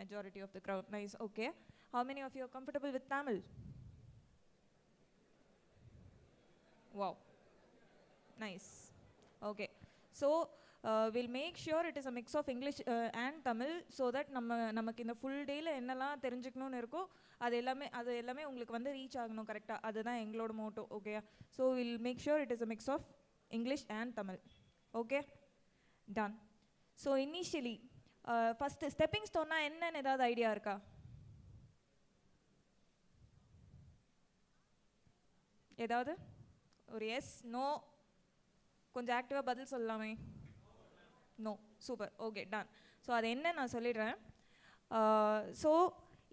majority of the crowd. Nice. Okay. How many of you are comfortable with Tamil? Wow. Nice. Okay. So we'll make sure it is a mix of English and Tamil so that நமக்கு இந்த full டேயில் என்னெல்லாம் தெரிஞ்சுக்கணும்னு இருக்கோ அது எல்லாமே உங்களுக்கு வந்து ரீச் ஆகணும் கரெக்டாக. அதுதான் எங்களோட motto. Okay. So will make sure it is a mix of English and Tamil. Okay, done. So initially first stepping ஸ்டோன்னா என்னன்னு ஏதாவது ஐடியா இருக்கா? ஏதாவது ஒரு எஸ் நோ கொஞ்சம் ஆக்டிவாக பதில் சொல்லலாமே? No. Super. Okay, done. So அது என்ன நான் சொல்லிடுறேன். ஸோ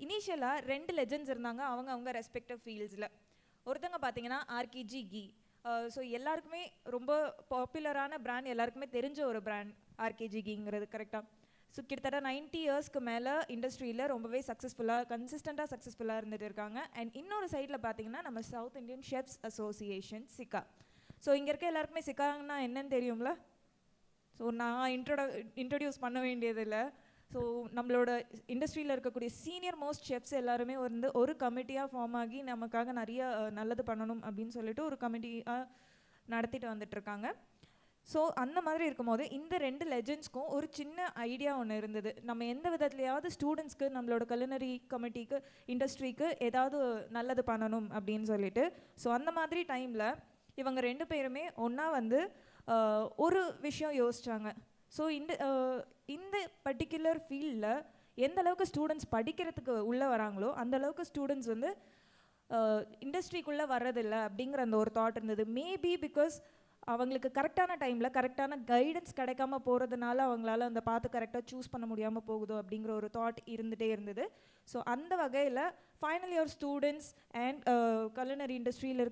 இனிஷியலாக 2 லெஜெண்ட்ஸ் இருந்தாங்க அவங்க ரெஸ்பெக்டிவ் ஃபீல்ட்ஸில். ஒருத்தங்க பார்த்தீங்கன்னா ஆர்கேஜி கீ. ஸோ எல்லாருக்குமே ரொம்ப பாப்புலரான பிராண்ட், எல்லாருக்குமே தெரிஞ்ச ஒரு பிராண்ட் ஆர்கேஜி கீங்கிறது. கரெக்டாக. ஸோ கிட்டத்தட்ட 90 இயர்ஸ்க்கு மேலே இண்டஸ்ட்ரியில் ரொம்பவே சக்ஸஸ்ஃபுல்லாக கன்சிஸ்டண்ட்டாக சக்ஸஸ்ஃபுல்லாக இருந்துட்டு இருக்காங்க. அண்ட் இன்னொரு சைடில் பார்த்தீங்கன்னா நம்ம south Indian chefs association SICA. So இங்கே இருக்க எல்லாருக்குமே சிக்காங்கன்னா என்னன்னு தெரியும்ல? ஸோ நான் இன்ட்ரடியூஸ் பண்ண வேண்டியதில்லை. ஸோ நம்மளோட இண்டஸ்ட்ரியில் இருக்கக்கூடிய சீனியர் மோஸ்ட் ஷெஃப்ஸ் எல்லாருமே வந்து ஒரு கமிட்டியாக ஃபார்ம் ஆகி நமக்காக நிறைய நல்லது பண்ணணும் அப்படின்னு சொல்லிட்டு ஒரு கமிட்டியாக நடத்திட்டு வந்துட்டுருக்காங்க. ஸோ அந்த மாதிரி இருக்கும்போது இந்த 2 லெஜெண்ட்ஸ்க்கும் ஒரு சின்ன ஐடியா ஒன்று இருந்தது. நம்ம எந்த விதத்துலையாவது ஸ்டூடெண்ட்ஸ்க்கு நம்மளோட கலினரி கமிட்டிக்கு இண்டஸ்ட்ரிக்கு ஏதாவது நல்லது பண்ணணும் அப்படின்னு சொல்லிட்டு. ஸோ அந்த மாதிரி டைமில் இவங்க 2 பேருமே ஒன்றா வந்து ஒரு விஷயம் யோசித்தாங்க. ஸோ இந்த பர்டிகுலர் ஃபீல்டில் எந்த அளவுக்கு ஸ்டூடெண்ட்ஸ் படிக்கிறதுக்கு உள்ளே வராங்களோ அந்த அளவுக்கு ஸ்டூடெண்ட்ஸ் வந்து இண்டஸ்ட்ரிக்குள்ளே வர்றதில்லை அப்படிங்கிற அந்த ஒரு தாட் இருந்தது. மேபி பிகாஸ் அவங்களுக்கு கரெக்டான டைமில் கரெக்டான கைடன்ஸ் கிடைக்காம போகிறதுனால அவங்களால அந்த பார்த்து கரெக்டாக சூஸ் பண்ண முடியாமல் போகுதோ அப்படிங்கிற ஒரு தாட் இருந்துகிட்டே இருந்தது. ஸோ அந்த வகையில் final year students and culinary இண்டஸ்ட்ரியில்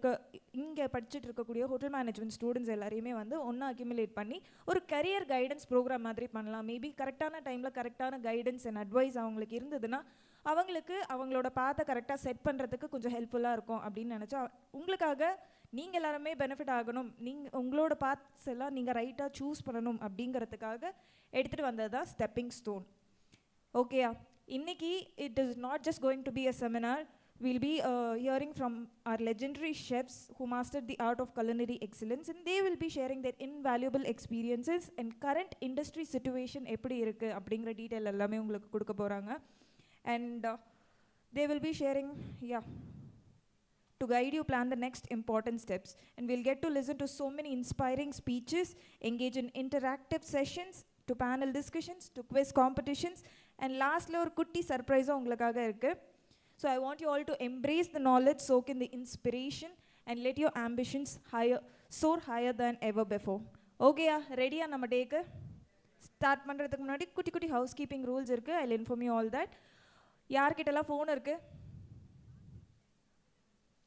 இங்கே படிச்சுட்டு இருக்கக்கூடிய ஹோட்டல் மேனேஜ்மெண்ட் ஸ்டூடெண்ட்ஸ் எல்லாரையுமே வந்து ஒன்றா அக்யூமுலேட் பண்ணி ஒரு கரியர் கைடன்ஸ் ப்ரோக்ராம் மாதிரி பண்ணலாம். மேபி கரெக்டான டைமில் கரெக்டான கைடன்ஸ் அண்ட் அட்வைஸ் அவங்களுக்கு இருந்ததுன்னா அவங்களுக்கு அவங்களோட பாத்தை கரெக்டாக செட் பண்ணுறதுக்கு கொஞ்சம் ஹெல்ப்ஃபுல்லாக இருக்கும் அப்படின்னு நினச்சா உங்களுக்காக நீங்கள் எல்லாருமே பெனிஃபிட் ஆகணும், உங்களோட பாத்ஸ் எல்லாம் நீங்கள் ரைட்டாக சூஸ் பண்ணணும் அப்படிங்கிறதுக்காக எடுத்துகிட்டு வந்தது தான் ஸ்டெப்பிங் ஸ்டோன். ஓகேயா? இன்னைக்கு it is not just going to be a seminar. We'll be hearing from our legendary chefs who mastered the art of culinary excellence, and they will be sharing their invaluable experiences and current industry situation எப்படி இருக்குது அப்படிங்கிற detail எல்லாமே உங்களுக்கு கொடுக்க போகிறாங்க. And they will be sharing, to guide you plan the next important steps. And we'll get to listen to so many inspiring speeches, engage in interactive sessions, to panel discussions, to quiz competitions, and lastly ஒரு குட்டி சர்ப்ரைஸும் உங்களுக்காக இருக்குது. So I want you all to embrace the knowledge, soak in the inspiration, and let your ambitions soar higher than ever before. ஓகேயா? ரெடியா? நம்ம டேக்கு start பண்ணுறதுக்கு முன்னாடி குட்டி குட்டி ஹவுஸ் கீப்பிங் ரூல்ஸ் இருக்குது. I'll inform you all that. யார்கிட்டலாம் phone இருக்குது?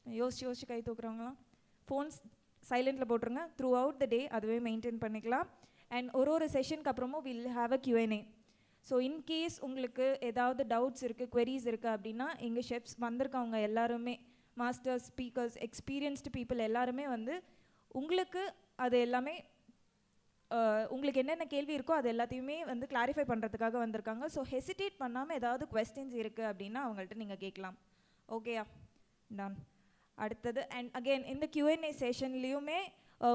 யோசிச்சு கை தூக்குறவங்களாம் ஃபோன்ஸ் சைலண்டில் போட்டுருங்க. த்ரூ அவுட் த டே அதுவே மெயின்டைன் பண்ணிக்கலாம். அண்ட் ஒரு செஷனுக்கு அப்புறமும் will have a Q&A. So in case உங்களுக்கு ஏதாவது டவுட்ஸ் இருக்குது, queries இருக்குது அப்படின்னா எங்கள் ஷெஃப்ஸ் வந்திருக்கவங்க எல்லாருமே மாஸ்டர்ஸ், ஸ்பீக்கர்ஸ், எக்ஸ்பீரியன்ஸ்டு பீப்புள் எல்லாருமே வந்து உங்களுக்கு அது எல்லாமே உங்களுக்கு என்னென்ன கேள்வி இருக்கோ அது எல்லாத்தையுமே வந்து கிளாரிஃபை பண்ணுறதுக்காக வந்திருக்காங்க. ஸோ ஹெசிடேட் பண்ணாமல் ஏதாவது கொஸ்டின்ஸ் இருக்குது அப்படின்னா அவங்கள்ட்ட நீங்கள் கேட்கலாம். ஓகேயா? டன். அடுத்தது அண்ட் அகெயின் இந்த Q&A செஷன்லேயுமே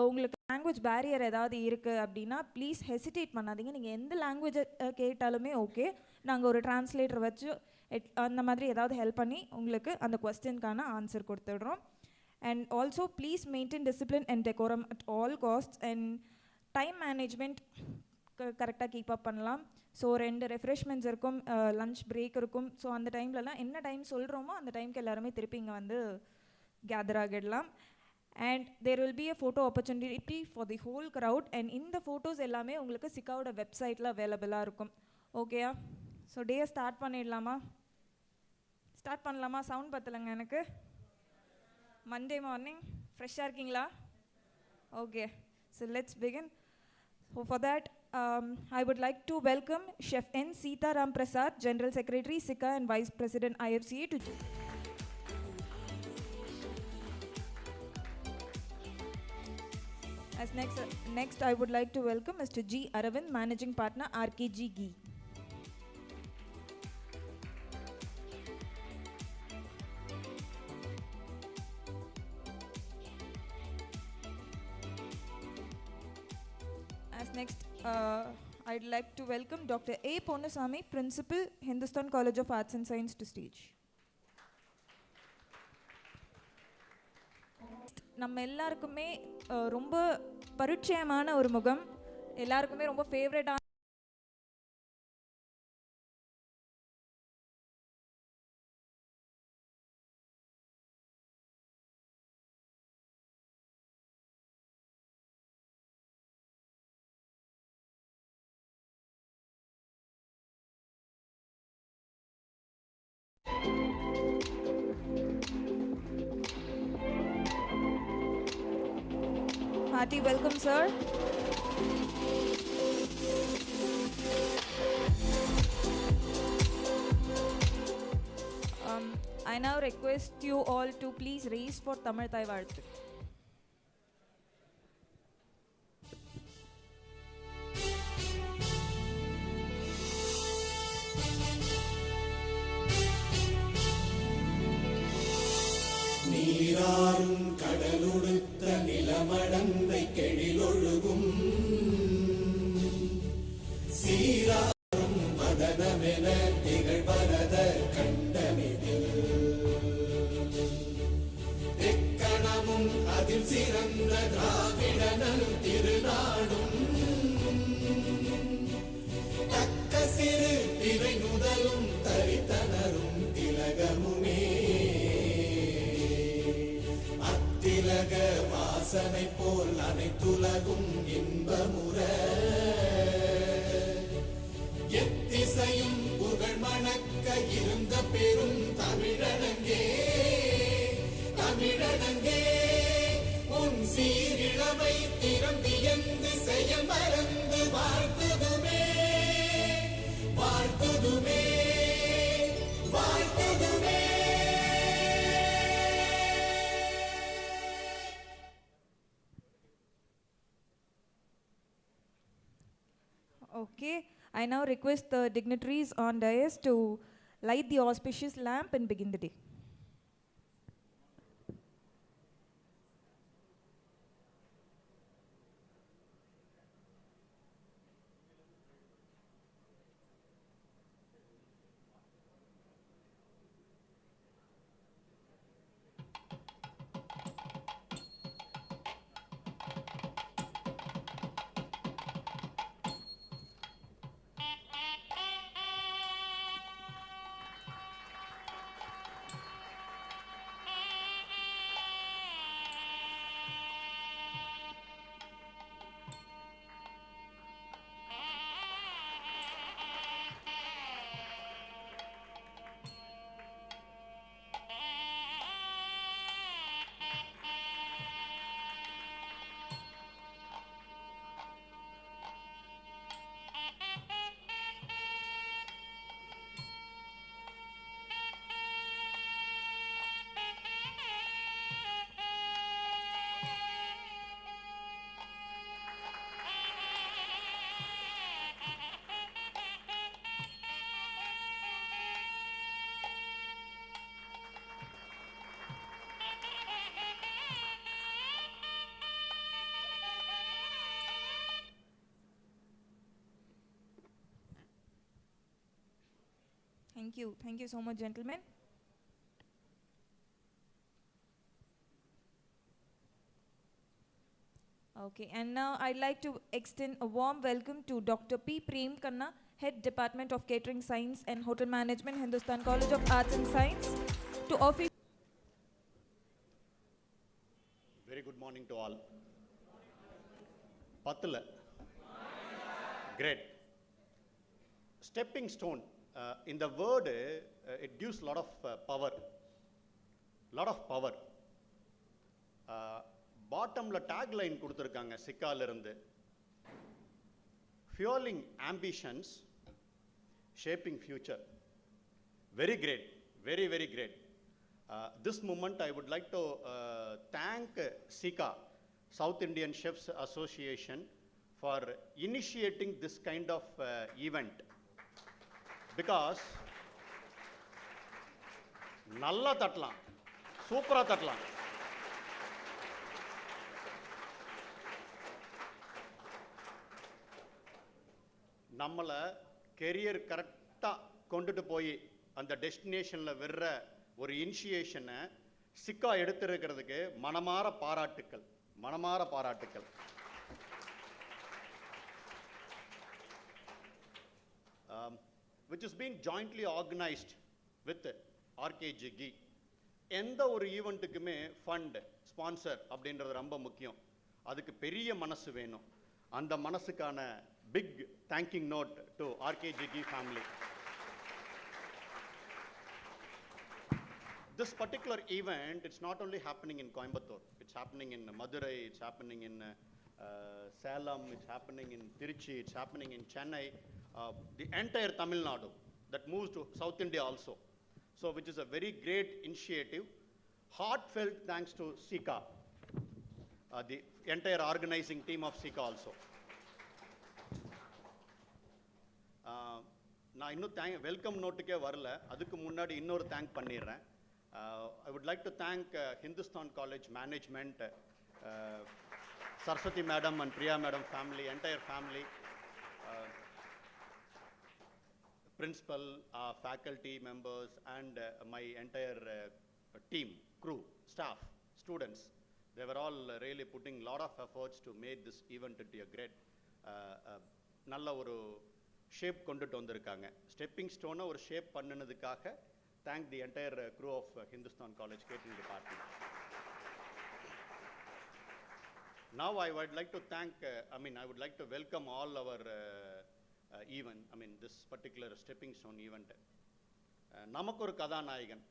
உங்களுக்கு லாங்குவேஜ் பேரியர் ஏதாவது இருக்குது அப்படின்னா ப்ளீஸ் ஹெசிடேட் பண்ணாதீங்க. நீங்கள் எந்த லாங்குவேஜை கேட்டாலுமே ஓகே, நாங்கள் ஒரு டிரான்ஸ்லேட்டர் வச்சு அந்த மாதிரி ஏதாவது ஹெல்ப் பண்ணி உங்களுக்கு அந்த கொஸ்டினுக்கான ஆன்சர் கொடுத்துடுறோம். And also please maintain discipline and decorum at all costs. And time management கரெக்டாக கீப் அப் பண்ணலாம். ஸோ 2 ரெஃப்ரெஷ்மெண்ட்ஸ் இருக்கும், லன்ச் பிரேக் இருக்கும். ஸோ அந்த டைம்லலாம் என்ன டைம் சொல்கிறோமோ அந்த டைமுக்கு எல்லாருமே திருப்பி இங்கே வந்து கேதர் ஆகிடலாம். And there will be a photo opportunity for the whole crowd. And இந்த ஃபோட்டோஸ் எல்லாமே உங்களுக்கு சிக்காவோட வெப்சைட்டில் அவைலபிளாக இருக்கும். ஓகேயா? ஸோ டே ஸ்டார்ட் பண்ணலாமா? சவுண்ட் பத்தலைங்க எனக்கு. மண்டே மார்னிங் ஃப்ரெஷ்ஷாக இருக்கீங்களா? Okay, so let's begin. So for that, I would like to welcome Chef N. Sita Ram Prasad, General Secretary, SICA and Vice President, IFCA. As next, I would like to welcome Mr. G. Aravind, Managing Partner, RKG Ghee. Next, I'd like to welcome Dr. A. Ponnasamy, Principal, Hindusthan College of Arts and Science, to stage. நம்ம எல்லாருக்குமே ரொம்ப பரிச்சயமான ஒரு முகம், எல்லாருக்குமே ரொம்ப ஃபேவரட்டான hearty welcome, sir. I now request you all to please raise for Tamil Thai Varthu. நீராறும் கடலுடுத்த நிலமடந்தை கெழிலொழுகும் சீராறும் மதனமென திகழ்வரத கண்டனிதில் எக்கணமும் அதில் சிறந்த திராவிடனல் திருநாடும் தக்க சிறு திரை நுதலும் தரித்தனரும் திலகமுமே திலக வாசனை போல் அனைத்துலகும் இன்பமுற எத்திசையும் புகழ் மணக்க இருந்த பெரும் தமிழனங்கே தமிழனங்கே உன் சீரிழமை திறம்பியந்து செய்ய மறந்து வாழ்த்துதுமே வாழ்த்துதுமே வாழ்த்துதுமே. Okay, I now request the dignitaries on dais to light the auspicious lamp and begin the day. Thank you so much, gentlemen. Okay, and now I'd like to extend a warm welcome to Dr. P. Prem Khanna, Head Department of Catering Science and Hotel Management, Hindusthan College of Arts and Science, to offer. Very good morning to all. Pattala. Great. Stepping stone. In the word, it gives a lot of power. Lot of power. Bottomல tagline கொடுத்திருக்காங்க SICA இருந்து. Fueling ambitions, shaping future. Very great. Very, very great. This moment I would like to thank SICA, South Indian Chefs Association, for initiating this kind of event. Because நல்லா தட்டலாம், சூப்பரா தட்டலாம். நம்மளை career கரெக்டாக கொண்டுட்டு போய் அந்த டெஸ்டினேஷனில் விடுற ஒரு இனிஷியேஷனை சிக்கா எடுத்திருக்கிறதுக்கு மனமார பாராட்டுக்கள், மனமார பாராட்டுக்கள். Which is being jointly organized with RKG. எந்த ஒரு ஈவெண்ட்டுக்குமே ஃபண்ட் ஸ்பான்சர் அப்படின்றது ரொம்ப முக்கியம். அதுக்கு பெரிய மனசு வேணும். அந்த மனசுக்கான big thanking note to RKG family. This particular event, it's not only happening in Coimbatore, it's happening in Madurai, it's happening in Salem, it's happening in Tiruchi, it's happening in Chennai, the entire Tamil Nadu that moves to South India also. So, which is a very great initiative. Heartfelt thanks to SICA, the entire organizing team of SICA also. நான் இன்னும் welcome நோட்டுக்கே வரல, அதுக்கு முன்னாடி இன்னொரு thank பண்ணிடுறேன். I would like to thank Hindusthan College management, Saraswati madam and Priya madam family, entire family, principal, faculty members, and my entire team, crew, staff, students. They were all really putting a lot of efforts to make this event into a great, நல்ல ஒரு shape கொண்டுட்டு வந்திருக்காங்க. Stepping ஸ்டோனை ஒரு shape பண்ணினதுக்காக thank the entire crew of Hindusthan College Catering Department. Now I would like to thank, I would like to welcome all our event, this particular stepping stone event. நமக்கு ஒரு கதாநாயகன்,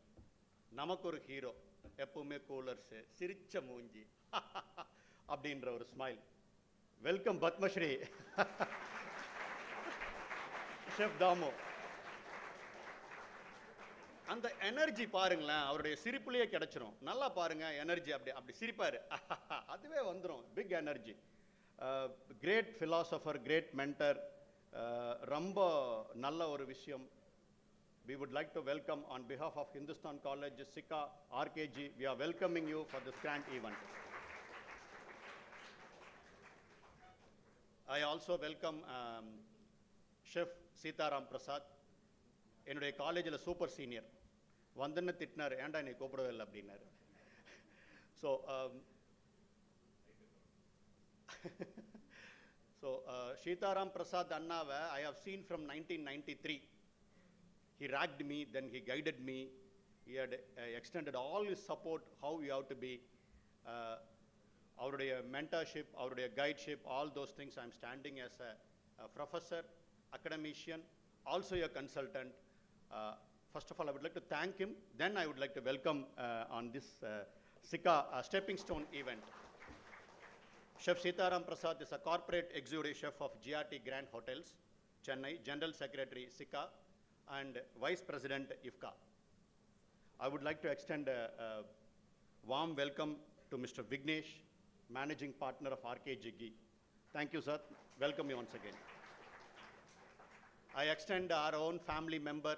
நமக்கு ஒரு hero, எப்பவுமே coolers, சிரிச்ச மூஞ்சி அப்படின்ற ஒரு smile. Welcome Padmashri chef Damu. அந்த எனர்ஜி பாருங்களேன், அவருடைய சிரிப்புலேயே கிடைச்சிரும். நல்லா பாருங்க எனர்ஜி, அப்படி சிரிப்பாரு, அதுவே வந்துடும். Big energy. Great philosopher, great mentor. ரொம்ப நல்ல ஒரு விஷயம். We would like to welcome on behalf of Hindusthan College, SICA, RKG, we are welcoming you for this grand event. I also welcome Chef Sitaram Prasad. என்னுடைய காலேஜில் super senior வந்துன்னு திட்டினார், ஏன்டா என்னை கூப்பிடவே இல்லை அப்படின்னாரு. ஸோ Sitaram Prasad அண்ணாவை I have seen from 1993. He ragged me, then he guided me. He had extended all his support, how you have to be. அவருடைய mentorship, அவருடைய guideship, all those things. I am standing as a professor, academician, also a consultant. First of all, I would like to thank him. Then I would like to welcome on this SICA Stepping Stone event. Chef Sitaram Prasad is a corporate executive chef of GRT Grand Hotels, Chennai, General Secretary SICA, and Vice President IFCA. I would like to extend a warm welcome to Mr. Vignesh, Managing Partner of RKG. Thank you, sir. Welcome you once again. I extend our own family member,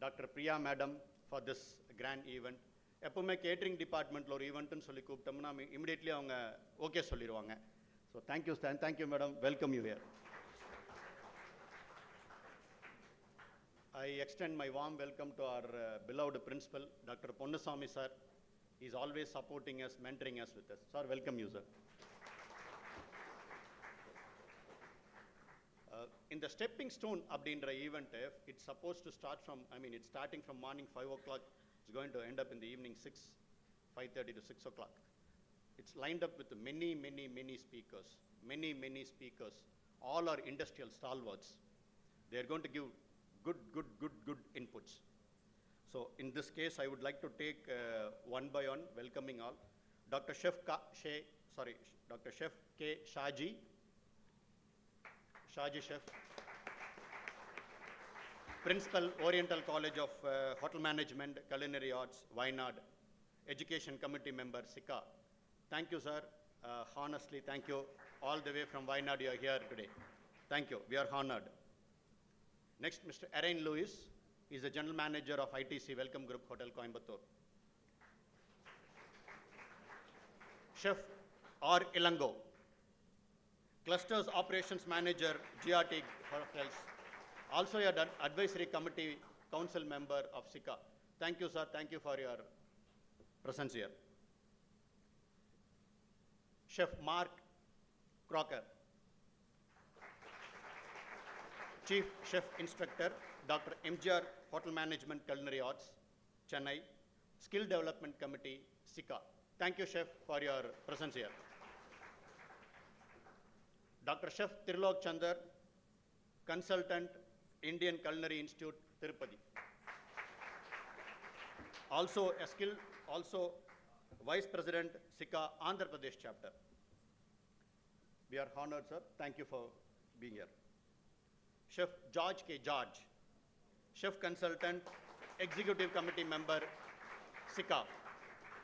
Dr. Priya madam, for this grand event. எப்பவுமே catering டிபார்ட்மெண்ட்டில் ஒரு ஈவெண்ட்டுன்னு சொல்லி கூப்பிட்டோம்னா immediately அவங்க okay சொல்லிடுவாங்க. So thank you madam, welcome you here. I extend my warm welcome to our beloved principal, Dr. Ponnusamy sir. He is always supporting us, mentoring us with us. Sir, welcome you, sir. In the stepping stone அப்படின்ற event, it's supposed to start from, it's starting from morning 5 o'clock. It's going to end up in the evening 5:30 to 6 o'clock. It's lined up with many speakers, many speakers. All are industrial stalwarts. They are going to give good inputs. So in this case, I would like to take one by one, welcoming all. Dr. Chef K. Shaji Chef, Principal, Oriental College of Hotel Management, Culinary Arts, Wayanad, Education Committee Member, SICA. Thank you, sir. Honestly, thank you. All the way from Wayanad, you are here today. Thank you. We are honored. Next, Mr. Erin Lewis. He is the General Manager of ITC Welcome Group Hotel, Coimbatore. Chef R. Ilango, Clusters Operations Manager, GRT Hotels. Also a advisory committee council member of SICA. Thank you, sir. Thank you for your presence here. Chef Mark Crocker. Chief Chef Instructor, Dr. MGR Hotel Management Culinary Arts, Chennai. Skill Development Committee, SICA. Thank you, Chef, for your presence here. Dr. Chef Trilok Chandar, Consultant, Indian Culinary Institute, Tirupati. Also Vice President, SICA, Andhra Pradesh Chapter. We are honored, sir. Thank you for being here. Chef George K. George, Chef Consultant, Executive Committee Member, SICA.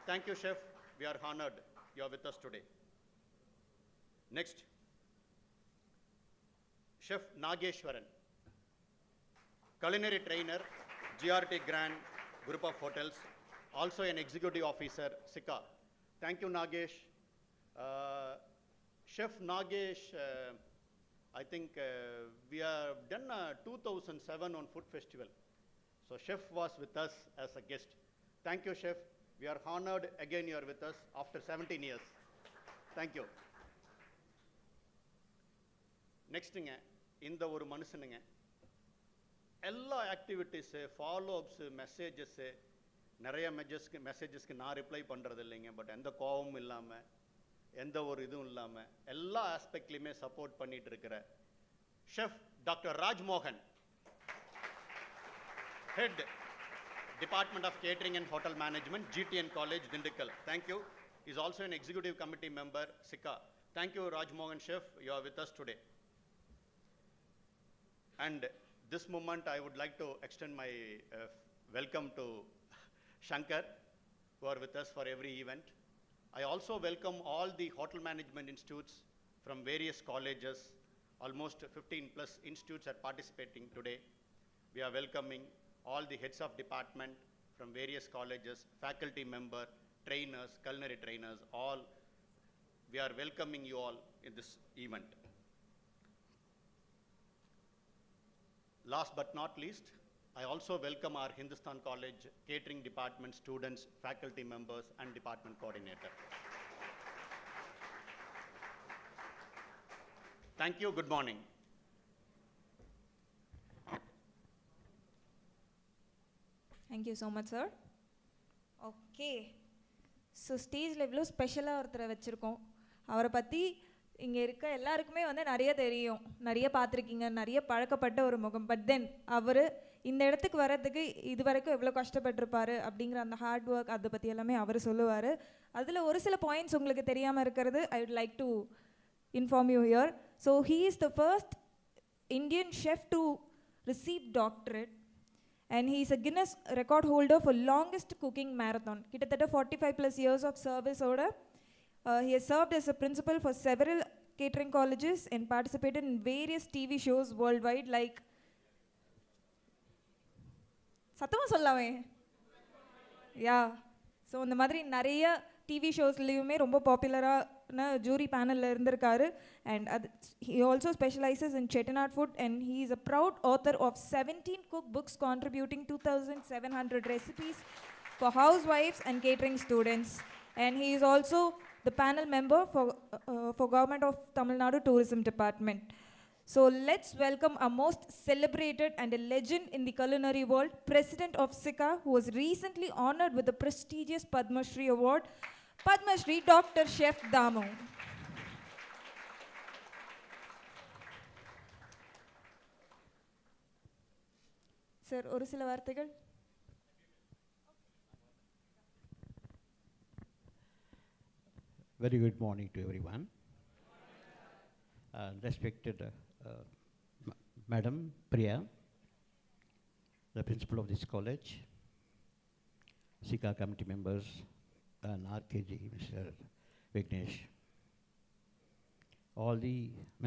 Thank you, Chef. We are honored you are with us today. Next, Chef Nageshwaran, Culinary Trainer, GRT Grand Group of Hotels, also an Executive Officer, SICA. Thank you, Nagesh. Chef Nagesh, I think we have done 2007 on Food Festival. So Chef was with us as a guest. Thank you, Chef. We are honored again you are with us after 17 years. Thank you. Next thing, இந்த ஒரு மனுஷனுங்க எல்லா activities follow-ups messages நிறைய மெசேஜஸ்க்கு நான் reply பண்ணுறது இல்லைங்க. But எந்த கோபமும் இல்லாமல் எந்த ஒரு இதுவும் இல்லாமல் எல்லா ஆஸ்பெக்ட்லையுமே சப்போர்ட் பண்ணிட்டு இருக்கிற chef doctor Rajmohan, head Department of Catering and Hotel Management, GTN College, Dindikkal. Thank you. He is also an Executive Committee member, SICA. Thank you, Rajmohan Chef. You are with us today. And this moment, I would like to extend my welcome to Shankar, who are with us for every event. I also welcome all the hotel management institutes from various colleges. Almost 15 plus institutes are participating today. We are welcoming all the heads of department from various colleges, faculty member, trainers, culinary trainers, all. We are welcoming you all in this event. Last but not least, I also welcome our Hindusthan College catering department students, faculty members, and department coordinator. Thank you. Good morning. Thank you so much, sir. Okay. So ஸ்டேஜில் இவ்வளோ ஸ்பெஷலாக ஒருத்தரை வச்சுருக்கோம். அவரை பற்றி இங்கே இருக்க எல்லாருக்குமே வந்து நிறைய தெரியும், நிறைய பார்த்துருக்கீங்க, நிறைய பழக்கப்பட்ட ஒரு முகம். பட் தென் அவர் இந்த இடத்துக்கு வர்றதுக்கு இது வரைக்கும் எவ்வளோ கஷ்டப்பட்டிருப்பாரு அப்படிங்கிற அந்த ஹார்ட் ஒர்க் அதை பற்றி எல்லாமே அவர் சொல்லுவார். அதில் ஒரு சில பாயிண்ட்ஸ் உங்களுக்கு தெரியாமல் இருக்கிறது I would like to inform you here. So he is the first Indian chef to receive doctorate. And he is a Guinness record holder for longest cooking marathon. கிட்டத்தட்ட 45 plus years of service ஓட he has served as a principal for several catering colleges and participated in various TV shows worldwide like சத்தமா சொல்லாமே so இந்த மாதிரி நிறைய TV ஷோஸ்லேயுமே ரொம்ப பாப்புலரான jury பேனலில் இருந்திருக்காரு. அண்ட் அது he also specializes in Chettinad food and he is a proud author of 17 cookbooks contributing 2,700 recipes for housewives and catering students. And he is also the panel member for Government of Tamil Nadu Tourism Department. So let's welcome our most celebrated and a legend in the culinary world, President of SICA, who was recently honored with the prestigious Padma Shri Award, Padma Shri Dr. Chef Damu. Sir, ஒரு சில வார்த்தைகள். Very good morning to everyone. Respected Madam Priya, the principal of this college, SICA committee members, and RKG, Mr. Vignesh, all the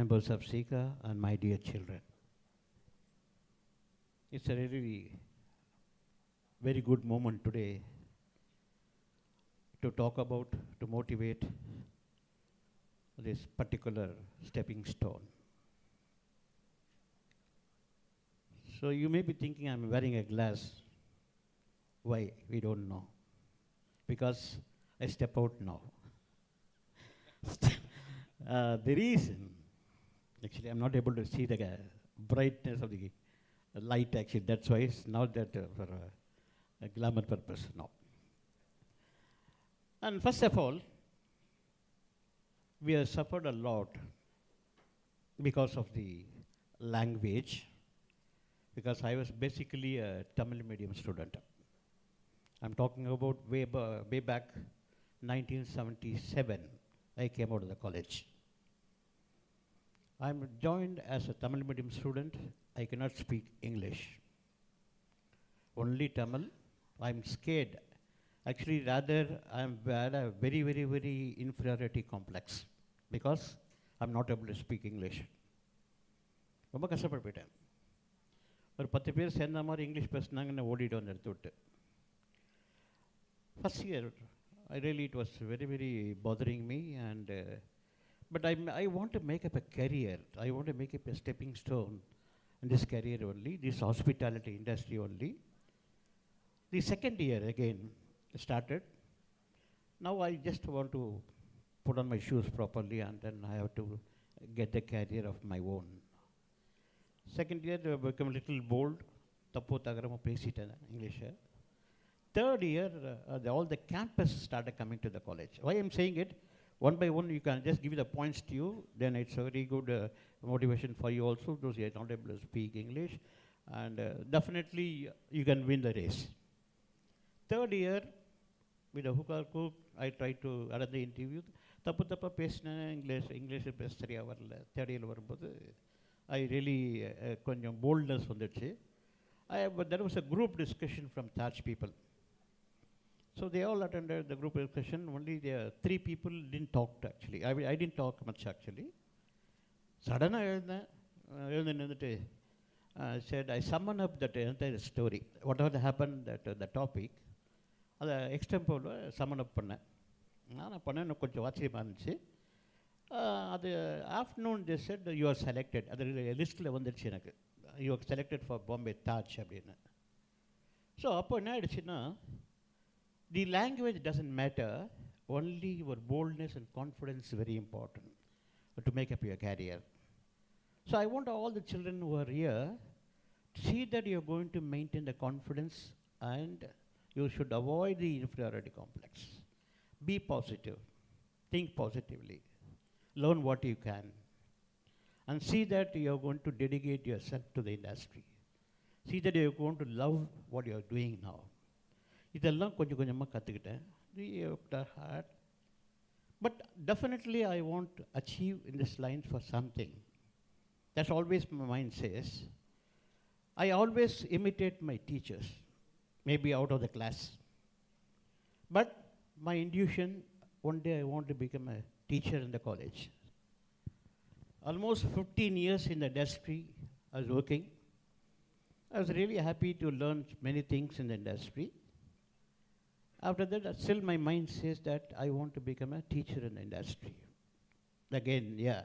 members of SICA, and my dear children. It's a really very good moment today to talk about, to motivate this particular stepping stone. So you may be thinking I'm wearing a glass. Why? We don't know. Because I step out now. The reason, actually, I'm not able to see the brightness of the light, actually. That's why it's not that for a glamour purpose, no. And first of all, we have suffered a lot because of the language, because I was basically a Tamil medium student. I'm talking about way back 1977, I came out of the college. I'm joined as a Tamil medium student. I cannot speak English. Only Tamil. I'm scared. Actually, rather, I'm had a very, very, very inferiority complex because I'm not able to speak English. ரொம்ப கஷ்டப்பட்டு போயிட்டேன். ஒரு 10 பேர் சேர்ந்த மாதிரி English பேசினாங்கன்னு ஓடிட்டு வந்து எடுத்து விட்டு. First year, it was very, very bothering me, and but I want to make up a career. I want to make up a stepping stone in this career only, this hospitality industry only. The second year again started. Now I just want to put on my shoes properly, and then I have to get the career of my own. Second year I become a little bold. Tappo tagarama pesitana English. Third year, all the campus started coming to the college. Why I'm saying it, one by one, you can just give the points to you, then it's a very good motivation for you also, those who are not able to speak English, and definitely you can win the race. Third year, with a hook or crook, I tried to attend the interview. Tappa pesna English pesariya varala. Third year varumbodhu, I really konjam boldness vanduchu. But there was a group discussion from Taj people. So they all attended the group discussion. Only the 3 people didn't talk actually. I didn't talk much actually. Suddenly I said, I summoned up that entire story. Whatever happened, that the topic, அதை எக்ஸ்டெம்போவில் summon அப் பண்ணேன். நான் பண்ணேன் கொஞ்சம் ஆச்சரியமாக இருந்துச்சு. அது afternoon they said you are selected, அது லிஸ்ட்டில் வந்துடுச்சு எனக்கு, you are selected for Bombay Taj அப்படின்னு. ஸோ அப்போ என்ன ஆயிடுச்சுன்னா, the language doesn't matter, only your boldness and confidence is very important to make up your career. So I want all the children who are here to see that you are going to maintain the confidence, and you should avoid the inferiority complex. Be positive, think positively, learn what you can, and see that you are going to dedicate yourself to the industry. See that you are going to love what you are doing now. இதெல்லாம் கொஞ்சம் கொஞ்சமாக கற்றுக்கிட்டேன். But definitely I want to achieve in this line for something. That's always my mind says. I always imitate my teachers, maybe out of the class. But my intuition, one day I want to become a teacher in the college. Almost 15 years in the industry I was working. I was really happy to learn many things in the industry. After that, still my mind says that I want to become a teacher in the industry. Again, yeah,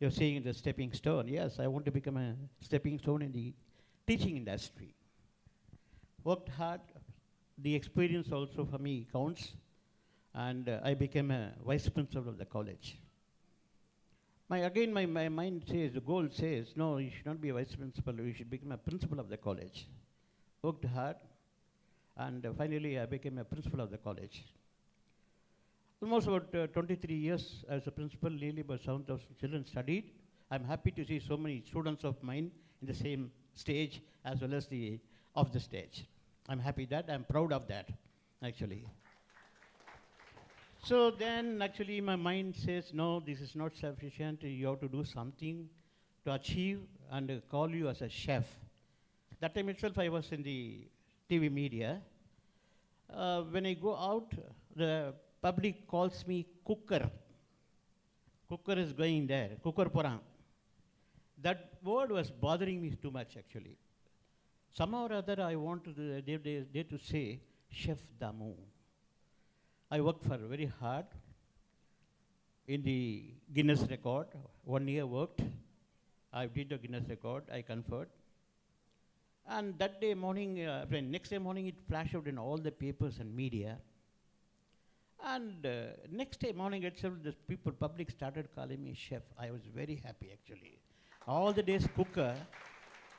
you're saying the stepping stone. Yes, I want to become a stepping stone in the teaching industry. Worked hard. The experience also for me counts. And I became a vice principal of the college. My mind says, the goal says, no, you should not be a vice principal, you should become a principal of the college. Worked hard. And finally, I became a principal of the college. Almost about 23 years as a principal, nearly about 7,000 children studied. I'm happy to see so many students of mine in the same stage as well as the off the stage. I'm happy that, I'm proud of that, actually. So then, actually, my mind says, no, this is not sufficient. You have to do something to achieve and call you as a chef. That time itself, I was in the TV media. When I go out, the public calls me cooker. Cooker is going there. Cooker poran. That word was bothering me too much, actually. Somehow or other, I want to they to say Chef Damu. I worked for very hard. in the Guinness record. 1 year worked. I did the Guinness record, I conferred. And that day morning, next day morning, it flashed out in all the papers and media. And next day morning itself, the public started calling me chef. I was very happy actually. All the days cooker,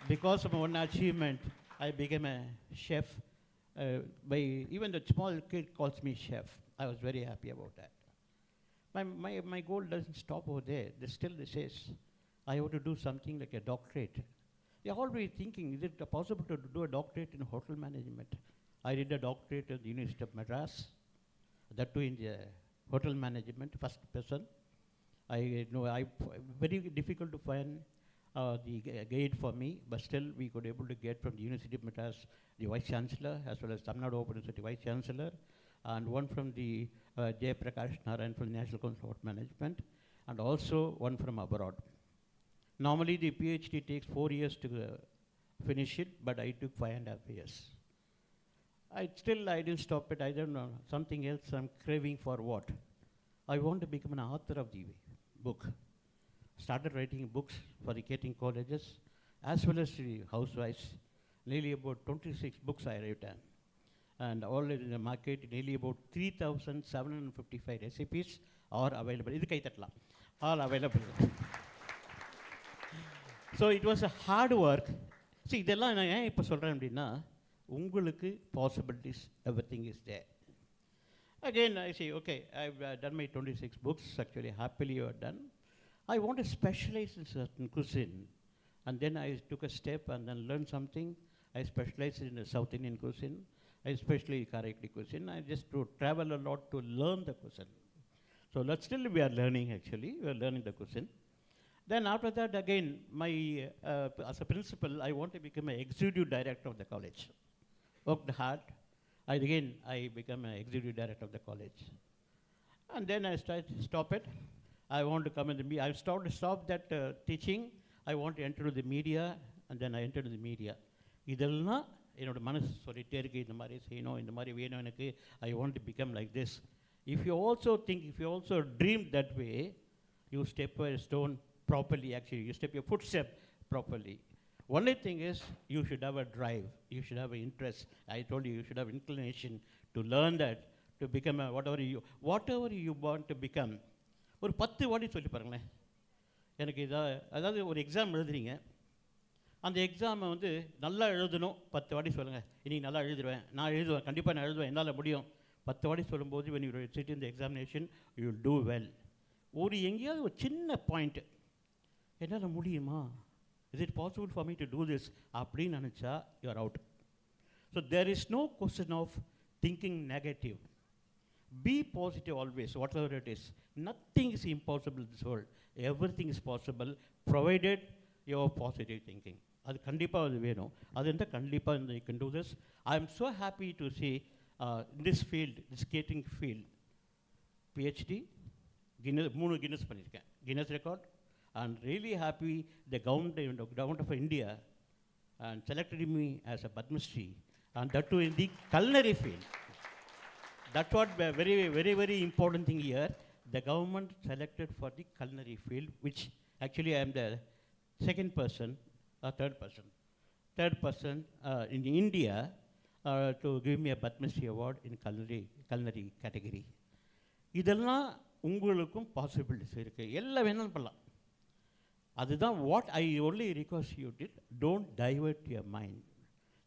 because of one achievement, I became a chef. Even the small kid calls me chef. I was very happy about that. My goal doesn't stop over there. This says, I want to do something like a doctorate. They're already thinking, is it possible to do a doctorate in hotel management? I did a doctorate at the University of Madras, that too in the hotel management, first person. Very difficult to find the guide for me, but still we could able to get from the University of Madras, the Vice Chancellor, as well as Tamil Nadu Open University Vice Chancellor, and one from the Jay Prakash Narayan from the National Council of Management, and also one from abroad. Normally the PhD takes 4 years to finish it, but I took 5.5 years. I didn't stop it. I don't know, something else I'm craving for what? I want to become an author of the book. Started writing books for the catering colleges, as well as the housewives. Nearly about 26 books I written. And all in the market, nearly about 3,755 recipes are available. All available. So it was a hard work. See, இதெல்லாம் நான் ஏன் இப்போ சொல்கிறேன் அப்படின்னா, உங்களுக்கு possibilities, everything is there. Again, I say, okay, I've done my 26 books, actually happily you are done. I want to specialize in certain cuisine. And then I took a step and then learned something. I specialized in the South Indian cuisine, especially Karaikali cuisine. I just to travel a lot to learn the cuisine. So still we are learning actually, we are learning the cuisine. Then after that again, as a principal, I want to become an executive director of the college. Worked hard. I become an executive director of the college. And then I stop it. I want to come in the media. I stop that teaching. I want to enter the media, and then I entered the media. இதெல்லாம் என்னோட மனசு சொல்லிட்டே இருக்கு, இந்த மாதிரி செய்யணும், இந்த மாதிரி வேணும் எனக்கு. I want to become like this. If you also dream that way, you step a stone properly actually. You step your footstep properly. Only thing is, you should have a drive. You should have an interest. I told you should have inclination to learn that, to become whatever you want to become. ஒரு 10 வாட்டி சொல்லி பாருங்களேன். எனக்கு அதாவது ஒரு exam எழுதுறீங்க, அந்த எக்ஸாமை நல்லா எழுதணும். 10 வாட்டி சொல்லுங்கள், இன்னைக்கு நல்லா எழுதுவேன், நான் எழுதுவேன், கண்டிப்பாக நான் எழுதுவேன், என்னால் முடியும். 10 வாட்டி சொல்லும்போது when you sit in the examination, you will do well. எங்கேயாவது ஒரு சின்ன பாயிண்ட், என்னால் முடியுமா, is it possible for me to do this அப்படின்னு நினச்சா you are out. So there is no question of thinking negative. Be positive always, whatever it is. Nothing is impossible in this world. Everything is possible, provided you have positive thinking. அது கண்டிப்பாக அது வேணும். அது இருந்தால் கண்டிப்பாக you can do this. I am so happy to see in this field, this catering field, PhD, Guinness பண்ணியிருக்கேன், Guinness record. I'm really happy the government of India and selected me as a Padma Shri, and that too in the culinary field. That's what very, very, very important thing here. The government selected for the culinary field, which actually I am the third person in India to give me a Padma Shri award in culinary category. இதெல்லாம் உங்களுக்கும் possibilities இருக்குது, எல்லாம் வேணாலும் பண்ணலாம். அதுதான் what I only request you did, don't divert your mind.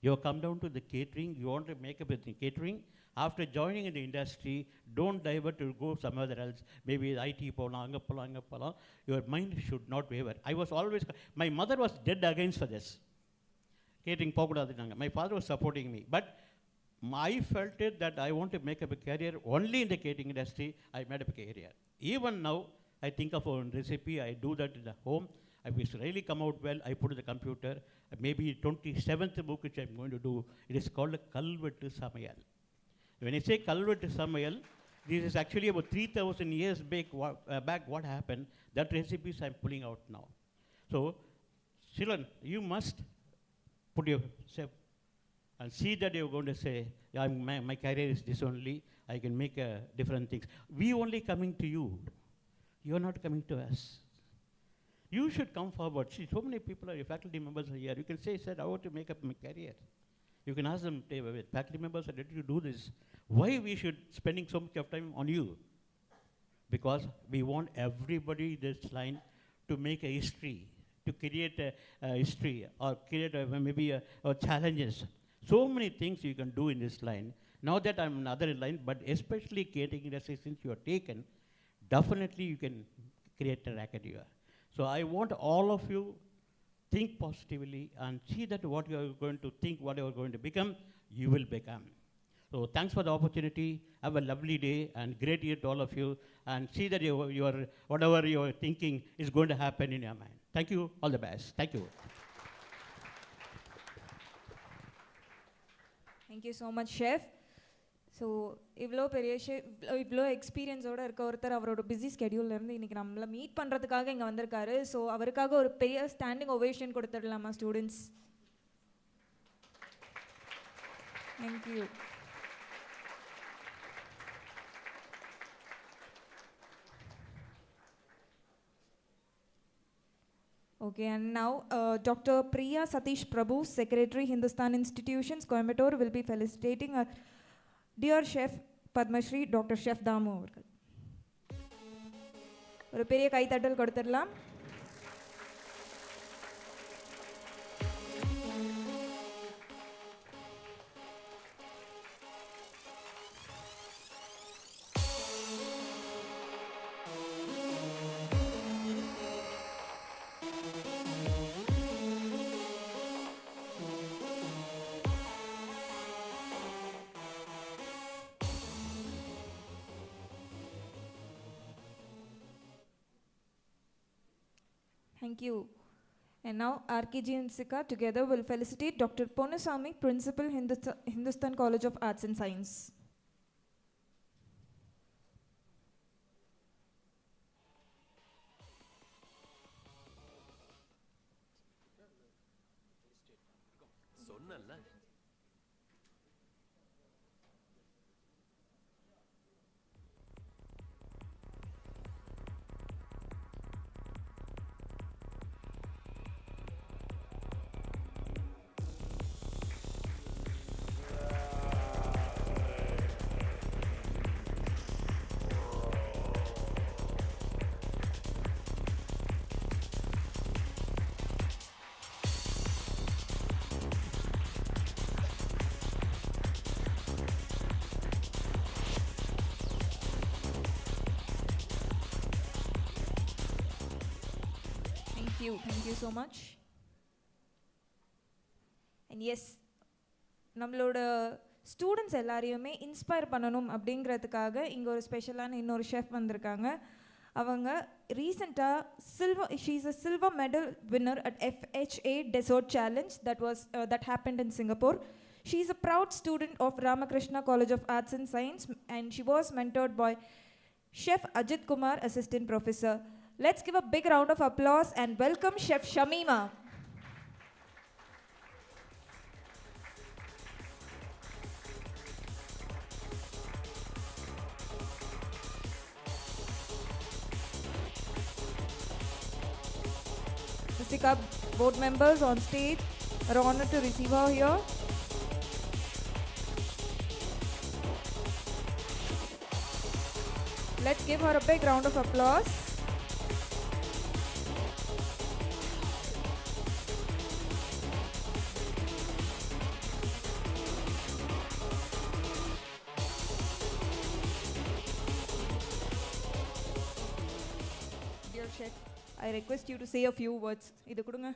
You come down to the catering, you want to make up with the catering. After joining in the industry, don't divert to go somewhere else. Maybe IT போகலாம், அங்கே போகலாம். Your mind should not waver. My mother was dead against for this. Catering போகக்கூடாதுன்னாங்க. My father was supporting me. But I felt it that I want to make up a career only in the catering industry. I made up a career. Even now, I think of a recipe, I do that in the home. If it's really come out well, I put it in the computer. Maybe 27th book which I'm going to do, it is called Kalvattu Samayal. When I say Kalvattu Samayal, this is actually about 3,000 years back what happened. That recipes I'm pulling out now. So, Shilan, you must put yourself and see that you're going to say, my career is this only, I can make different things. We only coming to you. You are not coming to us. You should come forward. See, so many people are faculty members are here. You can say, sir, I want to make up my career. You can ask them, faculty members are ready to do this. Why we should spending so much of time on you? Because we want everybody this line to make a history, to create a history, or create maybe challenges. So many things you can do in this line. Now that I'm in another line, but especially catering industry, since you are taken, definitely you can create an academia. So I want all of you think positively and see that what you are going to think, what you are going to become, you will become. So thanks for the opportunity. Have a lovely day and great year to all of you, and see that your whatever you are thinking is going to happen in your mind. Thank you. All the best. Thank you. Thank you so much, Chef. So இவ்வளோ பெரிய இவ்வளோ எக்ஸ்பீரியன்ஸோடு இருக்க ஒருத்தர் அவரோட busy ஸ்கெடியூல்லேருந்து இன்றைக்கி நம்மளை meet பண்ணுறதுக்காக இங்கே வந்திருக்காரு. ஸோ அவருக்காக ஒரு பெரிய ஸ்டாண்டிங் ஓவேஷன் கொடுத்துடலாமா students? Thank you. Okay, and now Dr. Priya Satish Prabhu, Secretary, Hindusthan Institutions, Coimbatore, will be felicitating our dear Chef Padmashri, Dr. Chef Damu. ஒரு பெரிய கைத்தட்டல் கொடுத்துடலாம். Thank you. And now RKG and SICA together will felicitate Dr. Ponusami, Principal, Hindusthan College of Arts and Science. Thank you so much. And yes, நம்மளோட students எல்லாரையுமே inspire பண்ணணும் அப்படிங்கிறதுக்காக இங்கே ஒரு ஸ்பெஷலான இன்னொரு ஷெஃப் வந்திருக்காங்க. அவங்க ரீசெண்டாக she's a silver medal winner at FHA Dessert Challenge that happened in Singapore. She is a proud student of Ramakrishna College of Arts and Science, and she was mentored by Chef Ajit Kumar, Assistant Professor. Let's give a big round of applause and welcome Chef Shamima. The SICA board members on stage are honored to receive her here. Let's give her a big round of applause. Dear Chef, I request you to say a few words. Idu kudunga.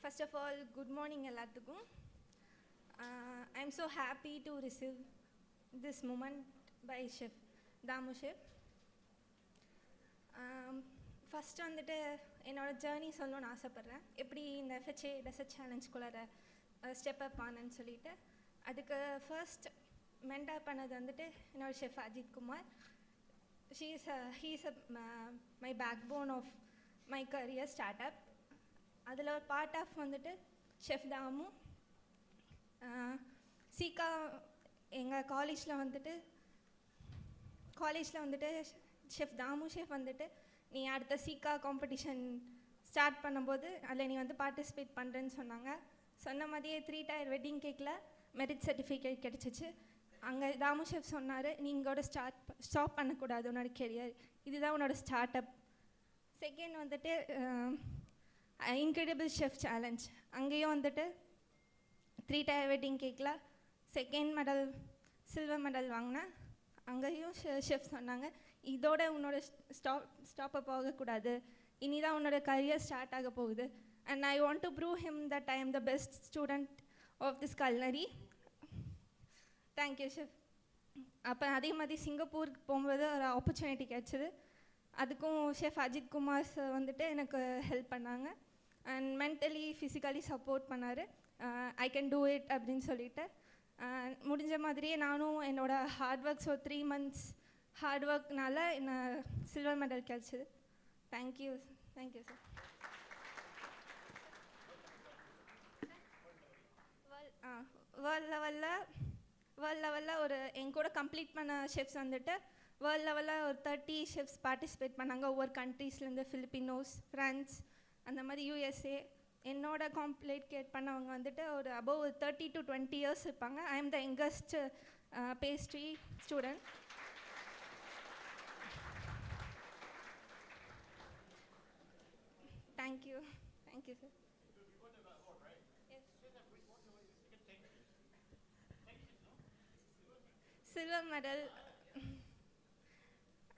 First of all, good morning எல்லாத்துக்கும். I'm so happy to receive this moment by Chef Damu Chef. First வந்துட்டு என்னோடய journey சொல்லணும்னு ஆசைப்பட்றேன். எப்படி இந்த FHA dessert சேலஞ்சுக்குள்ளார step up ஆனன்னு சொல்லிட்டு. அதுக்கு ஃபர்ஸ்ட் மென்டார் பண்ணது வந்துட்டு என்னோடய chef Ajith Kumar. He's my backbone of my career start up. அதில் ஒரு பார்ட் ஆஃப் வந்துட்டு ஷெஃப் தாமு. SICA எங்கள் காலேஜில் வந்துட்டு ஷெஃப் தாமு ஷெஃப் வந்துட்டு நீ அடுத்த சீக்கா காம்படிஷன் ஸ்டார்ட் பண்ணும்போது அதில் நீ வந்து பார்ட்டிசிபேட் பண்ணுறேன்னு சொன்னாங்க. சொன்ன மாதிரியே 3 டயர் வெட்டிங் கேக்கில் மெரிட் சர்டிஃபிகேட் கிடச்சிச்சு. அங்கே தாமு ஷெஃப் சொன்னார், நீ இங்கோட ஸ்டாப் பண்ணக்கூடாது உன்னோட கெரியர், இதுதான் உன்னோட ஸ்டார்ட் அப். செகண்ட் வந்துட்டு இன்க்ரெடிபிள் ஷெஃப் சேலஞ்ச், அங்கேயும் வந்துட்டு 3 டயர் வெட்டிங் கேக்கில் செகண்ட் மெடல் சில்வர் மெடல் வாங்கினேன். அங்கேயும் ஷெஃப் சொன்னாங்க, இதோட உன்னோட ஸ்டாப் அப் ஆகக்கூடாது, இனிதான் உன்னோட கரியர் ஸ்டார்ட் ஆக போகுது. And I want to prove him that I am the best student of this culinary. Thank you chef. அப்போ அதே மாதிரி சிங்கப்பூருக்கு போகும்போது ஒரு ஆப்பர்ச்சுனிட்டி கிடச்சிது. அதுக்கும் ஷெஃப் அஜித் குமார் சார் வந்துட்டு எனக்கு ஹெல்ப் பண்ணாங்க அண்ட் மென்டலி ஃபிசிக்கலி சப்போர்ட் பண்ணார். ஐ கேன் டூ இட் அப்படின்னு சொல்லிட்டு முடிஞ்ச மாதிரியே நானும் என்னோட hard work, so 3 months hard ஒர்க்னால என்ன சில்வர் மெடல் கிடச்சிது. Thank you thank you sir. வேர்ல்ட் லெவலில் ஒரு என் கூட கம்ப்ளீட் பண்ண ஷெஃப்ஸ் வந்துட்டு வேர்ல்ட் லெவலில் ஒரு 30 ஷெஃப்ஸ் பார்ட்டிசிபேட் பண்ணாங்க. ஒவ்வொரு கண்ட்ரீஸ்லேருந்து ஃபிலிப்பினோஸ், ஃப்ரான்ஸ், அந்த மாதிரி USA. என்னோட காம்ப்ளீட் பண்ணவங்க வந்துட்டு ஒரு அபவ் 30 to 20 years இருப்பாங்க. ஐ am the youngest pastry student. Thank you thank you sir. Silver medal,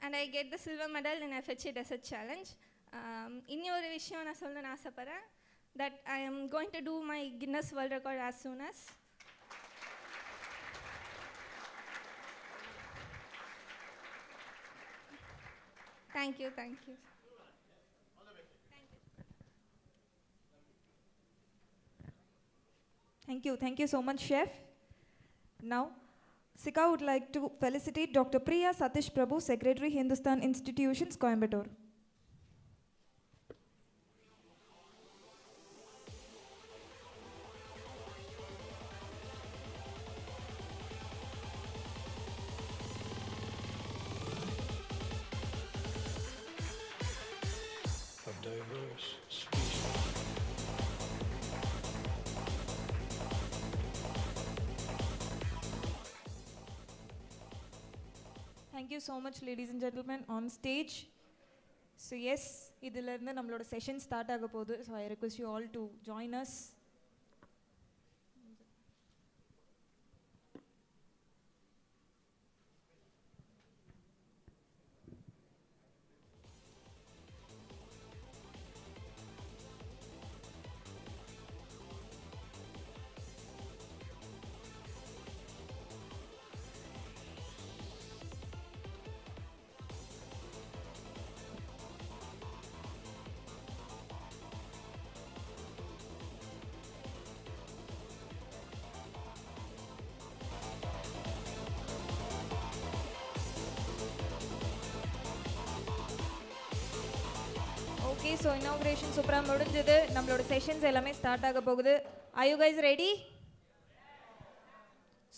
and I get the silver medal in FHA Desert Challenge. இன்னொரு விஷயம் நான் சொல்லணும்னு ஆசைப்பட்றேன், that I am going to do my Guinness World Record as soon as. Thank you, thank you. Thank you so much, Chef. Now, SICA would like to felicitate Dr. Priya Satish Prabhu, Secretary, Hindusthan Institutions, Coimbatore. A diverse species. Thank you so much, ladies and gentlemen, on stage. So yes, இதிலிருந்து நம்மளோட session start ஆக போகுது. So I request you all to join us. Okay, so inauguration சூப்பரா முடிஞ்சது. நம்மளோட sessions எல்லாமே start ஆக போகுது. Are you guys ready?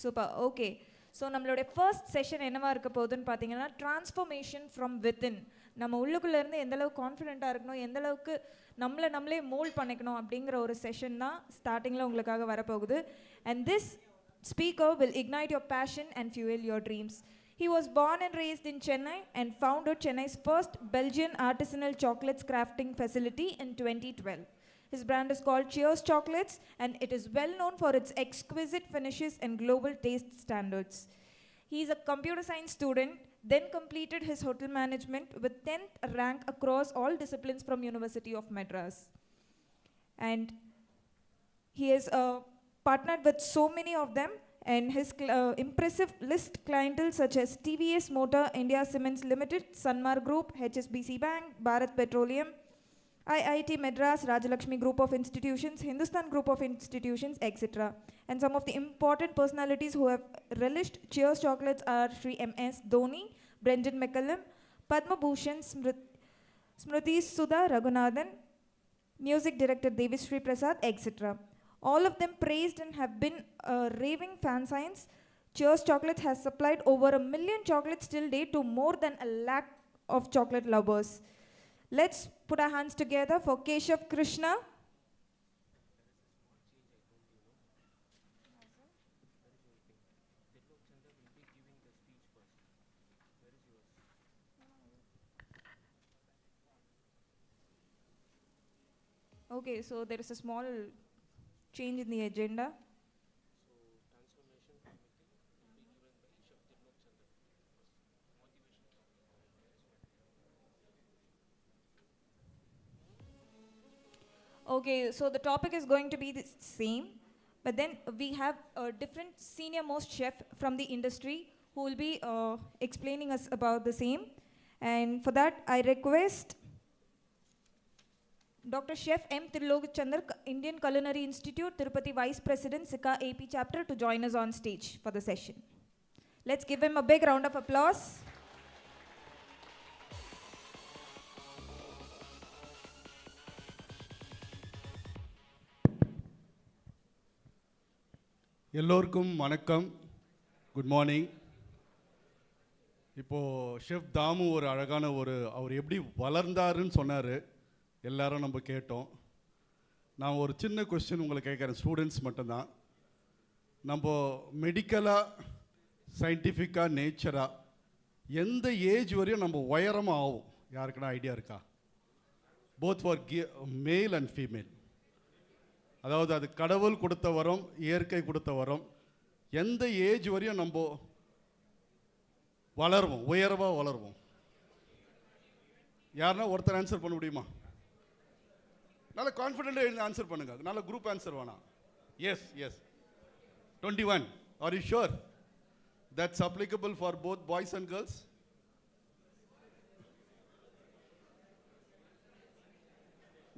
Super. Okay. So நம்மளோட ஃபர்ஸ்ட் செஷன் என்னவா இருக்க போகுதுன்னு பார்த்தீங்கன்னா, ட்ரான்ஸ்ஃபர்மேஷன் ஃப்ரம் வித்தின். நம்ம உள்ளுக்குள்ளேருந்து எந்தளவுக்கு கான்ஃபிடென்ட்டாக இருக்கணும், எந்தளவுக்கு நம்மளே மோல்ட் பண்ணிக்கணும் அப்படிங்கிற ஒரு செஷன் தான் ஸ்டார்டிங்கில் உங்களுக்காக வரப்போகுது. And this speaker will ignite your passion and fuel your dreams. He was born and raised in Chennai and founded Chennai's first Belgian artisanal chocolates crafting facility in 2012. His brand is called Cheers Chocolates, and it is well known for its exquisite finishes and global taste standards. He is a computer science student, then completed his hotel management with 10th rank across all disciplines from University of Madras. And he is partnered with so many of them, and his impressive list clientele such as TVS Motor, India Cements Limited, Sanmar Group, HSBC Bank, Bharat Petroleum, IIT Madras, Rajalakshmi Group of Institutions, Hindusthan Group of Institutions, etc. And some of the important personalities who have relished Cheers Chocolates are Sri M.S. Dhoni, Brendan McCallum, Padma Bhushan, Smriti Sudha Raghunathan, Music Director Devi Sri Prasad, etc. All of them praised and have been raving fan signs Cheers Chocolates has supplied over 1 million chocolates till date to more than 1 lakh of chocolate lovers. Let's put our hands together for Keshav Krishna. Okay, so there is a small change in the agenda. Okay, so the topic is going to be the same, but then we have a different senior most chef from the industry who will be explaining us about the same. And for that, I request Dr. Chef M. Trilog Chandar, Indian Culinary Institute, Tirupati Vice President, SICA AP Chapter, to join us on stage for the session. Let's give him a big round of applause. எல்லோருக்கும் வணக்கம், good morning. இப்போது chef Damu ஒரு அழகான அவர் எப்படி வளர்ந்தாருன்னு சொன்னார், எல்லாரும் நம்ம கேட்டோம். நான் ஒரு சின்ன கொஸ்டின் உங்களை கேட்குறேன், ஸ்டூடெண்ட்ஸ் மட்டும்தான். நம்ம மெடிக்கலாக சயின்டிஃபிக்காக நேச்சராக எந்த ஏஜ் வரையும் நம்ம உயரமாக ஆகும்? யாருக்குன்னா ஐடியா இருக்கா? Both for male and female. அதாவது அது கடவுள் கொடுத்த வரம், இயற்கை கொடுத்த வரம். எந்த ஏஜ் வரையும் நம்ம வளருவோம், உயர்வாக வளருவோம்? யாருன்னா ஒருத்தர் ஆன்சர் பண்ண முடியுமா? நல்ல கான்ஃபிடென்ட்டாக எழுந்து ஆன்சர் பண்ணுங்க, நல்ல குரூப் ஆன்சர் வேணாம். Yes yes 21. Are you sure that's applicable for both boys and girls?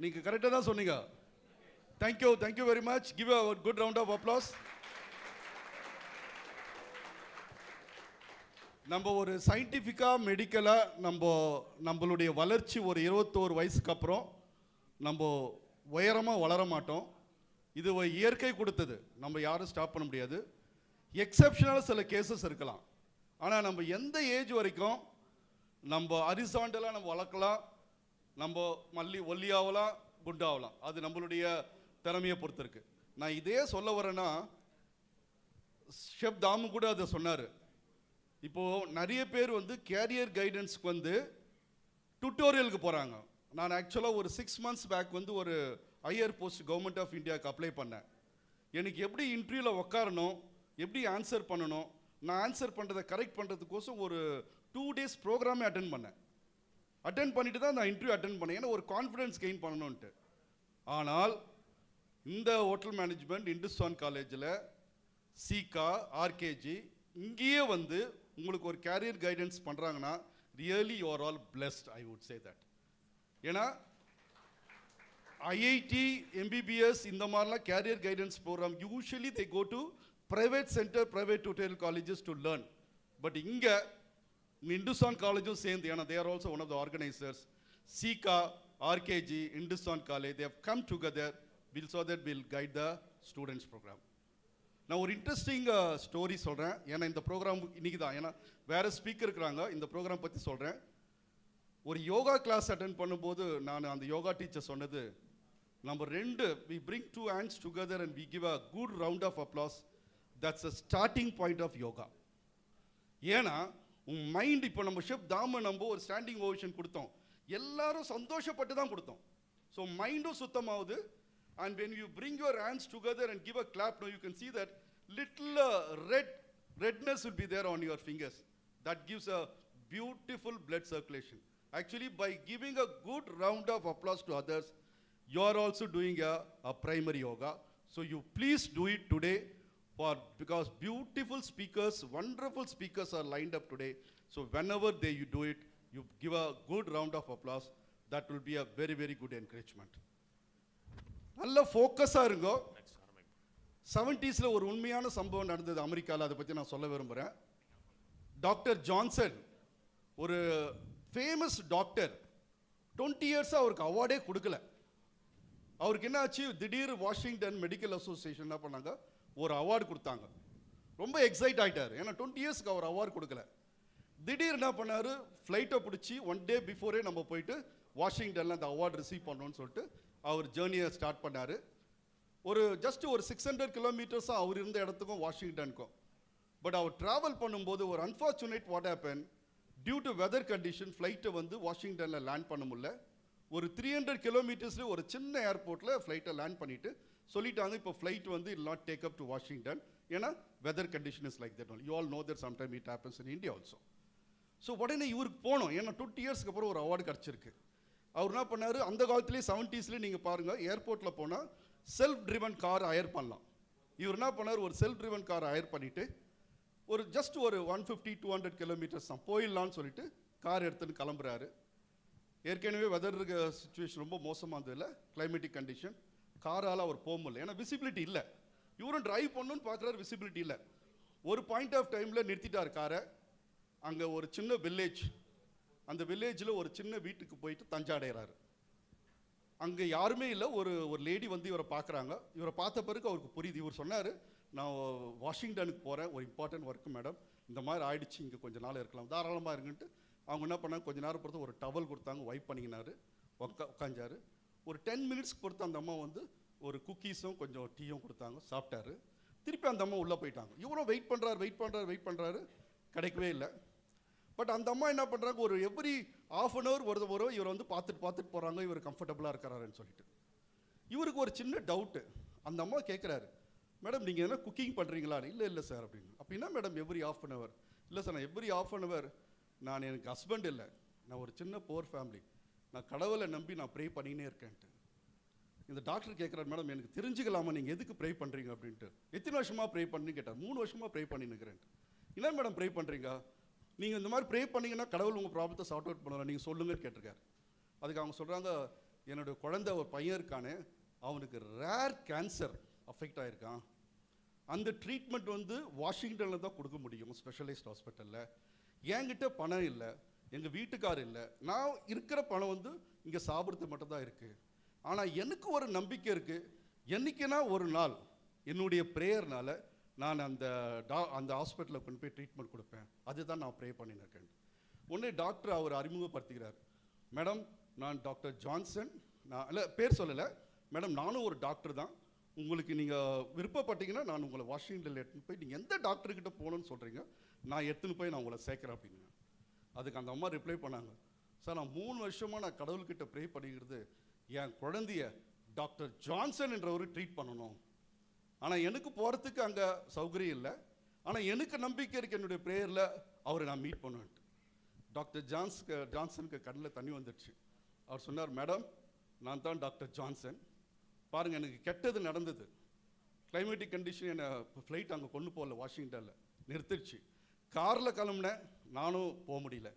நீங்கள் கரெக்டாக தான் சொன்னீங்க. Thank you very much. Give a good round of applause. நம்ம ஒரு சயின்டிஃபிக்காக மெடிக்கலாக நம்மளுடைய வளர்ச்சி ஒரு 21 வயசுக்கு அப்புறம் நம்ம உயரமாக வளர மாட்டோம். இது இயற்கை கொடுத்தது, நம்ம யாரும் ஸ்டாப் பண்ண முடியாது. எக்ஸப்ஷனலாக சில கேசஸ் இருக்கலாம். ஆனால் நம்ம எந்த ஏஜ் வரைக்கும் நம்ம ஹரிசாண்டலாக நம்ம வளர்க்கலாம், நம்ம ஒல்லியாகலாம், குண்டாகலாம். அது நம்மளுடைய திறமையை பொறுத்து இருக்கு. நான் இதே சொல்ல வரேன்னா, ஷெஃப் தாமு கூட அதை சொன்னார். இப்போது நிறைய பேர் கேரியர் கைடன்ஸ்க்கு டுட்டோரியலுக்கு போகிறாங்க. நான் ஆக்சுவலாக ஒரு 6 months பேக் ஒரு ஹையர் போஸ்ட் கவர்மெண்ட் ஆஃப் இந்தியாவுக்கு அப்ளை பண்ணேன். எனக்கு எப்படி இன்டர்வியூவில் உட்காரணும், எப்படி ஆன்சர் பண்ணணும், நான் ஆன்சர் பண்ணுறதை கரெக்ட் பண்ணுறதுக்கோசம் ஒரு 2 days ப்ரோக்ராமே அட்டென்ட் பண்ணேன். அட்டென்ட் பண்ணிட்டு தான் நான் இன்டர்வியூ அட்டென்ட் பண்ணேன், ஏன்னா ஒரு கான்ஃபிடன்ஸ் கெயின் பண்ணணுன்ட்டு. ஆனால் இந்த ஹோட்டல் மேனேஜ்மெண்ட் இந்துஸ்தான் காலேஜில் சீகா ஆர்கேஜி இங்கேயே உங்களுக்கு ஒரு கேரியர் கைடன்ஸ் பண்ணுறாங்கன்னா really you are all blessed, I would say that. ஏன்னா ஐஐடி எம்பிபிஎஸ் இந்த மாதிரிலாம் career guidance program usually they go to private center, private tutorial colleges to learn. But இங்கே இந்துஸ்தான் காலேஜும் சேர்ந்து, ஏன்னா they are also one of the organisers, SICA RKG Hindustan college, they have come together so that we'll guide the students program. நான் ஒரு interesting story சொல்கிறேன், ஏன்னா இந்த program இன்னைக்கு தான், ஏன்னா வேறு ஸ்பீக்கர் இருக்கிறாங்க, இந்த ப்ரோக்ராம் பற்றி சொல்கிறேன். ஒரு யோகா கிளாஸ் அட்டென்ட் பண்ணும்போது நான் அந்த யோகா டீச்சர் சொன்னது, நம்ம we bring 2 hands together and we give a good round of applause. That's a starting point of yoga. ஏன்னா உன் மைண்ட், இப்போ நம்ம ஷெஃப் தாமு நம்ம ஒரு ஸ்டாண்டிங் ஓவேஷன் கொடுத்தோம், எல்லாரும் சந்தோஷப்பட்டு தான் கொடுத்தோம். So மைண்டும் சுத்தமாகுது. And when you bring your hands together and give a clap, now you can see that little redness will be there on your fingers. That gives a beautiful blood circulation. Actually, by giving a good round of applause to others, you are also doing a primary yoga. So you please do it today, because beautiful speakers, wonderful speakers are lined up today. So whenever you do it, you give a good round of applause. That will be a very, very good encouragement. நல்ல ஃபோக்கஸாக இருங்கோ. 70s ஒரு உண்மையான சம்பவம் நடந்தது அமெரிக்காவில், அதை பற்றி நான் சொல்ல விரும்புகிறேன். டாக்டர் ஜான்சன், ஒரு ஃபேமஸ் டாக்டர், 20 years அவருக்கு அவார்டே கொடுக்கல. அவருக்கு என்ன ஆச்சு, திடீர் வாஷிங்டன் மெடிக்கல் அசோசியேஷன் என்ன பண்ணாங்க, ஒரு அவார்டு கொடுத்தாங்க. ரொம்ப எக்ஸைட் ஆகிட்டார். ஏன்னா 20 இயர்ஸ்க்கு அவர் அவார்டு கொடுக்கல. திடீர் என்ன பண்ணார், ஃப்ளைட்டை பிடிச்சி 1 டே பிஃபோரே நம்ம போயிட்டு வாஷிங்டனில் அந்த அவார்டு ரிசீவ் பண்ணணும்னு சொல்லிட்டு அவர் ஜேர்னியை ஸ்டார்ட் பண்ணார். ஜஸ்ட் ஒரு 600 கிலோமீட்டர்ஸாக அவர் இருந்த இடத்துக்கும் வாஷிங்டனுக்கும். பட் அவர் ட்ராவல் பண்ணும்போது ஒரு unfortunate what happen, due to weather condition ஃப்ளைட்டை வாஷிங்டனில் லேண்ட் பண்ண முடியல. ஒரு 300 கிலோமீட்டர்ஸ்லேயே ஒரு சின்ன ஏர்போர்ட்டில் ஃப்ளைட்டை லேண்ட் பண்ணிவிட்டு சொல்லிட்டாங்க, இப்போ flight will not take up to Washington, ஏன்னா weather condition is like that. You all know that sometime it happens in India also. So உடனே இவருக்கு போனோம், ஏன்னா 20 இயர்ஸ்க்கு அப்புறம் ஒரு அவார்டு கிடச்சிருக்கு. அவர் என்ன பண்ணார், அந்த காலத்துலேயே 70ஸ்லேயே நீங்கள் பாருங்கள், ஏர்போர்ட்டில் போனால் செல்ஃப் ட்ரிவன் கார் ஹயர் பண்ணலாம். இவர் என்ன பண்ணார், ஒரு செல்ஃப் ட்ரிவன் கார் ஹயர் பண்ணிவிட்டு ஜஸ்ட் ஒரு 150-200 கிலோமீட்டர்ஸ் தான் போயிடலான்னு சொல்லிட்டு கார் எடுத்துன்னு கிளம்புறாரு. ஏற்கனவே வெதர் சுச்சுவேஷன் ரொம்ப மோசமாக இருந்ததில்ல, கிளைமேட்டிக் கண்டிஷன், காரால் அவர் போக முடியல, ஏன்னா விசிபிலிட்டி இல்லை. இவரும் டிரைவ் பண்ணணும்னு பார்க்குறாரு, விசிபிலிட்டி இல்லை. ஒரு பாயிண்ட் ஆஃப் டைமில் நிறுத்திட்டார் காரை. அங்கே ஒரு சின்ன வில்லேஜ், அந்த வில்லேஜில் ஒரு சின்ன வீட்டுக்கு போயிட்டு தஞ்சாடைகிறாரு. அங்கே யாருமே இல்லை. ஒரு லேடி இவரை பார்க்குறாங்க. இவரை பார்த்த பிறகு அவருக்கு புரியுது. இவர் சொன்னார், நான் வாஷிங்டனுக்கு போகிறேன், ஒரு இம்பார்ட்டன்ட் ஒர்க்கு மேடம், இந்த மாதிரி ஆயிடுச்சு, இங்கே கொஞ்சம் நாள் இருக்கலாம், தாராளமாக இருக்குன்ட்டு அவங்க என்ன பண்ணாங்க, கொஞ்சம் நேரம் பொறுத்து ஒரு டவல் கொடுத்தாங்க, வைப் பண்ணிக்கினாரு, உட்காஞ்சாரு. ஒரு 10 மினிட்ஸ்க்கு பொறுத்து அந்த அம்மா ஒரு குக்கீஸும் கொஞ்சம் டீயும் கொடுத்தாங்க, சாப்பிட்டாரு. திருப்பி அந்த அம்மா உள்ளே போயிட்டாங்க. இவரும் வெயிட் பண்ணுறாரு, கிடைக்கவே இல்லை. பட் அந்த அம்மா என்ன பண்ணுறாங்க, ஒரு எவ்ரி ½ அன் ஹவர் வரும் இவர் பார்த்துட்டு போகிறாங்க, இவர் கம்ஃபர்டபுளாக இருக்கிறாருன்னு சொல்லிட்டு. இவருக்கு ஒரு சின்ன டவுட்டு. அந்த அம்மா கேட்குறாரு, மேடம் நீங்கள் என்ன குக்கிங் பண்ணுறீங்களா? இல்லை சார் அப்படின்னு. அப்படின்னா மேடம் எவ்ரி ½ அன் ஹவர்? இல்லை சார், நான் எவ்ரி ½ அன் ஹவர், எனக்கு ஹஸ்பண்ட் இல்லை, நான் ஒரு சின்ன புவர் ஃபேமிலி, நான் கடவுளை நம்பி நான் ப்ரே பண்ணினே இருக்கேன்ட்டு. இந்த டாக்டர் கேட்குறாரு, மேடம் எனக்கு தெரிஞ்சுக்கலாமா நீங்கள் எதுக்கு ப்ரே பண்ணுறீங்க அப்படின்ட்டு. எத்தனை வருஷமாக ப்ரே பண்ணி கேட்டார். 3 வருஷமாக ப்ரே பண்ணின்னுக்கிறேன்ட்டு. என்ன மேடம் ப்ரே பண்ணுறீங்க? நீங்கள் இந்த மாதிரி ப்ரே பண்ணிங்கன்னா கடவுள் உங்கள் ப்ராப்ளத்தை சார்ட் அவுட் பண்ணலாம், நீங்கள் சொல்லுங்கன்னு கேட்டிருக்காரு. அதுக்கு அவங்க சொல்கிறாங்க, என்னுடைய குழந்தை ஒரு பையன் இருக்கானே, அவனுக்கு ரேர் கேன்சர் அஃபெக்ட் ஆகிருக்கான், அந்த ட்ரீட்மெண்ட் வாஷிங்டனில் தான் கொடுக்க முடியும், ஸ்பெஷலைஸ்ட் ஹாஸ்பிட்டலில். என்கிட்ட பணம் இல்லை, எங்கள் வீட்டுக்கார் இல்லை, நான் இருக்கிற பணம் இங்கே சாப்பிட்றது மட்டும் தான் இருக்குது. ஆனால் எனக்கு ஒரு நம்பிக்கை இருக்குது, என்றைக்குன்னா ஒரு நாள் என்னுடைய ப்ரேயர்னால் நான் அந்த ஹாஸ்பிட்டலில் கொண்டு போய் ட்ரீட்மெண்ட் கொடுப்பேன், அதுதான் நான் ப்ரே பண்ணியிருக்கேன். உடனே டாக்டர் அவர் அறிமுகப்படுத்திக்கிறார், மேடம் நான் டாக்டர் ஜான்சன், நான் இல்லை பேர் சொல்லலை மேடம், நானும் ஒரு டாக்டர் தான், உங்களுக்கு நீங்கள் விருப்பப்பட்டீங்கன்னா நான் உங்களை வாஷிங்டனில் எடுத்துன்னு போய் நீங்கள் எந்த டாக்டர்கிட்ட போகணுன்னு சொல்கிறீங்க, நான் எடுத்துன்னு போய் நான் உங்களை சேர்க்குறேன் அப்படிங்க. அதுக்கு அந்த அம்மா ரிப்ளை பண்ணாங்க, சார் நான் 3 வருஷமாக நான் கடவுள்கிட்ட ப்ரே பண்ணிக்கிறது, என் குழந்தைய டாக்டர் ஜான்சன் என்றவர் ட்ரீட் பண்ணணும், ஆனால் எனக்கு போகிறதுக்கு அங்கே சௌகரியம் இல்லை, ஆனால் எனக்கு நம்பிக்கை இருக்குது என்னுடைய ப்ரேயரில் அவரை நான் மீட் பண்ணுவேன்ட்டு. டாக்டர் ஜான்சனுக்கு கண்ணில் தண்ணி வந்துடுச்சு. அவர் சொன்னார், மேடம் நான் தான் டாக்டர் ஜான்சன், பாருங்கள் எனக்கு கெட்டது நடந்தது, கிளைமேட்டிக் கண்டிஷன் என்னை ஃப்ளைட் அங்கே கொண்டு போகல, வாஷிங்டனில் நிறுத்திடுச்சு, காரில் கிளம்புனேன், நானும் போக முடியல,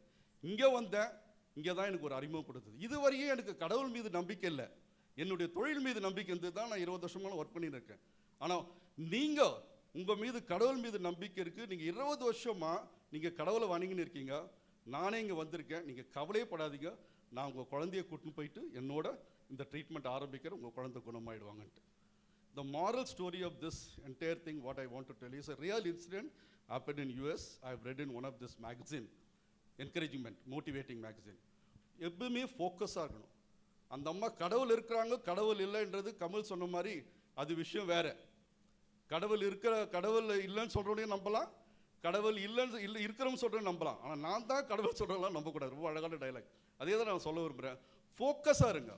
இங்கே வந்தேன், இங்கே தான் எனக்கு ஒரு அறிமுகம் கொடுத்தது. இதுவரையும் எனக்கு கடவுள் மீது நம்பிக்கை இல்லை, என்னுடைய தொழில் மீது நம்பிக்கை இருந்து தான் நான் 20 வருஷமாக ஒர்க் பண்ணின்னு இருக்கேன். ஆனால் நீங்கள் உங்கள் மீது கடவுள் மீது நம்பிக்கை இருக்குது, நீங்கள் 20 வருஷமாக நீங்கள் கடவுளை வணங்கின்னு இருக்கீங்க, நானே இங்கே வந்திருக்கேன், நீங்கள் கவலையே படாதீங்க, நான் உங்கள் குழந்தைய கூட்டின்னு போயிட்டு என்னோட இந்த ட்ரீட்மெண்ட் ஆரம்பிக்கிறேன், உங்கள் குழந்தை குணமாயிடுவாங்கன்ட்டு. The moral story of this entire thing, what I want to tell you, is a real incident happened in US. I've read in one of this magazine, encouragement, motivating magazine. எப்பவுமே ஃபோக்கஸாக இருக்கணும். அந்த அம்மா கடவுள் இருக்கிறாங்க, கடவுள் இல்லைன்றது கமல் சொன்ன மாதிரி அது விஷயம் வேறு. கடவுள் இல்லைன்னு சொல்கிறவனையும் நம்பலாம், கடவுள் இல்லை இருக்கிறவங்க சொல்கிறேன் நம்பலாம், ஆனால் நான் தான் கடவுள் சொல்கிறவங்களாம் நம்பக்கூடாது. ரொம்ப அழகான டைலாக். அதே தான் நான் சொல்ல விரும்புகிறேன். ஃபோக்கஸாக இருங்க.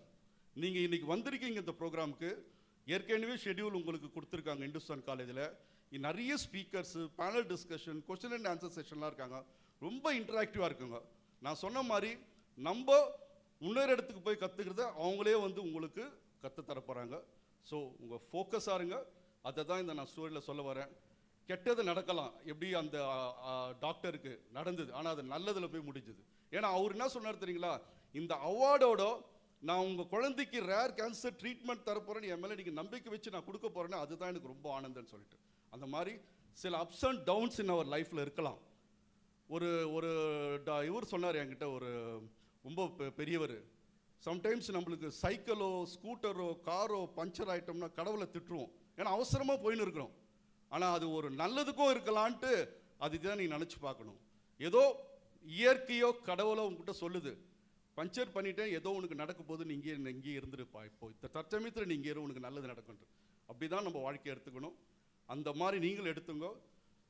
நீங்கள் இன்றைக்கி வந்திருக்கீங்க இந்த ப்ரோக்ராமுக்கு, ஏற்கனவே ஷெட்யூல் உங்களுக்கு கொடுத்துருக்காங்க இந்துஸ்தான் காலேஜில், நிறைய speakers, panel discussion, question and answer செஷன்லாம் இருக்காங்க, ரொம்ப இன்ட்ராக்டிவாக இருக்குங்க. நான் சொன்ன மாதிரி நம்ம இன்னொரு இடத்துக்கு போய் கற்றுக்கிறத அவங்களே உங்களுக்கு கற்றுத்தர போகிறாங்க. ஸோ உங்கள் ஃபோக்கஸாக இருங்க. அதை தான் இந்த நான் ஸ்டோரியில் சொல்ல வரேன். கெட்டது நடக்கலாம், எப்படி அந்த டாக்டருக்கு நடந்தது, ஆனால் அது நல்லதில் போய் முடிஞ்சுது. ஏன்னா அவர் என்ன சொன்னார் தெரியுங்களா, இந்த அவார்டோட நான் உங்கள் குழந்தைக்கு ரேர் கேன்சர் ட்ரீட்மெண்ட் தரப்போகிறேன்னு என் மேலே நீங்கள் நம்பிக்கை வச்சு நான் கொடுக்க போகிறேன்னா அதுதான் எனக்கு ரொம்ப ஆனந்தம்னு சொல்லிட்டு. அந்த மாதிரி சில அப்ஸ் அண்ட் டவுன்ஸ் இன் அவர் லைஃப்பில் இருக்கலாம். இவர் சொன்னார் என்கிட்ட, ஒரு ரொம்ப பெரியவர், சம்டைம்ஸ் நம்மளுக்கு சைக்கிளோ ஸ்கூட்டரோ காரோ பஞ்சர் ஆகிட்டோம்னா கடவுளை திட்டுருவோம், ஏன்னா அவசரமாக போயின்னு இருக்கிறோம். ஆனால் அது ஒரு நல்லதுக்கும் இருக்கலான்ட்டு அதுதான் நீ நினச்சி பார்க்கணும். ஏதோ இயற்கையோ கடவுளோ உங்ககிட்ட சொல்லுது, பஞ்சர் பண்ணிட்டேன், ஏதோ உனக்கு நடக்க போது நீ இங்கே இருந்துருப்பா, இப்போ இந்த தற்சமயத்தில் நீ இங்கே உனக்கு நல்லது நடக்கும்ன்ற அப்படி தான் நம்ம வாழ்க்கையை எடுத்துக்கணும். அந்த மாதிரி நீங்களும் எடுத்துங்க.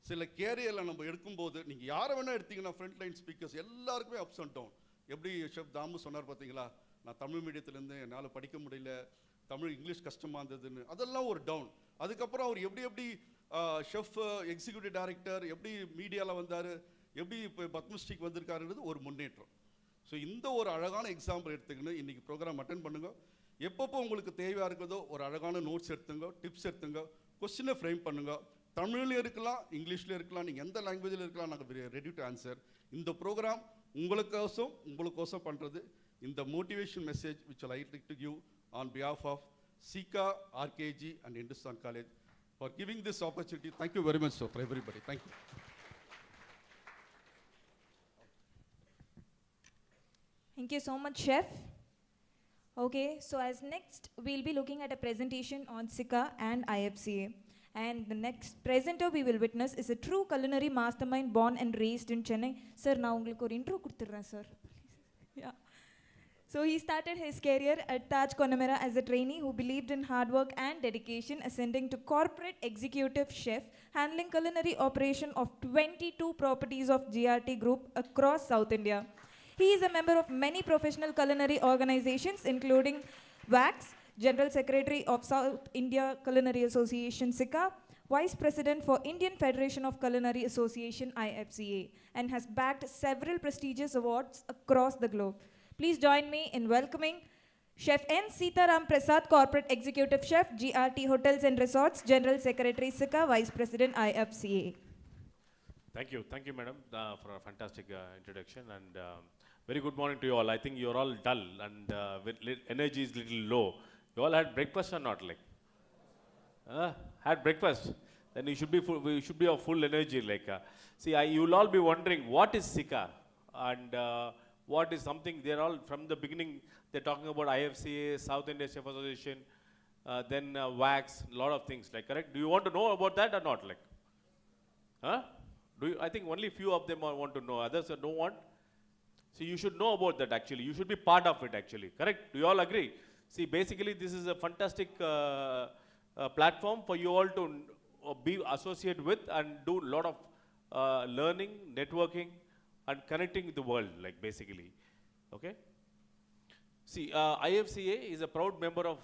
சில கேரியரில் நம்ம எடுக்கும்போது நீங்கள் யாரை வேணால் எடுத்தீங்கன்னா, ஃப்ரண்ட் லைன் ஸ்பீக்கர்ஸ் எல்லாருக்குமே அப்ஸ் அண்ட் டவுன். எப்படி ஷெஃப் தாமு சொன்னார் பார்த்தீங்களா, நான் தமிழ் மீடியத்துலேருந்து என்னால் படிக்க முடியல, தமிழ் இங்கிலீஷ் கஷ்டமாக இருந்ததுன்னு, அதெல்லாம் ஒரு டவுன். அதுக்கப்புறம் அவர் எப்படி ஷெஃப் எக்ஸிக்யூட்டிவ் டைரக்டர் எப்படி மீடியாவில் வந்தார், எப்படி இப்போ பத்மஸ்ரீக்கு வந்திருக்காருன்றது ஒரு முன்னேற்றம். ஸோ இந்த ஒரு அழகான எக்ஸாம்பிள் எடுத்துக்கணும். இன்றைக்கி ப்ரோக்ராம் அட்டன் பண்ணுங்க. எப்பப்போ உங்களுக்கு தேவையாக இருக்கிறதோ ஒரு அழகான நோட்ஸ் எடுத்துங்க, டிப்ஸ் எடுத்துங்க, கொஸ்டினை ஃப்ரேம் பண்ணுங்க. தமிழ்லையும் இருக்கலாம், இங்கிலீஷ்லையும் இருக்கலாம், நீங்கள் எந்த லாங்குவேஜில் இருக்கலாம், நாங்கள் ரெடி டு ஆன்சர். இந்த ப்ரோக்ராம் உங்களுக்கோசம் பண்ணுறது. இந்த motivation message which I like to give on behalf of SICA, RKG and Hindusthan College for giving this opportunity. Thank you very much, sir, for everybody. Thank you. Thank you so much, Chef. Okay, so as next, we'll be looking at a presentation on SICA and IFCA. And the next presenter we will witness is a true culinary mastermind born and raised in Chennai. Sir, now ungalku or intro kuduthurren sir. Yeah. So he started his career at Taj Connemara as a trainee who believed in hard work and dedication, ascending to corporate executive chef, handling culinary operation of 22 properties of GRT Group across South India. He is a member of many professional culinary organizations, including WAX, General Secretary of South India Culinary Association SICA, Vice President for Indian Federation of Culinary Association IFCA, and has bagged several prestigious awards across the globe. Please join me in welcoming Chef N. Sitaram Prasad, Corporate Executive Chef, GRT Hotels and Resorts, General Secretary SICA, Vice President IFCA. Thank you, madam, for a fantastic introduction, and very good morning to you all. I think you're all dull and energy is little low. You all had breakfast or not? Like, had breakfast? Then you should be full. We should be of full energy. Like, see, you'll all be wondering what is SICA and what is something. They're all from the beginning. They're talking about IFCA, South India Chef Association, then WAX, a lot of things. Like, correct? Do you want to know about that or not? Like, huh? I think only few of them want to know. Others don't want. So you should know about that actually. You should be part of it actually. Correct? Do you all agree? See, basically this is a fantastic platform for you all to be associated with and do a lot of learning, networking and connecting with the world, like basically. Okay? See, IFCA is a proud member of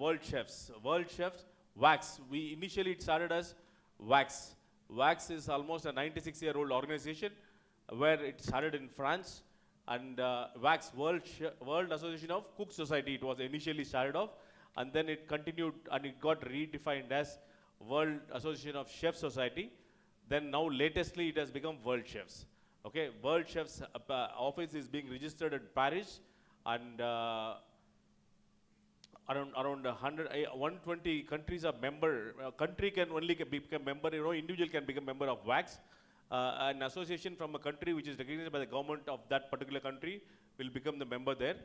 World Chefs. World Chefs, WAX. Initially it started as WAX. WAX is almost a 96-year-old organization where it started in France, and WAX, World Association of Cook Society, it was initially started off, and then it continued and it got redefined as World Association of Chef Society. Then now latestly it has become World Chefs. Okay, World Chefs office is being registered at Paris, and around 120 countries are member. Country can only become member, individual can become member of WAX. An association from a country which is recognized by the government of that particular country will become the member there.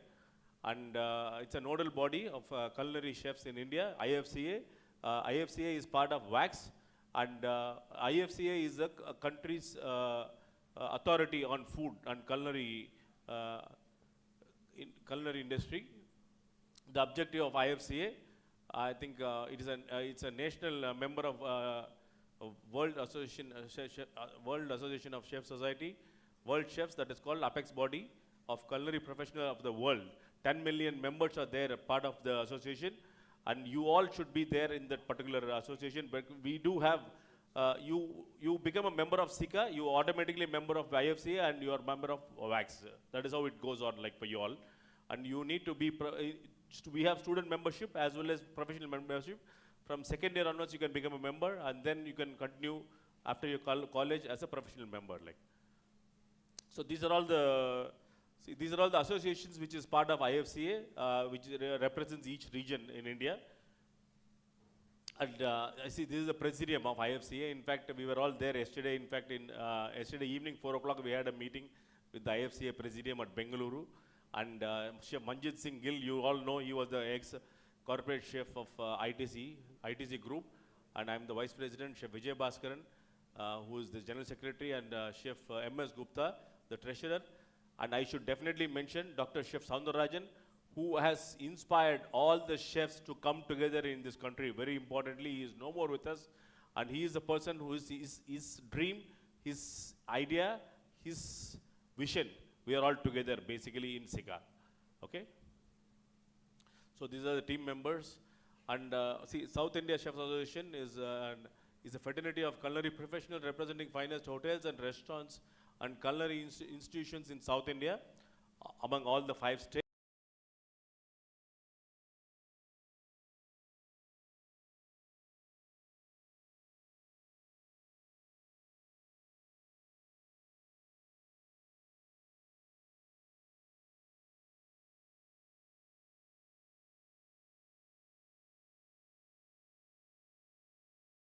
And it's a nodal body of culinary chefs in India, IFCA. IFCA is part of WAX, and IFCA is a country's authority on food and culinary industry. The objective of IFCA, I think it's a national member of World Association of Chef Society, World Chefs, that is called apex body of culinary professional of the world. 10 million members are there, part of the association, and you all should be there in that particular association. But we do have, you become a member of SICA, you automatically a member of IFCA, and you are a member of WAX. That is how it goes on, like for you all. And you need to be, we have student membership as well as professional membership. From second year onwards, you can become a member, and then you can continue after your college as a professional member. Like, so these are all the associations which is part of IFCA, which represents each region in India. And I see this is the presidium of IFCA. In fact, we were all there yesterday. In fact, yesterday evening 4 o'clock, we had a meeting with the IFCA presidium at Bengaluru. And Chef Manjit Singh Gill, you all know, he was the ex-corporate chef of ITC Group. and I'm the Vice President, Chef Vijay Bhaskaran, who is the General Secretary, and Chef M.S. Gupta, the Treasurer. And I should definitely mention Dr. Chef Soundarajan, who has inspired all the chefs to come together in this country. Very importantly, he is no more with us, and he is the person who is his dream, his idea, his vision. We are all together basically in SICA. Okay? So these are the team members. And see, South India Chefs Association is a fraternity of culinary professionals representing finest hotels and restaurants and culinary institutions in South India among all the 5 states.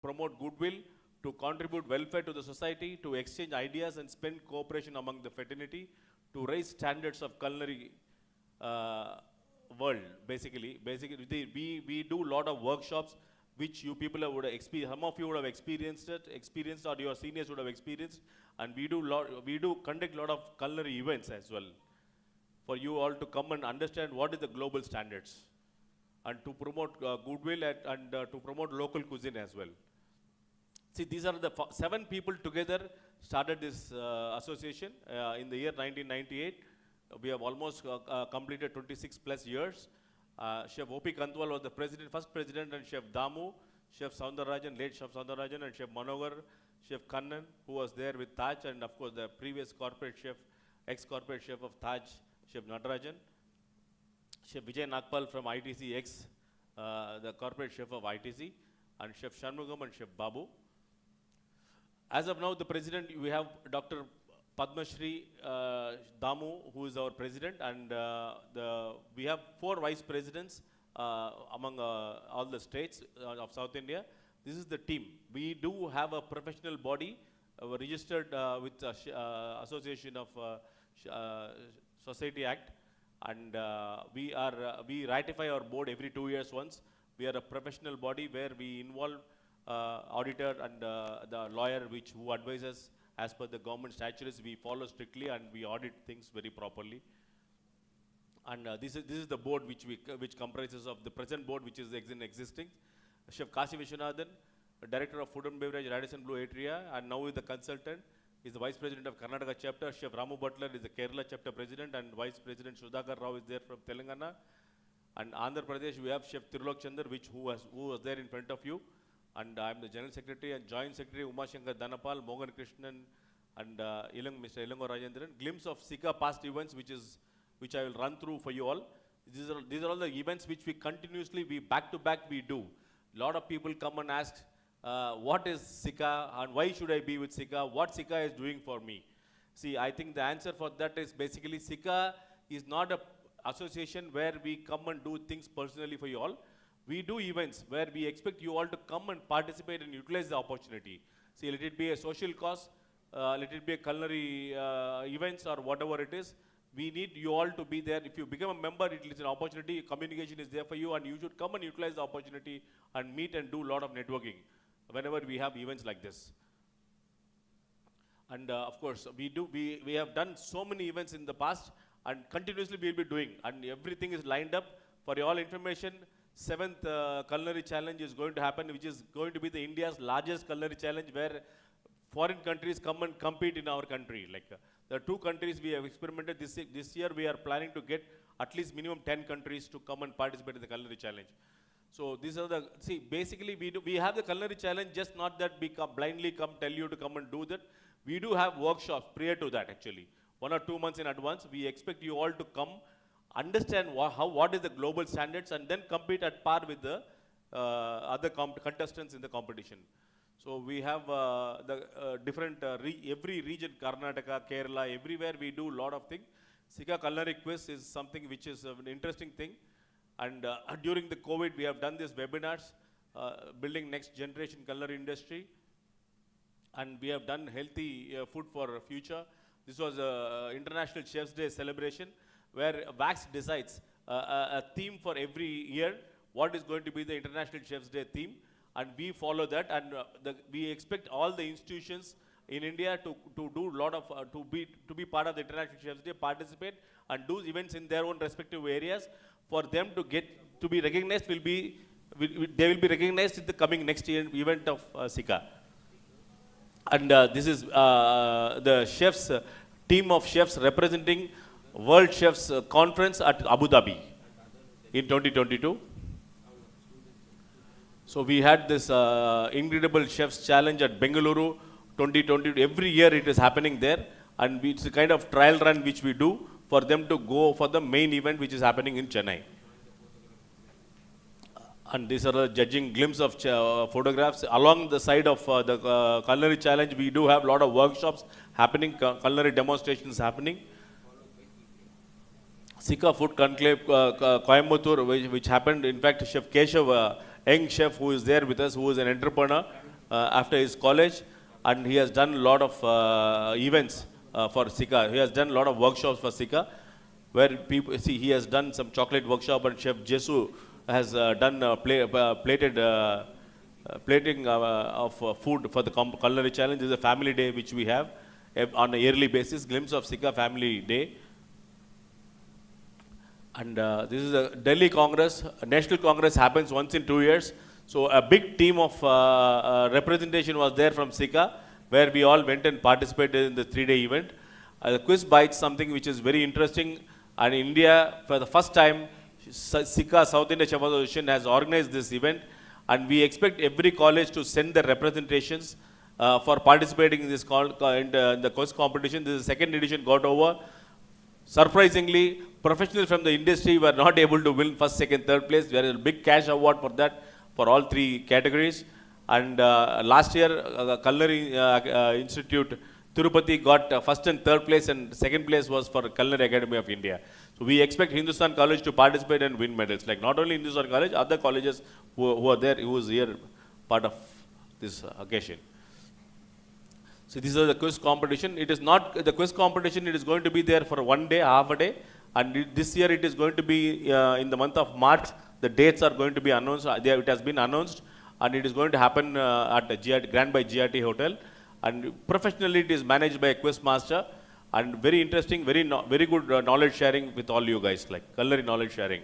Promote goodwill, to contribute welfare to the society, to exchange ideas and spend cooperation among the fraternity, to raise standards of culinary world, basically. We do a lot of workshops which you people would have experienced, some of you would have experienced, or your seniors would have experienced, and we do conduct a lot of culinary events as well, for you all to come and understand what is the global standards, and to promote goodwill and to promote local cuisine as well. See, these are the 7 people together started this association in the year 1998. We have almost completed 26 plus years. Chef O.P. Kantwal was the first president, and Chef Damu, Chef Soundarajan, late Chef Soundarajan, and Chef Manogar, Chef Kannan, who was there with Taj, and of course the previous corporate chef, ex-corporate chef of Taj, Chef Natarajan, Chef Vijay Nagpal from ITC, the corporate chef of ITC, and Chef Shanmugam and Chef Babu. As of now, the president, we have Dr. Padma Shri Damu, who is our president, and we have 4 vice presidents among all the states of South India. This is the team. We do have a professional body registered with Association of Society Act, and we ratify our board every 2 years once. We are a professional body where we involve auditor and the lawyer who advises as per the government statutes. We follow strictly and we audit things very properly. And this is the board which comprises of the present board, which is existing. Chef Kasi Vishwanathan, Director of Food and Beverage, Radisson Blue Atria, and now is the consultant. Is the Vice President of Karnataka chapter. Chef Ramu Butler is the Kerala chapter president, and Vice President Sudhakar Rao is there from Telangana. And Andhra Pradesh, we have Chef Tirulok Chandar, who was there in front of you. And I am the General Secretary and Joint Secretary Umashankar Dhanapal, Mogan Krishnan, and Mr. Ilango Rajendran. Glimpse of SICA past events, which I will run through for you all. These are all the events which we continuously, back to back we do. A lot of people come and ask, what is SICA and why should I be with SICA? What SICA is doing for me? See, I think the answer for that is basically SICA is not a association where we come and do things personally for you all. We do events where we expect you all to come and participate and utilize the opportunity. See, let it be a social cause, let it be a culinary events or whatever it is. We need you all to be there. If you become a member, it is an opportunity. Communication is there for you, and you should come and utilize the opportunity and meet and do a lot of networking whenever we have events like this. And of course, we have done so many events in the past, and continuously we will be doing, and everything is lined up. For your all information, 7th culinary challenge is going to happen, which is going to be the India's largest culinary challenge, where foreign countries come and compete in our country. Like there are 2 countries we have experimented. This year we are planning to get at least minimum 10 countries to come and participate in the culinary challenge. So these are the, see, basically we have the culinary challenge, just not that we blindly tell you to come and do that. We do have workshops prior to that actually. 1 or 2 months in advance, we expect you all to come, understand what is the global standards, and then compete at par with the other contestants in the competition. So we have different, every region, Karnataka, Kerala, everywhere we do a lot of things. SICA Culinary Quiz is something which is an interesting thing. And during the COVID, we have done these webinars, building next generation culinary industry. And we have done healthy food for future. This was International Chef's Day celebration, where WAX decides a theme for every year, what is going to be the International Chef's Day theme. and we follow that, and we expect all the institutions in India to do lot of to be part of the International Chefs Day, participate and do events in their own respective areas. For them to get to be recognized they will be recognized in the coming next year event of SICA. And this is the chefs team of chefs representing World Chefs Conference at Abu Dhabi in 2022. So we had this incredible chefs challenge at Bengaluru 2020. Every year it is happening there, and it's a kind of trial run which we do for them to go for the main event which is happening in Chennai. And these are the judging glimpse of photographs. Along the side of the culinary challenge, we do have a lot of workshops happening, culinary demonstrations happening. SICA Food Conclave Coimbatore, which happened, in fact, Chef Keshav, young chef who is there with us, who is an entrepreneur after his college, and he has done a lot of events for SICA. He has done a lot of workshops for SICA, where people see he has done some chocolate workshop, and Chef Jesu has done plating of food for the culinary challenge. This is a family day which we have on a yearly basis, glimpse of SICA family day. And this is a Delhi Congress. A National Congress happens once in 2 years. So a big team of representation was there from SICA, where we all went and participated in the 3-day event. The quiz bites, something which is very interesting. And India, for the first time, SICA South India Chef Association has organized this event. And we expect every college to send their representations for participating in this in the quiz competition. This is the 2nd edition got over. Surprisingly, professionals from the industry were not able to win 1st, 2nd, 3rd place. There is a big cash award for that, for all 3 categories. And last year, Culinary Institute, Tirupati got 1st and 3rd place, and 2nd place was for Culinary Academy of India. So we expect Hindusthan College to participate and win medals. Like not only Hindusthan College, other colleges who are there, who is here part of this occasion. So this is the quiz competition. It is not the quiz competition. It is going to be there for 1 day, half a day, and this year it is going to be in the month of March. The dates are going to be announced. It has been announced, and it is going to happen at Grand by GRT Hotel. And professionally, it is managed by a quiz master, and very interesting, very good knowledge sharing with all you guys, like culinary knowledge sharing.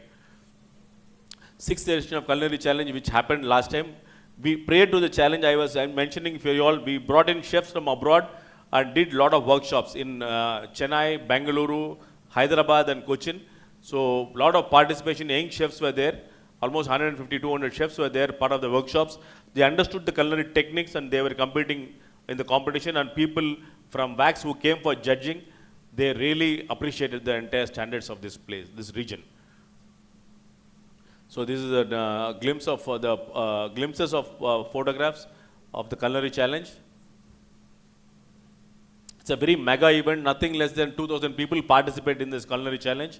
6th edition of Culinary Challenge, which happened last time. We prior to the challenge, I was mentioning for you all, we brought in chefs from abroad and did a lot of workshops in Chennai, Bengaluru, Hyderabad and Cochin. So a lot of participation, young chefs were there. Almost 150, 200 chefs were there, part of the workshops. They understood the culinary techniques and they were competing in the competition, and people from WAX who came for judging, they really appreciated the entire standards of this place, this region. So this is a glimpse of the glimpses of photographs of the culinary challenge. It's a very mega event. Nothing less than 2,000 people participate in this culinary challenge.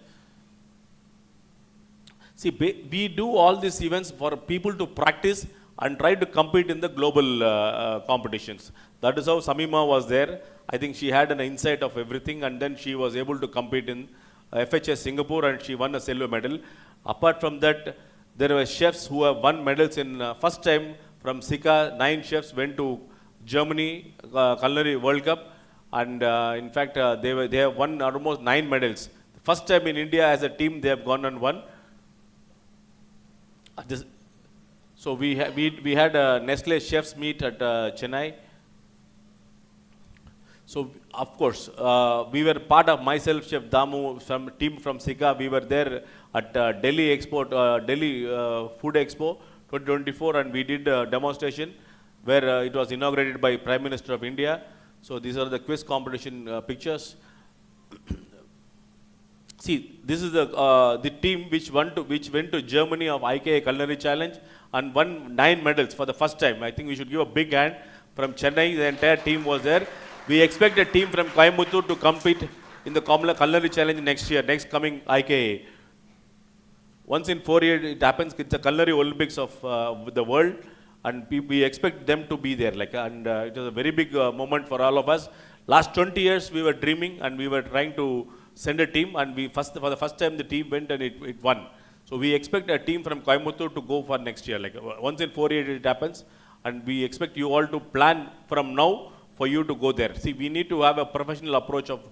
See, we do all these events for people to practice and try to compete in the global competitions. That is how Samima was there. I think she had an insight of everything, and then she was able to compete in FHS Singapore, and she won a silver medal. Apart from that, there were chefs who have won medals in first time from SICA. 9 chefs went to Germany Culinary World Cup, and in fact they have won almost 9 medals. First time in India as a team they have gone and won. So we had a Nestle chefs meet at Chennai. So of course we were part of, myself, Chef Damu, some team from SICA. We were there at Delhi Expo, Delhi Food Expo 2024, and we did a demonstration where it was inaugurated by Prime Minister of India. So these are the quiz competition pictures. See, this is the team which went to Germany of IKA Culinary Challenge and won 9 medals for the first time. I think we should give a big hand from Chennai. The entire team was there. We expect a team from Coimbatore to compete in the Culinary Challenge next year, next coming IKA. Once in 4 years it happens. It's the Culinary Olympics of the world, and we expect them to be there. And it was a very big moment for all of us. Last 20 years we were dreaming, and we were trying to send a team, and for the first time the team went and it won. So we expect a team from Coimbatore to go for next year. Like once in 4 years it happens, and we expect you all to plan from now for you to go there. See, we need to have a professional approach of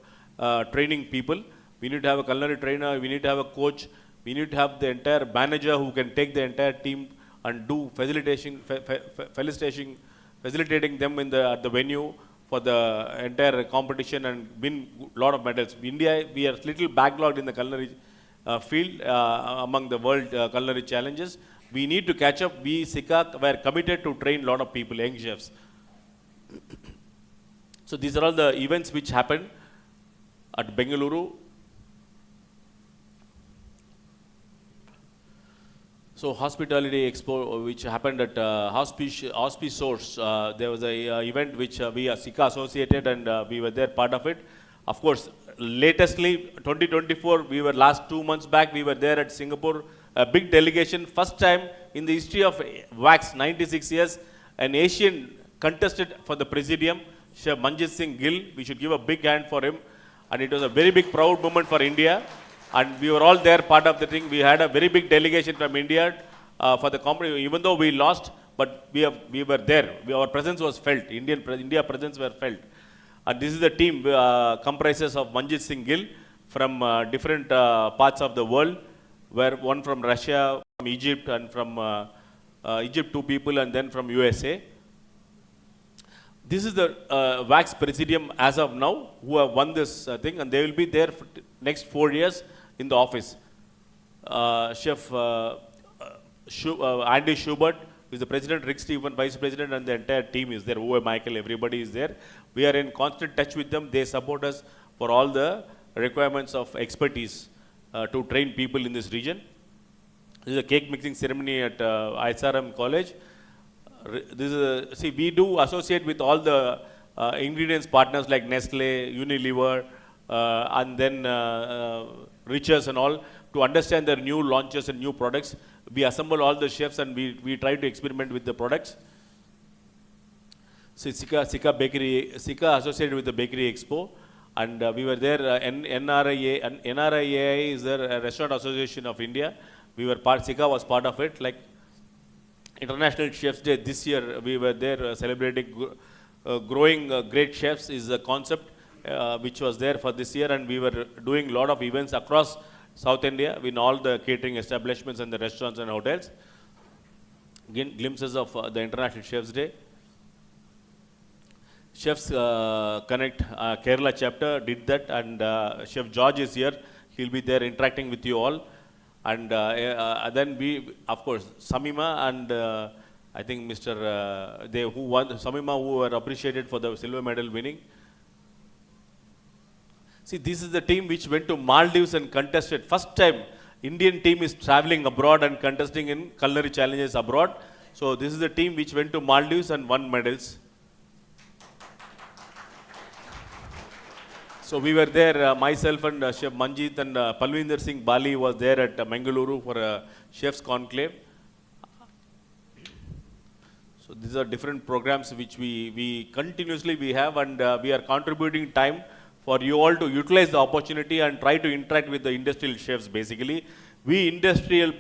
training people. We need to have a culinary trainer. We need to have a coach. We need to have the entire manager who can take the entire team and do facilitating them in at the venue for the entire competition and win a lot of medals. India, we are little backlogged in the culinary field among the world culinary challenges. We need to catch up. We, SICA, were committed to train a lot of people, young chefs. So these are all the events which happened at Bengaluru. So Hospitality Expo, which happened at Auspice Source, there was a event which we are SICA associated, and we were there part of it. Of course, latestly 2024, we were last 2 months back, we were there at Singapore, a big delegation, first time in the history of wax, 96 years, an Asian contested for the Presidium, Chef Manjit Singh Gill. We should give a big hand for him, and it was a very big proud moment for India. And we were all there, part of the thing. We had a very big delegation from India for the company, even though we lost, but we were there. Our presence was felt. India presence were felt. And this is the team comprises of Manjit Singh Gill from different parts of the world, where one from Russia, from Egypt, and from Egypt 2 people, and then from USA. This is the Wax Presidium as of now, who have won this thing, and they will be there for next 4 years in the office. Chef Andy Schubert is the president, Rick Stephen, vice president, and the entire team is there. Uwe Michael, everybody is there. We are in constant touch with them. They support us for all the requirements of expertise to train people in this region. This is a cake mixing ceremony at ISRM College. This is see, we do associate with all the ingredients partners like Nestle, Unilever, and then Riches and all, to understand their new launches and new products. We assemble all the chefs and we try to experiment with the products. So SICA Bakery, SICA associated with the Bakery Expo, and we were there. NRIA is the Restaurant Association of India. We were SICA was part of it. Like International Chefs Day this year, we were there celebrating growing great chefs is a concept which was there for this year, and we were doing a lot of events across South India in all the catering establishments and the restaurants and hotels. Again, glimpses of the International Chefs Day. Chefs Connect Kerala chapter did that, and Chef George is here. He'll be there interacting with you all. And then we, of course, Samima and I think Mr. Who won, Samima, who were appreciated for the silver medal winning. See, this is the team which went to Maldives and contested. First time Indian team is traveling abroad and contesting in culinary challenges abroad. So this is the team which went to Maldives and won medals. So we were there, myself and Chef Manjit and Palvinder Singh Bali was there at Mangaluru for a chef's conclave. So these are different programs which we continuously have, and we are contributing time for you all to utilize the opportunity and try to interact with the industrial chefs. Basically, we industry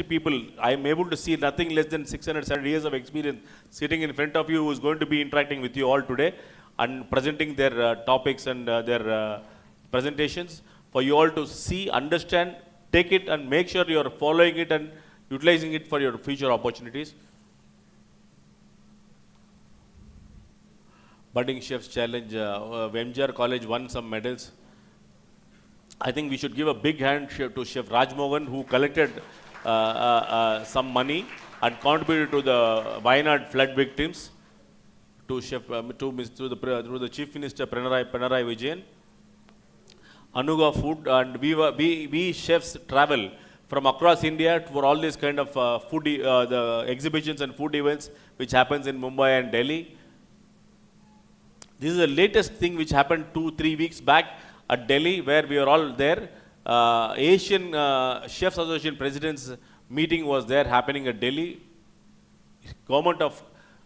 people, I am able to see nothing less than 600 years of experience sitting in front of you, who is going to be interacting with you all today and presenting their topics and their presentations for you all to see, understand, take it, and make sure you are following it and utilizing it for your future opportunities. Budding Chefs Challenge, MGR College won some medals. I think we should give a big hand to Chef Rajmohan, who collected some money and contributed to the Wayanad flood victims, to the Chief Minister Pinarayi Vijayan. Anuga Food, and we chefs travel from across India for all these kind of the exhibitions and food events which happens in Mumbai and Delhi. This is the latest thing which happened 2-3 weeks back at Delhi, where we are all there. Asian Chefs Association President's meeting was there happening at Delhi.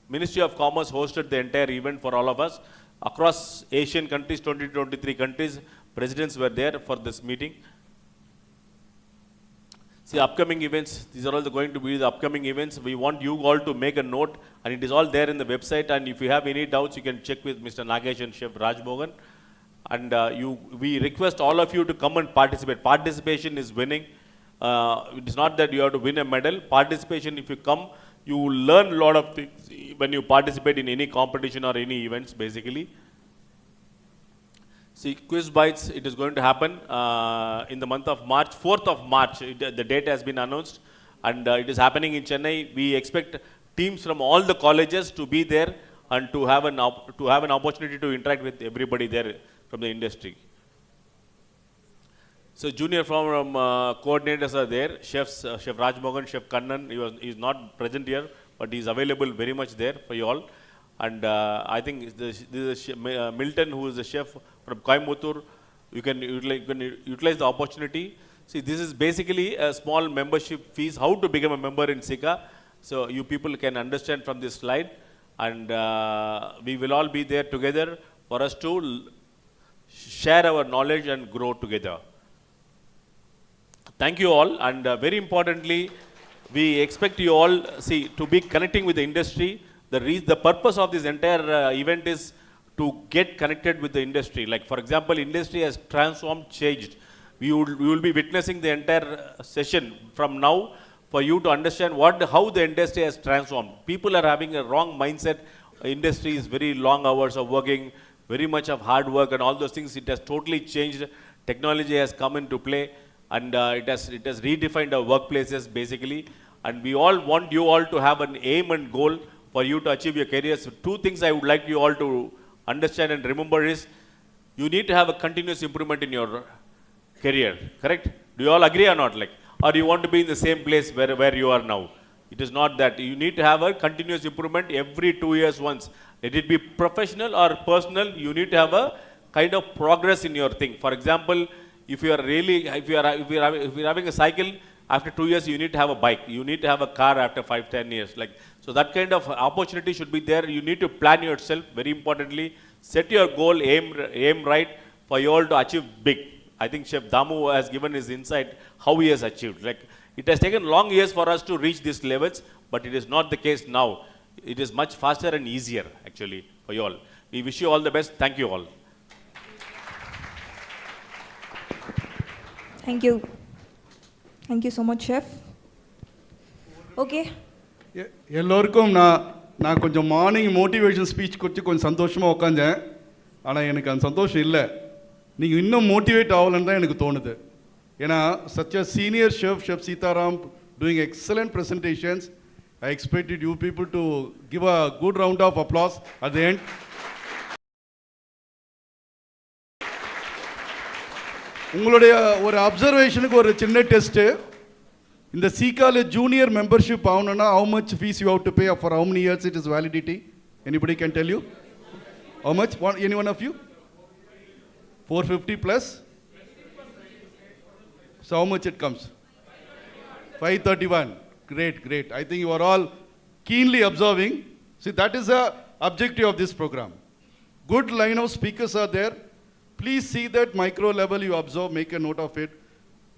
Ministry of Commerce hosted the entire event for all of us. Across Asian countries, 23 countries, presidents were there for this meeting. See, upcoming events, these are all going to be the upcoming events. We want you all to make a note, and it is all there in the website. And if you have any doubts, you can check with Mr. Nagesh and Chef Rajmohan. And we request all of you to come and participate. Participation is winning. It is not that you have to win a medal. Participation, if you come, you will learn a lot of things when you participate in any competition or any events, basically. See, Quiz Bites, it is going to happen in the month of March, 4th of March. The date has been announced, and it is happening in Chennai. We expect teams from all the colleges to be there and to have an opportunity to interact with everybody there from the industry. So junior from coordinators are there. Chefs, Chef Rajmohan, Chef Kannan, he is not present here, but he is available very much there for you all. And I think this is Milton, who is the chef from Coimbatore. You can utilize the opportunity. See, this is basically a small membership fees, how to become a member in SICA. So you people can understand from this slide. And we will all be there together for us to share our knowledge and grow together. Thank you all. And very importantly, we expect you all, see, to be connecting with the industry. The purpose of this entire event is to get connected with the industry. Like, for example, industry has transformed, changed. We will be witnessing the entire session from now for you to understand how the industry has transformed. People are having a wrong mindset. Industry is very long hours of working, very much of hard work and all those things. It has totally changed. Technology has come into play, and it has redefined our workplaces, basically. And we all want you all to have an aim and goal for you to achieve your careers. So 2 things I would like you all to understand and remember is, you need to have a continuous improvement in your career, correct? Do you all agree or not? Like, or you want to be in the same place where you are now? It is not that. You need to have a continuous improvement every 2 years once. Let it be professional or personal, you need to have a kind of progress in your thing. For example, if you are having a cycle, after 2 years you need to have a bike. You need to have a car after 5-10 years. Like, so that kind of opportunity should be there. You need to plan yourself, very importantly. Set your goal, aim right for you all to achieve big. I think Chef Damu has given his insight how he has achieved. Like, it has taken long years for us to reach these levels, but it is not the case now. It is much faster and easier, actually, for you all. We wish you all the best. Thank you all. Thank you. Thank you so much, Chef. Okay. எல்லோருக்கும் நான் கொஞ்சம் morning motivation speech கொடுத்து கொஞ்சம் சந்தோஷமாக உட்காந்தேன். ஆனால் எனக்கு அந்த சந்தோஷம் இல்லை. நீங்கள் இன்னும் மோட்டிவேட் ஆகலன்னு தான் எனக்கு தோணுது. ஏன்னா such a senior chef, Chef Sitaram, doing excellent presentations. I expected you people to give a good round of applause at the end. உங்களுடைய ஒரு அப்சர்வேஷனுக்கு ஒரு சின்ன டெஸ்ட்டு. இந்த SICA junior membership ஆகணும்னா how much fees you have to pay, for how many years it is validity? Anybody can tell you? How much? Any one of you? 450 plus? So how much it comes? 531. Great. I think you are all keenly observing. See, that is the objective of this program. Good line of speakers are there. Please see that micro level you observe, make a note of it.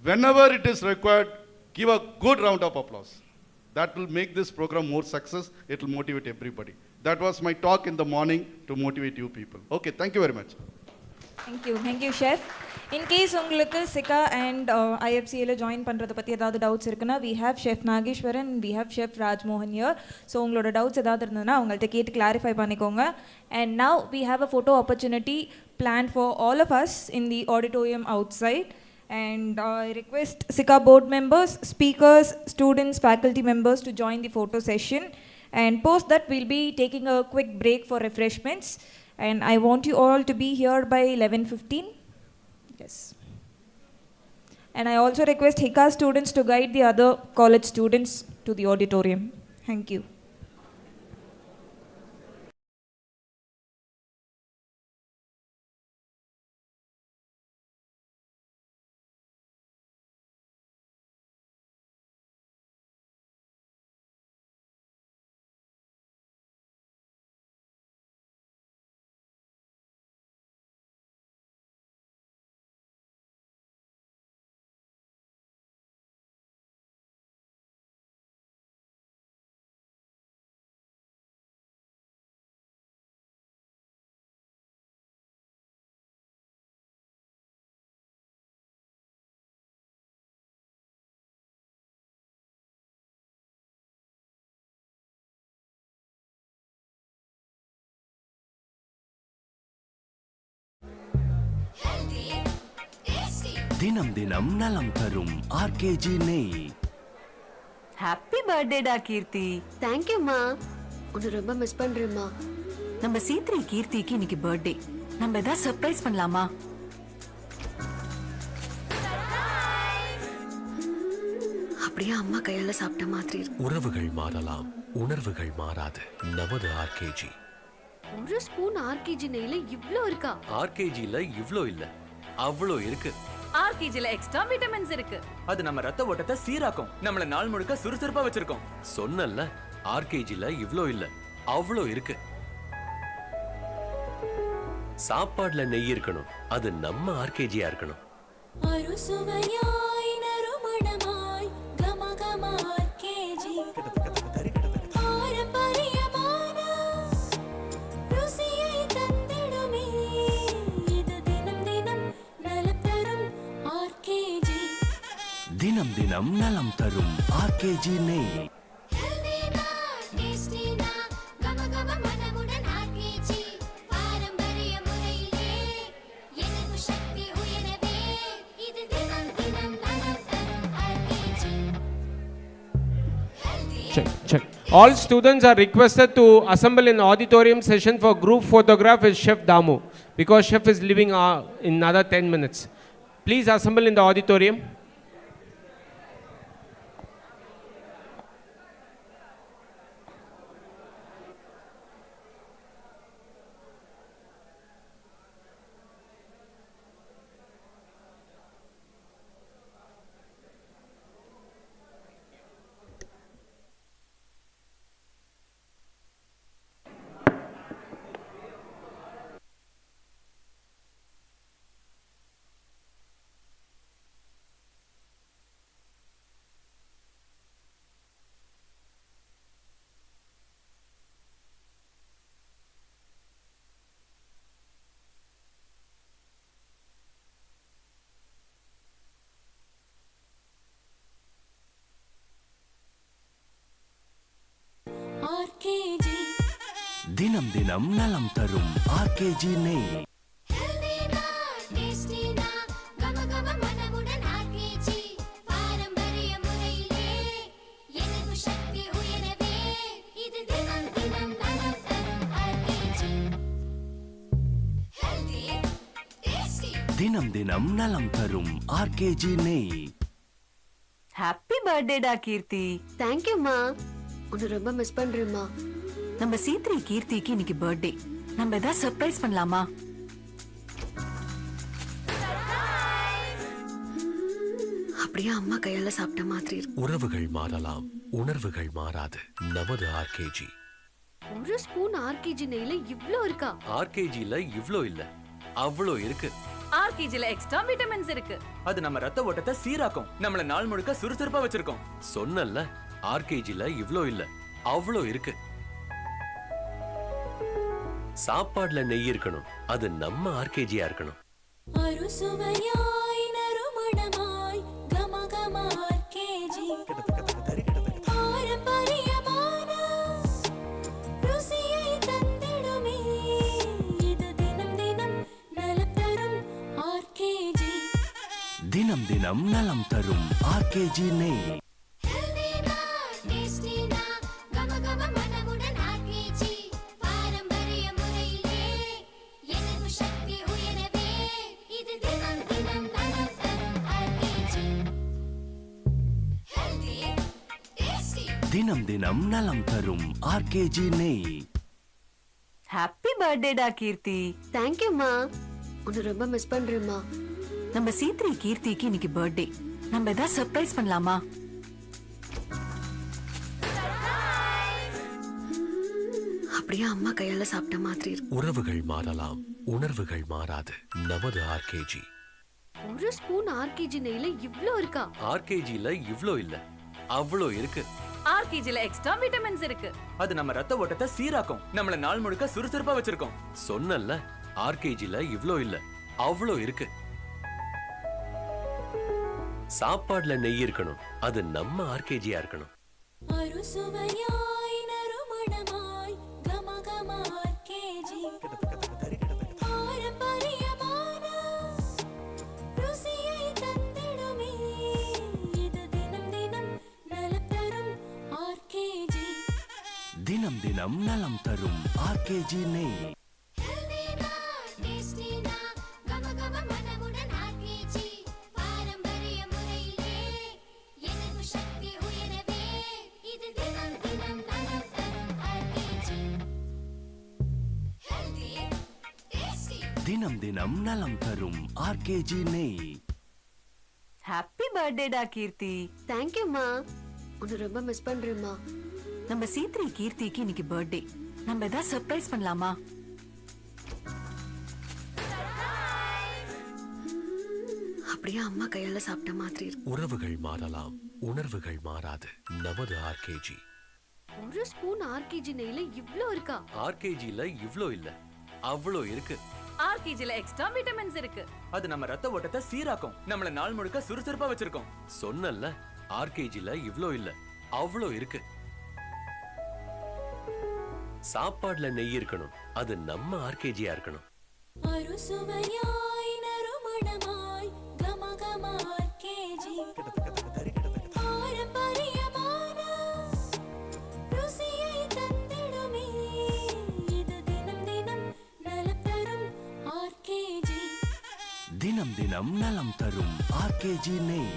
Whenever it is required, give a good round of applause. That will make this program more success. It will motivate everybody. That was my talk in the morning to motivate you people. Okay, thank you very much. Thank you, Chef. In case உங்களுக்கு SICA and IFCA ல join பண்றத பத்தி ஏதாவது doubts இருக்குன்னா, we have Chef Nageshwaran, we have Chef Rajmohan here. So உங்களோட doubts ஏதாவது இருந்ததுன்னா அவங்கள்ட்ட கேட்டு clarify பண்ணிக்கோங்க. And now we have a photo opportunity planned for all of us in the auditorium outside. And I request SICA board members, speakers, students, faculty members to join the photo session. And post that, we'll be taking a quick break for refreshments. And I want you all to be here by 11:15. Yes. And I also request HICA students to guide the other college students to the auditorium. Thank you. தினம் தினம் நலம் தரும் RKG நெய். Happy பர்த்டேடா கீர்த்தி. Thank you மா. உன்னை ரொம்ப miss பண்றேம்மா. நம்ம சீத்ரி கீர்த்திக்கு இன்னைக்கு பர்த்டே. நம்ம ஏதாவது சர்ப்ரைஸ் பண்ணலாமா? அப்படியே அம்மா கையால சாப்பிட்ட மாதிரி இருக்கு. உறவுகள் மாறலாம், உணர்வுகள் மாறாது. நமது ஆர்கேஜி. ஒரு ஸ்பூன் ஆர்கேஜி நெய்ல இவ்ளோ இருக்கா? ஆர்கேஜில இவ்ளோ இல்ல, அவ்ளோ இருக்கு. ஆர்கேஜில எக்ஸ்ட்ரா விட்டமின்ஸ் இருக்கு. அது நம்ம ரத்த ஓட்டத்தை சீராக்கும், நம்மள நாள் முழுக்க சுறுசுறுப்பா வச்சிருக்கோம். சொன்னல்ல, ஆர்கேஜில இவ்ளோ இல்ல, அவ்ளோ இருக்கு. சாப்பாடுல நெய் இருக்கணும், அது நம்ம ஆர்கேஜியா இருக்கணும். அறுசுவையாய் நறுமணமாய் கமகம ஆர்கேஜி. பாரம்பரியமான ருசியை தந்திடுமே. இது தினம் தினம் நலம் தரும் ஆர்கேஜி. தினம் தினம் நலம் தரும் ஆர்கேஜி நெய். ஹெல்தினா டேஸ்டினா கமகம மனமுடன் ஆர்கேஜி. பாரம்பரிய முறையிலே எதிர்ப்பு சக்தி உயரவே. இது தினம் தினம் நலம் தரும் RKG. Check. All students are requested to assemble in auditorium session for group photograph with Chef Damu because Chef is leaving in another 10 minutes. Please assemble in the auditorium. RKG. தினம் தினம் நலம் தரும் ஆர்கேஜி நெய். ஹெல்தினா டேஸ்டினா கமகம மனமுடன் RKG. பாரம்பரிய முறையிலே எதிர்ப்பு சக்தி உயரவே. இது தினம் தினம் நலம் தரும் ஆர்கேஜி. Healthy tasty. தினம் தினம் நலம் தரும் ஆர்கேஜி நெய். ஹாப்பி பர்த்டேடா கீர்த்தி. தேங்க்யூ மா. உன்னை ரொம்ப மிஸ் பண்றேம்மா. நம்ம சீத்ரி கீர்த்திக்கு இன்னைக்கு பர்த்டே. நம்ம ஏதாவது சர்ப்ரைஸ் பண்ணலாமா? அப்படியே அம்மா கையால சாப்பிட்ட மாதிரி இருக்கு. உறவுகள் மாறலாம், உணர்வுகள் மாறாது. நமது ஆர்கேஜி. ஒரு ஸ்பூன் ஆர்கேஜி நெய்ல இவ்ளோ இருக்கா? ஆர்கேஜில இவ்ளோ இல்ல, அவ்ளோ இருக்கு. ஆர்கேஜில எக்ஸ்ட்ரா விட்டமின்ஸ் இருக்கு. அது நம்ம ரத்த ஓட்டத்தை சீராக்கும், நம்மள நாள் முழுக்க சுறுசுறுப்பா வச்சிருக்கோம். சொன்னல்ல, ஆர்கேஜில இவ்ளோ இல்ல, அவ்ளோ இருக்கு. சாப்பாடுல நெய் இருக்கணும், அது நம்ம ஆர்கேஜியா இருக்கணும். அறுசுவையாய் நறுமணமாய் கமகம ஆர்கேஜி. பாரம்பரியமான ருசியை தந்திடுமே. இது தினம் தினம் நலம் தரும் ஆர்கேஜி. தினம் தினம் நலம் தரும் ஆர்கேஜி நெய். ஹெல்தினா டேஸ்டினா கமகம மனமுடன் ஆர்கேஜி. பாரம்பரிய முறையிலே எதிர்ப்பு சக்தி உயரவே. இது தினம் தினம் நலம் தரும் ஆர்கேஜி. Healthy tasty. தினம் தினம் நலம் தரும் ஆர்கேஜி நெய். ஹாப்பி பர்த்டேடா கீர்த்தி. தேங்க்யூ மா. உன்னை ரொம்ப மிஸ் பண்றேம்மா. நம்ம சீத்ரி கீர்த்திக்கு இன்னைக்கு பர்த்டே. நம்ம ஏதாவது சர்ப்ரைஸ் பண்ணலாமா? அப்படியே அம்மா கையால சாப்பிட்ட மாதிரி இருக்கு. உறவுகள் மாறலாம், உணர்வுகள் மாறாது. நமது ஆர்கேஜி. ஒரு ஸ்பூன் ஆர்கேஜி நெய்ல இவ்ளோ இருக்கா? ஆர்கேஜில இவ்ளோ இல்ல, அவ்ளோ இருக்கு. ஆர்கேஜில எக்ஸ்ட்ரா விட்டமின்ஸ் இருக்கு. அது நம்ம ரத்த ஓட்டத்தை சீராக்கும், நம்மள நாள் முழுக்க சுறுசுறுப்பா வச்சிருக்கோம். சொன்னல்ல, ஆர்கேஜில இவ்ளோ இல்ல, அவ்ளோ இருக்கு. சாப்பாடுல நெய் இருக்கணும், அது நம்ம ஆர்கேஜியா இருக்கணும். அறுசுவையாய் நறுமணமாய் கமகம ஆர்கேஜி. பாரம்பரியமான ருசியை தந்திடுமே. தினம் தினம் நலம் தரும் ஆர்கேஜி நெய். ஹெல்தினா டேஸ்டினா கமகம மனமுடன் ஆர்கேஜி பாரம்பரிய முறையிலே எதிர்ப்பு சக்தி உயரவே இது தினம் தினம் நலம் தரும் ஆர்கேஜி ஹெல்தி டேஸ்டி தினம் தினம் நலம் தரும் ஆர்கேஜி நெய். ஹாப்பி பர்த்டேடா கீர்த்தி. தேங்க்யூம்மா. உன்னை ரொம்ப மிஸ் பண்றேம்மா. நம்ம சீத்ரி கீர்த்திக்கு இன்னைக்கு பர்த்டே. நம்ம ஏதாவது சர்ப்ரைஸ் பண்ணலாமா? அப்படியே அம்மா கையால சாப்பிட்ட மாதிரி இருக்கு. உறவுகள் மாறலாம், உணர்வுகள் மாறாது. நமது ஆர்கேஜி. ஒரு ஸ்பூன் ஆர்கேஜி நெய்ல இவ்ளோ இருக்கா? ஆர்கேஜில இவ்ளோ இல்ல, அவ்ளோ இருக்கு. ஆர்கேஜில எக்ஸ்ட்ரா விட்டமின்ஸ் இருக்கு. அது நம்ம ரத்த ஓட்டத்தை சீராக்கும், நம்மள நாள் முழுக்க சுறுசுறுப்பா வச்சிருக்கோம். சொன்னல்ல, ஆர்கேஜில இவ்ளோ இல்ல, அவ்ளோ இருக்கு. சாப்பாடுல நெய் இருக்கணும், அது நம்ம ஆர்கேஜியா இருக்கணும். அறுசுவையாய் நறுமணமாய் கமகம ஆர்கேஜி பாரம்பரியமான ருசியை தந்திடுமே இது தினம் தினம் நலம் தரும் ஆர்கேஜி தினம் தினம் நலம் தரும் ஆர்கேஜி நெய்.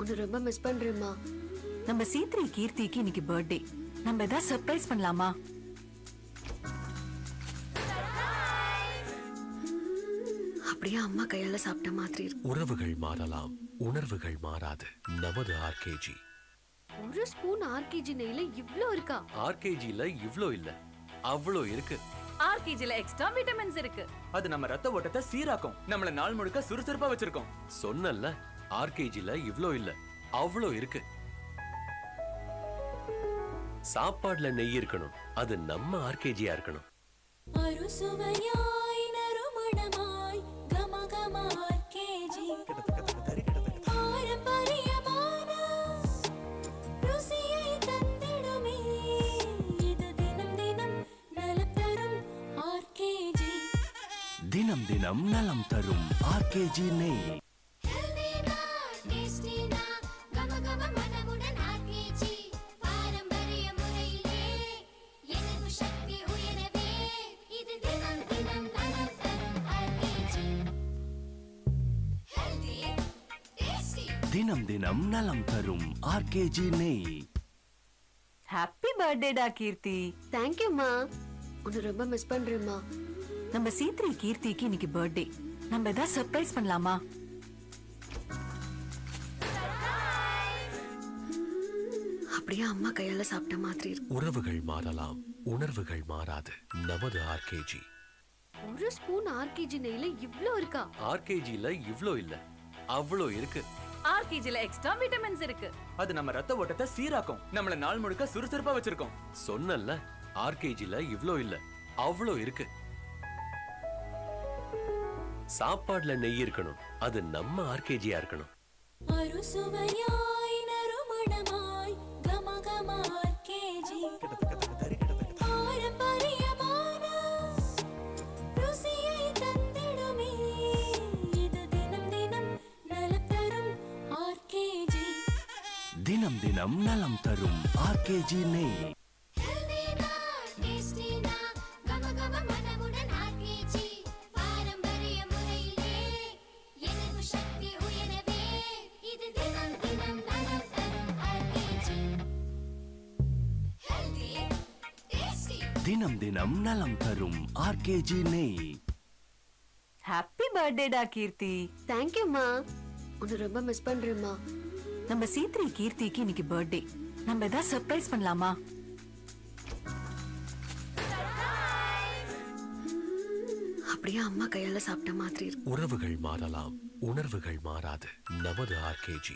உன்னை ரொம்ப மிஸ் பண்றேம்மா. நம்ம சீத்ரி கீர்த்திக்கு இன்னைக்கு பர்த்டே. நம்ம ஏதாவது சர்ப்ரைஸ் பண்ணலாமா? அப்படியே அம்மா கையால சாப்பிட்ட மாதிரி இருக்கு. உறவுகள் மாறலாம், உணர்வுகள் மாறாது. நமது ஆர்கேஜி. ஒரு ஸ்பூன் ஆர்கேஜி நெய்ல இவ்ளோ இருக்கா? ஆர்கேஜில இவ்ளோ இல்ல, அவ்ளோ இருக்கு. ஆர்கேஜில எக்ஸ்ட்ரா விட்டமின்ஸ் இருக்கு. அது நம்ம ரத்த ஓட்டத்தை சீராக்கும், நம்மள நாள் முழுக்க சுறுசுறுப்பா வச்சிருக்கோம். சொன்னல்ல, ஆர்கேஜில இவ்ளோ இல்ல, அவ்ளோ இருக்கு. சாப்பாடுல நெய் இருக்கணும், அது நம்ம ஆர்கேஜியா இருக்கணும். அறுசுவையாய் நறுமணமாய் கமகம ஆர்கேஜி பாரம்பரியமான ருசியை தந்திடுமே இது தினம் தினம் நலம் தரும் ஆர்கேஜி. தினம் தினம் நலம் தரும் ஆர்கேஜி நெய். ஹெல்தினா டேஸ்டினா கமகம மனமுடன் ஆர்கேஜி பாரம்பரிய முறையிலே எதிர்ப்பு சக்தி உயரவே இது தினம் தினம் நலம் தரும் ஆர்கேஜி. ஹெல்தி டேஸ்டி தினம் தினம் நலம் தரும் ஆர்கேஜி நெய். ஹாப்பி பர்த்டேடா கீர்த்தி. தேங்க்யூம்மா. உன்னை ரொம்ப மிஸ் பண்றேம்மா. நம்ம சீத்ரி கீர்த்திக்கு இன்னைக்கு பர்த்டே. நம்ம ஏதாவது சர்ப்ரைஸ் பண்ணலாமா? அப்படியே அம்மா கையால சாப்பிட்ட மாதிரி இருக்கு. உறவுகள் மாறலாம், உணர்வுகள் மாறாது. நமது ஆர்கேஜி. ஒரு ஸ்பூன் ஆர்கேஜி நெய்ல இவ்ளோ இருக்கா? ஆர்கேஜில இவ்ளோ இல்ல, அவ்ளோ இருக்கு. ஆர்கேஜில எக்ஸ்ட்ரா விட்டமின்ஸ் இருக்கு. அது நம்ம ரத்த ஓட்டத்தை சீராக்கும், நம்மள நாள் முழுக்க சுறுசுறுப்பா வச்சிருக்கோம். சொன்னல்ல, ஆர்கேஜில இவ்ளோ இல்ல, அவ்ளோ இருக்கு. சாப்பாடுல நெய் இருக்கணும், அது நம்ம ஆர்கேஜியா இருக்கணும். அறுசுவையாய் நறுமணமாய் கமகம ஆர்கேஜி பாரம்பரியமான ருசியை தந்திடுமே இது தினம் தினம் நலம் தரும் ஆர்கேஜி. தினம் தினம் நலம் தரும் ஆர்கேஜி நெய். ஹெல்தினா டேஸ்டினா கமகம மனமுடன் ஆர்கேஜி பாரம்பரிய முறையிலே எதிர்ப்பு சக்தி உயரவே இது தினம் தினம் நலம் தரும் ஆர்கேஜி. ஹெல்தி டேஸ்டி தினம் தினம் நலம் தரும் ஆர்கேஜி நெய். ஹாப்பி பர்த்டேடா கீர்த்தி. தேங்க்யூம்மா. உன்னை ரொம்ப மிஸ் பண்றேம்மா. நம்ம சீத்ரி கீர்த்திக்கு இன்னைக்கு பர்த்டே. நம்ம ஏதாவது சர்ப்ரைஸ் பண்ணலாமா? அப்படியே அம்மா கையால சாப்பிட்ட மாதிரி இருக்கு. உறவுகள் மாறலாம், உணர்வுகள் மாறாது. நமது ஆர்கேஜி.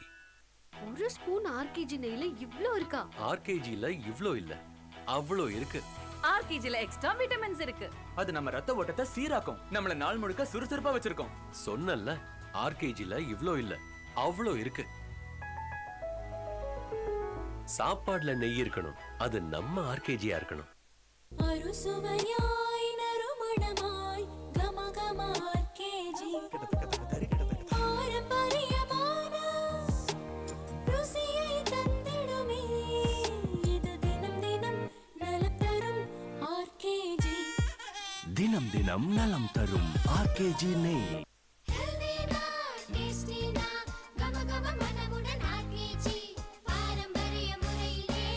ஒரு ஸ்பூன் ஆர்கேஜி நெய்ல இவ்ளோ இருக்கா? ஆர்கேஜில இவ்ளோ இல்ல, அவ்ளோ இருக்கு. ஆர்கேஜில எக்ஸ்ட்ரா விட்டமின்ஸ் இருக்கு. அது நம்ம ரத்த ஓட்டத்தை சீராக்கும், நம்மள நாள் முழுக்க சுறுசுறுப்பா வச்சிருக்கோம். சொன்னல்ல, ஆர்கேஜில இவ்ளோ இல்ல, அவ்ளோ இருக்கு. சாப்பாடுல நெய் இருக்கணும், அது நம்ம ஆர்கேஜியா இருக்கணும். அறுசுவையாய் நறுமணமாய் கமகம ஆர்கேஜி பாரம்பரியமான ருசியை தந்திடுமே இது தினம் தினம் நலம் தரும் ஆர்கேஜி. தினம் தினம் நலம் தரும் ஆர்கேஜி நெய். ஹெல்தினா டேஸ்டினா கமகம மனமுடன் ஆர்கேஜி பாரம்பரிய முறையிலே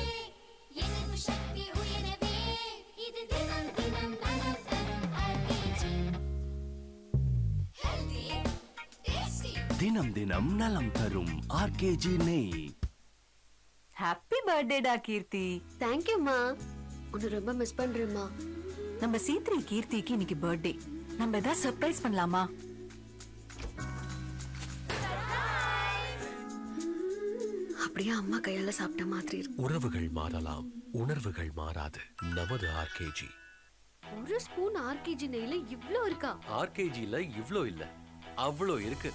எதிர்ப்பு சக்தி உயரவே இது தினம் தினம் நலம் தரும் ஆர்கேஜி. ஹெல்தி டேஸ்டி தினம் தினம் நலம் தரும் ஆர்கேஜி நெய். ஹாப்பி பர்த்டேடா கீர்த்தி. தேங்க்யூம்மா. உன்னை ரொம்ப மிஸ் பண்றேம்மா. நம்ம சீத்ரி கீர்த்திக்கு இன்னைக்கு பர்த்டே. நம்ம ஏதாவது சர்ப்ரைஸ் பண்ணலாமா? அப்படியே அம்மா கையால சாப்பிட்ட மாதிரி இருக்கு. உறவுகள் மாறலாம், உணர்வுகள் மாறாது. நமது ஆர்கேஜி. ஒரு ஸ்பூன் ஆர்கேஜி நெய்ல இவ்ளோ இருக்கா? ஆர்கேஜில இவ்ளோ இல்ல, அவ்ளோ இருக்கு.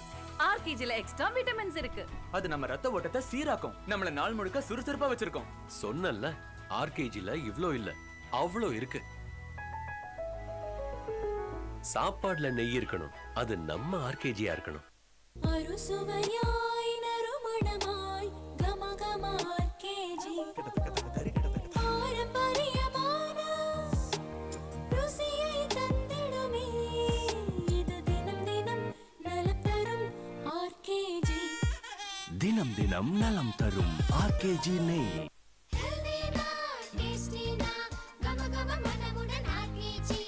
ஆர்கேஜில எக்ஸ்ட்ரா விட்டமின்ஸ் இருக்கு. அது நம்ம ரத்த ஓட்டத்தை சீராக்கும், நம்மள நாள் முழுக்க சுறுசுறுப்பா வச்சிருக்கோம். சொன்னல்ல, ஆர்கேஜில இவ்ளோ இல்ல, அவ்ளோ இருக்கு. சாப்பாடுல நெய் இருக்கணும், அது நம்ம ஆர்கேஜியா இருக்கணும். அறுசுவையாய் நறுமணமாய் கமகம ஆர்கேஜி பாரம்பரியமான ருசியை தந்திடுமே இது தினம் தினம் நலம் தரும் ஆர்கேஜி. தினம் தினம் நலம் தரும் ஆர்கேஜி நெய். ஹெல்தினா டேஸ்டினா கமகம மனமுடன் ஆர்கேஜி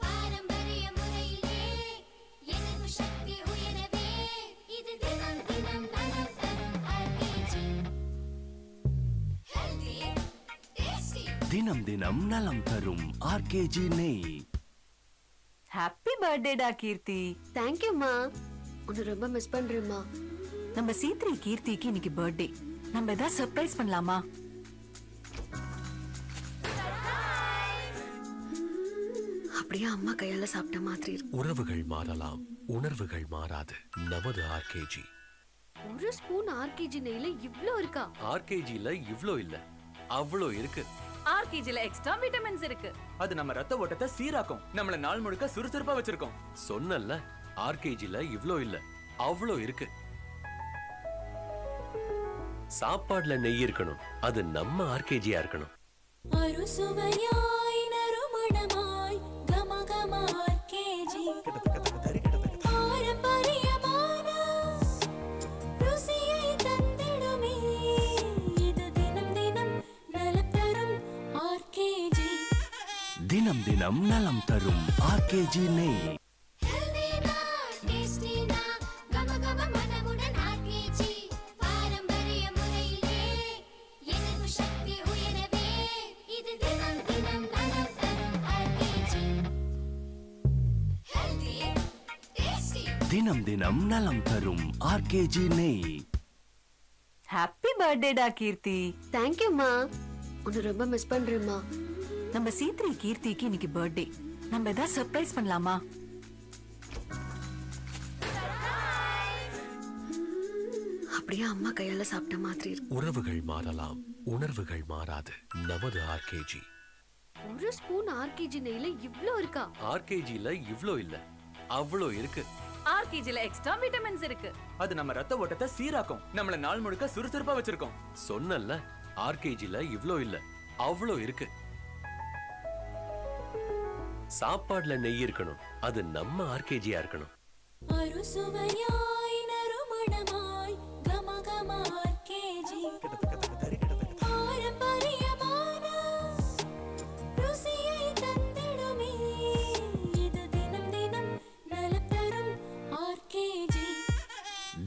பாரம்பரிய முறையிலே எதிர்ப்பு சக்தி உயரவே இது தினம் தினம் நலம் தரும் ஆர்கேஜி. ஹெல்தி டேஸ்டி தினம் தினம் நலம் தரும் ஆர்கேஜி நெய். ஹாப்பி பர்த்டேடா கீர்த்தி. தேங்க்யூம்மா. உன்னை ரொம்ப மிஸ் பண்றேம்மா. நம்ம சீத்ரி கீர்த்திக்கு இன்னைக்கு பர்த்டே. நம்ம ஏதாவது சர்ப்ரைஸ் பண்ணலாமா? அப்படியே அம்மா கையால சாப்பிட்ட மாதிரி இருக்கு. உறவுகள் மாறலாம், உணர்வுகள் மாறாது. நமது ஆர்கேஜி. ஒரு ஸ்பூன் ஆர்கேஜி நெய்ல இவ்ளோ இருக்கா? ஆர்கேஜில இவ்ளோ இல்ல, அவ்ளோ இருக்கு. ஆர்கேஜில எக்ஸ்ட்ரா விட்டமின்ஸ் இருக்கு. அது நம்ம ரத்த ஓட்டத்தை சீராக்கும், நம்மள நாள் முழுக்க சுறுசுறுப்பா வச்சிருக்கோம். சொன்னல்ல, ஆர்கேஜில இவ்ளோ இல்ல, அவ்ளோ இருக்கு. சாப்பாடுல நெய் இருக்கணும், அது நம்ம ஆர்கேஜியா இருக்கணும். அறுசுவையாய் நறுமணமாய் கமகம ஆர்கேஜி பாரம்பரியமான ருசியை தந்திடுமே இது தினம் தினம் நலம் தரும் ஆர்கேஜி. தினம் தினம் நலம் தரும் ஆர்கேஜி நெய். ஹெல்தினா டேஸ்டினா கமகம மனமுடன் ஆர்கேஜி பாரம்பரிய முறையிலே எதிர்ப்பு சக்தி உயரவே இது தினம் தினம் நலம் தரும் ஆர்கேஜி. ஹெல்தி டேஸ்டி தினம் தினம் நலம் தரும் ஆர்கேஜி நெய். ஹாப்பி பர்த்டேடா கீர்த்தி. தேங்க்யூம்மா. உன்னை ரொம்ப மிஸ் பண்றேம்மா. நம்ம சீத்ரி கீர்த்திக்கு இன்னைக்கு பர்த்டே. நம்ம ஏதாவது சர்ப்ரைஸ் பண்ணலாமா? அப்படியே அம்மா கையால சாப்பிட்ட மாதிரி இருக்கு. உறவுகள் மாறலாம், உணர்வுகள் மாறாது. நமது ஆர்கேஜி. ஒரு ஸ்பூன் ஆர்கேஜி நெய்ல இவ்ளோ இருக்கா? ஆர்கேஜில இவ்ளோ இல்ல, அவ்ளோ இருக்கு. ஆர்கேஜில எக்ஸ்ட்ரா விட்டமின்ஸ் இருக்கு. அது நம்ம ரத்த ஓட்டத்தை சீராக்கும், நம்மள நாள் முழுக்க சுறுசுறுப்பா வச்சிருக்கோம். சொன்னல்ல, ஆர்கேஜில இவ்ளோ இல்ல, அவ்ளோ இருக்கு. சாப்பாடுல நெய் இருக்கணும், அது நம்ம ஆர்கேஜியா இருக்கணும். அறுசுவையாய் நறுமணமாய் கமகம ஆர்கேஜி பாரம்பரியமான ருசியை தந்திடுமே இது தினம் தினம் நலம் தரும் ஆர்கேஜி.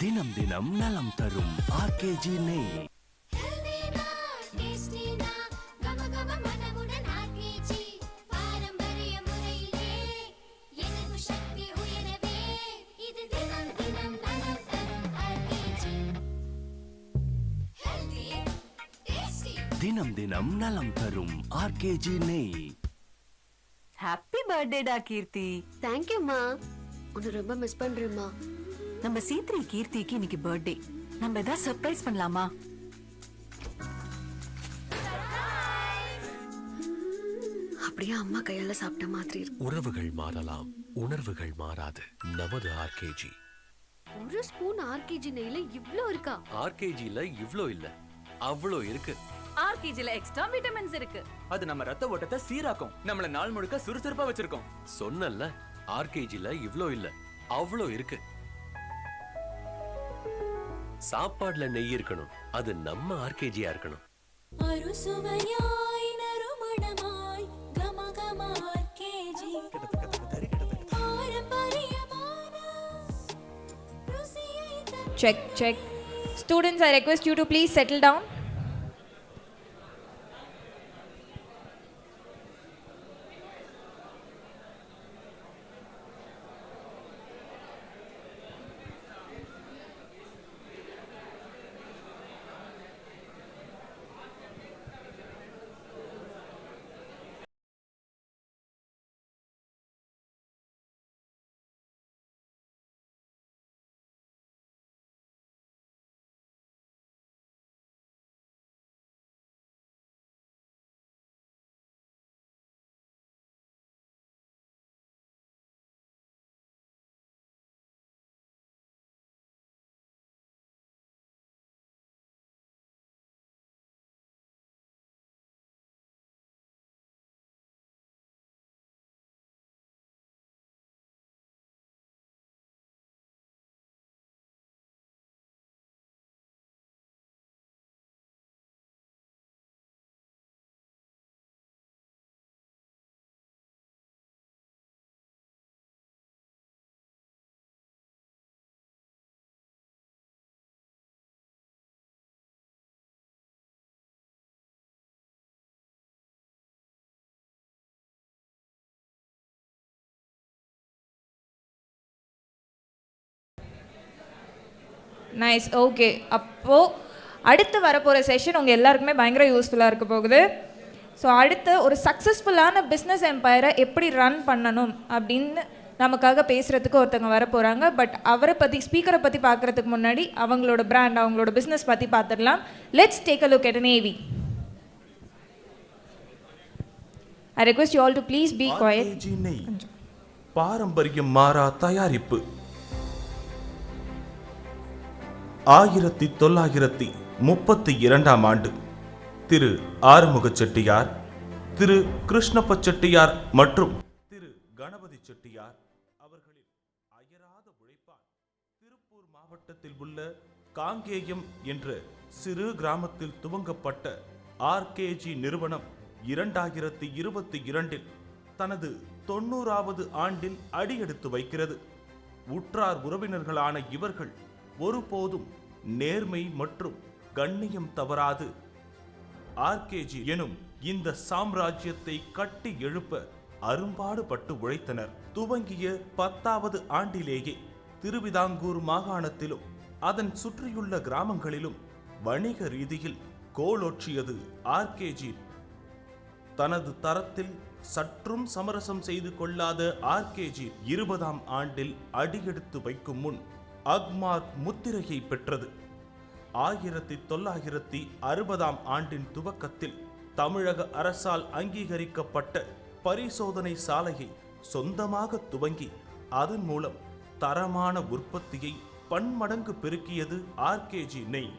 தினம் தினம் நலம் தரும் ஆர்கேஜி நெய். ஹெல்தினா டேஸ்டினா கமகம மனமுடன் ஆர்கேஜி பாரம்பரிய முறையிலே எதிர்ப்பு சக்தி உயரவே இது தினம் தினம் நலம் தரும் ஆர்கேஜி. ஹெல்தி டேஸ்டி தினம் தினம் நலம் தரும் ஆர்கேஜி நெய். ஹாப்பி பர்த்டேடா கீர்த்தி. தேங்க்யூம்மா. உன்னை ரொம்ப மிஸ் பண்றேம்மா. நம்ம சீத்ரி கீர்த்திக்கு இன்னைக்கு பர்த்டே. நம்ம ஏதாவது சர்ப்ரைஸ் பண்ணலாமா? அப்படியே அம்மா கையால சாப்பிட்ட மாதிரி இருக்கு. உறவுகள் மாறலாம், உணர்வுகள் மாறாது. நமது ஆர்கேஜி. ஒரு ஸ்பூன் ஆர்கேஜி நெய்ல இவ்ளோ இருக்கா? ஆர்கேஜில இவ்ளோ இல்ல, அவ்ளோ இருக்கு. ஆர்கேஜில எக்ஸ்ட்ரா விட்டமின்ஸ் இருக்கு. அது நம்ம ரத்த ஓட்டத்தை சீராக்கும், நம்மள நாள் முழுக்க சுறுசுறுப்பா வச்சிருக்கோம். சொன்னல்ல, ஆர்கேஜில இவ்ளோ இல்ல, அவ்ளோ இருக்கு. சாப்பாடுல நெய் இருக்கணும், அது நம்ம ஆர்கேஜியா இருக்கணும். அறுசுவையாய் நறுமணமாய் கமகம ஆர்கேஜி பாரம்பரியமான ருசியை Check, check. Students, I request you to please settle down. Nice. Okay, அப்போது அடுத்து வரப்போகிற செஷன் உங்கள் எல்லாருக்குமே பயங்கர யூஸ்ஃபுல்லாக இருக்க போகுது. ஸோ அடுத்து ஒரு சக்ஸஸ்ஃபுல்லான பிஸ்னஸ் எம்பையரை எப்படி ரன் பண்ணணும் அப்படின்னு நமக்காக பேசுகிறதுக்கு ஒருத்தவங்க வர போகிறாங்க. பட் அவரை பற்றி, ஸ்பீக்கரை பற்றி பார்க்குறதுக்கு முன்னாடி அவங்களோட பிராண்ட், அவங்களோட பிஸ்னஸ் பற்றி பார்த்துடலாம். Let's take a look at an AV. I request you all to please be quiet. பாரம்பரியம் மாறா தயாரிப்பு. 1932ஆம் ஆண்டு திரு ஆறுமுக செட்டியார், திரு கிருஷ்ணப்ப செட்டியார் மற்றும் திரு கணபதி செட்டியார் அவர்களின் அயராத உழைப்பால் திருப்பூர் மாவட்டத்தில் உள்ள காங்கேயம் என்ற சிறு கிராமத்தில் துவங்கப்பட்ட RKG நிறுவனம் 2022இல் தனது 90வது ஆண்டில் அடியெடுத்து வைக்கிறது. உற்றார் உறவினர்களான இவர்கள் ஒருபோதும் நேர்மை மற்றும் கண்ணியம் தவறாது RKG எனும் இந்த சாம்ராஜ்யத்தை கட்டி எழுப்ப அரும்பாடுபட்டு உழைத்தனர். துவங்கிய 10வது ஆண்டிலேயே திருவிதாங்கூர் மாகாணத்திலும் அதன் சுற்றியுள்ள கிராமங்களிலும் வணிக ரீதியில் கோலோற்றியது RKG. தனது தரத்தில் சற்றும் சமரசம் செய்து கொள்ளாத RKG 20ஆம் ஆண்டில் அடியெடுத்து வைக்கும் முன் அக்மார்க் முத்திரையை பெற்றது. 1960ஆம் ஆண்டின் துவக்கத்தில் தமிழக அரசால் அங்கீகரிக்கப்பட்ட பரிசோதனை சாலையை சொந்தமாக துவங்கி அதன் மூலம் தரமான உற்பத்தியை பன்மடங்கு பெருக்கியது RKG நெய்.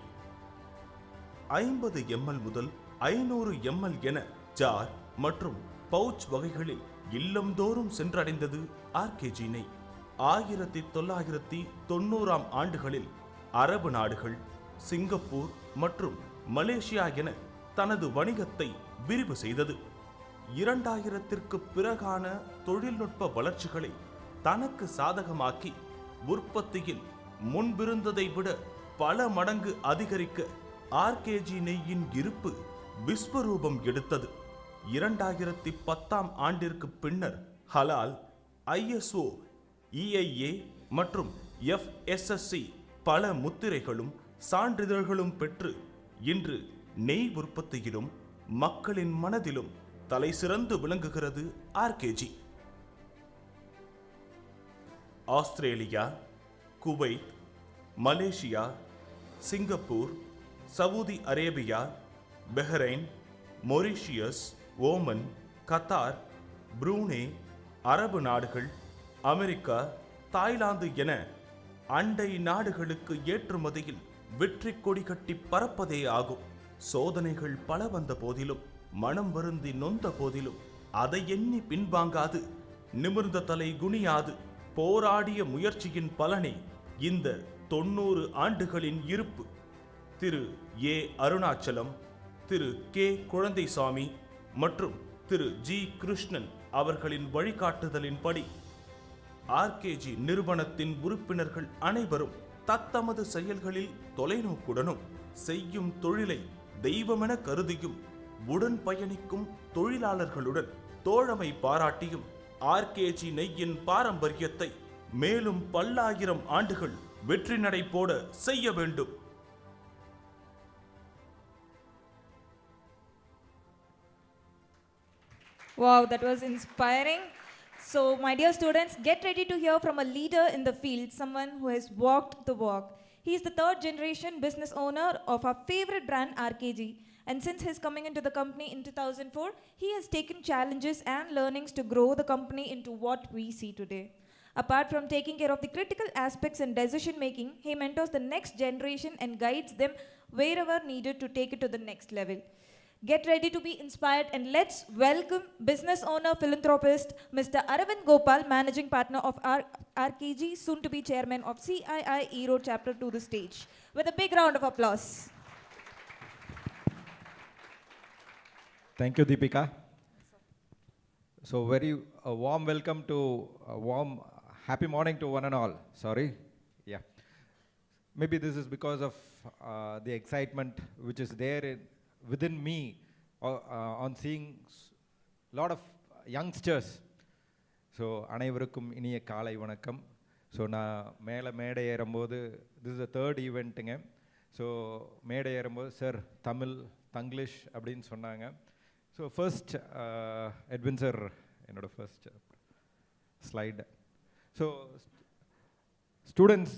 50 ml முதல் 500 ml என ஜார் மற்றும் பவுச் வகைகளில் இல்லந்தோறும் சென்றடைந்தது RKG நெய். 1990ஆம் ஆண்டுகளில் அரபு நாடுகள், சிங்கப்பூர் மற்றும் மலேசியா என தனது வணிகத்தை விரிவு செய்தது. 2000ற்கு பிறகான தொழில்நுட்ப வளர்ச்சிகளை தனக்கு சாதகமாக்கி உற்பத்தியில் முன்பிருந்ததை விட பல மடங்கு அதிகரிக்க RKG நெய்யின் இருப்பு விஸ்வரூபம் எடுத்தது. 2010ஆம் ஆண்டிற்கு பின்னர் ஹலால், ISO, EIA மற்றும் FSSC பல முத்திரைகளும் சான்றிதழ்களும் பெற்று இன்று நெய் உற்பத்தியிலும் மக்களின் மனதிலும் தலை சிறந்து விளங்குகிறது RKG. Australia, Kuwait, Malaysia, Singapore, Saudi Arabia, Bahrain, Mauritius, Oman, Qatar, Brunei, அரபு நாடுகள், அமெரிக்கா, தாய்லாந்து என அண்டை நாடுகளுக்கு ஏற்றுமதியில் வெற்றி கொடி கட்டி பறப்பதே ஆகும். சோதனைகள் பல வந்த போதிலும், மனம் வருந்தி நொந்த போதிலும் அதை எண்ணி பின்வாங்காது, நிமிர்ந்த தலை குனியாது போராடிய முயற்சியின் பலனே இந்த 90 ஆண்டுகளின் இருப்பு. திரு A. Arunachalam, Thiru K. Kulandaisamy மற்றும் திரு G. கிருஷ்ணன் அவர்களின் வழிகாட்டுதலின்படி RKG நிறுவனத்தின் உறுப்பினர்கள் அனைவரும் தத்தமது செயல்களில் தொலைநோக்குடனும் செய்யும் தொழிலை தெய்வமென கருதியும் உடன் பயணிக்கும் தொழிலாளர்களுடன் தோழமை பாராட்டியும் RKG நெய்யின் பாரம்பரியத்தை மேலும் பல்லாயிரம் ஆண்டுகள் வெற்றி நடை போட செய்ய வேண்டும். Wow, that was inspiring. So, my dear students, get ready to hear from a leader in the field, someone who has walked the walk. He is the 3rd generation business owner of our favorite brand RKG. And since his coming into the company in 2004, he has taken challenges and learnings to grow the company into what we see today. Apart from taking care of the critical aspects in decision making, he mentors the next generation and guides them wherever needed to take it to the next level. Get ready to be inspired, and let's welcome business owner, philanthropist, Mr. Aravind Gopal, managing partner of RKG, soon to be chairman of CII Erode chapter, to the stage. With a big round of applause. Thank you, Deepika. So very warm welcome to happy morning to one and all. Sorry. Yeah. Maybe this is because of the excitement which is there within me on seeing lot of youngsters. So அனைவருக்கும் இனிய காலை வணக்கம். So நான் மேடை ஏறும்போது this is the third ஈவெண்ட்டுங்க. So மேடை ஏறும்போது சார் தமிழ் தங்கிலீஷ் அப்படின்னு சொன்னாங்க. ஸோ ஃபர்ஸ்ட் எட்வின் சார் என்னோடய ஃபர்ஸ்ட் ஸ்லைடு. ஸோ ஸ்டூடெண்ட்ஸ்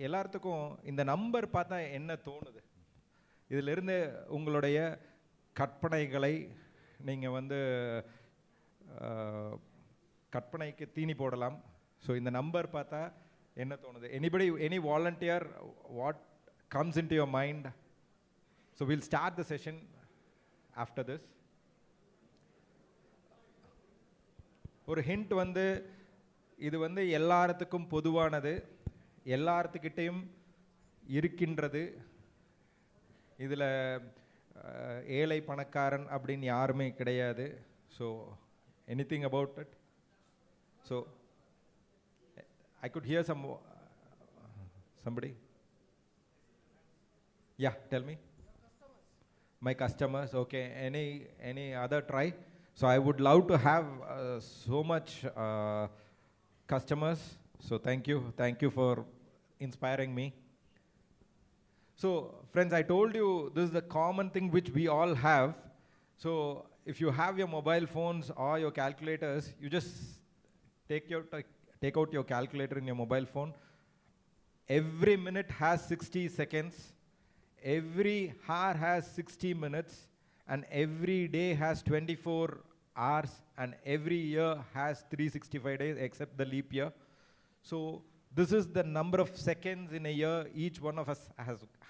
எல்லாத்துக்கும் இந்த நம்பர் பார்த்தா என்ன தோணுது? இதிலிருந்து உங்களுடைய கற்பனைகளை நீங்கள் வந்து கற்பனைக்கு தீனி போடலாம். ஸோ இந்த நம்பர் பார்த்தா என்ன தோணுது? Any volunteer, what comes into your mind? So we'll start the session after this. ஒரு ஹிண்ட் வந்து இது வந்து எல்லாத்துக்கும் பொதுவானது, எல்லாத்துக்கிட்டையும் இருக்கின்றது. இதில் ஏழை பணக்காரன் அப்படின்னு யாருமே கிடையாது. So anything about it? So I could hear somebody. Yeah, tell me. My customers, okay. Any other try? So I would love to have so much customers. So thank you for inspiring me. So friends, I told you this is the common thing which we all have. So if you have your mobile phones or your calculators, you just take out your calculator in your mobile phone. Every minute has 60 seconds. Every hour has 60 minutes. And every day has 24 hours. And every year has 365 days except the leap year. So this is the number of seconds in a year each one of us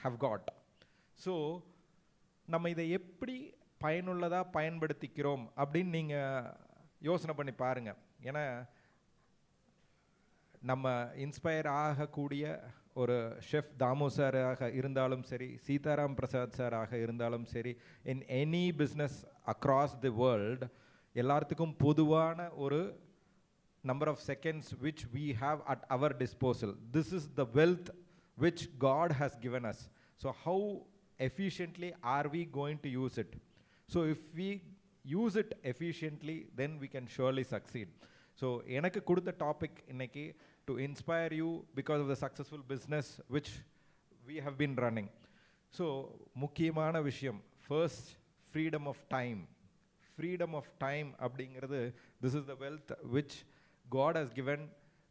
have got. So நம்ம இதை எப்படி பயனுள்ளதாக பயன்படுத்திக்கிறோம் அப்படின்னு நீங்கள் யோசனை பண்ணி பாருங்கள். ஏன்னா நம்ம இன்ஸ்பயர் ஆகக்கூடிய ஒரு ஷெஃப் தாமு சாராக இருந்தாலும் சரி, சீதாராம் பிரசாத் சாராக இருந்தாலும் சரி, in any business across the world எல்லாத்துக்கும் பொதுவான ஒரு number of seconds which we have at our disposal. This is the wealth which God has given us. So how efficiently are we going to use it? So if we use it efficiently, then we can surely succeed. So எனக்கு கொடுத்த topic இன்னைக்கு to inspire you because of the successful business which we have been running. So முக்கியமான விஷயம், first freedom of time. Freedom of time அப்படிங்கிறது, this is the wealth which God has given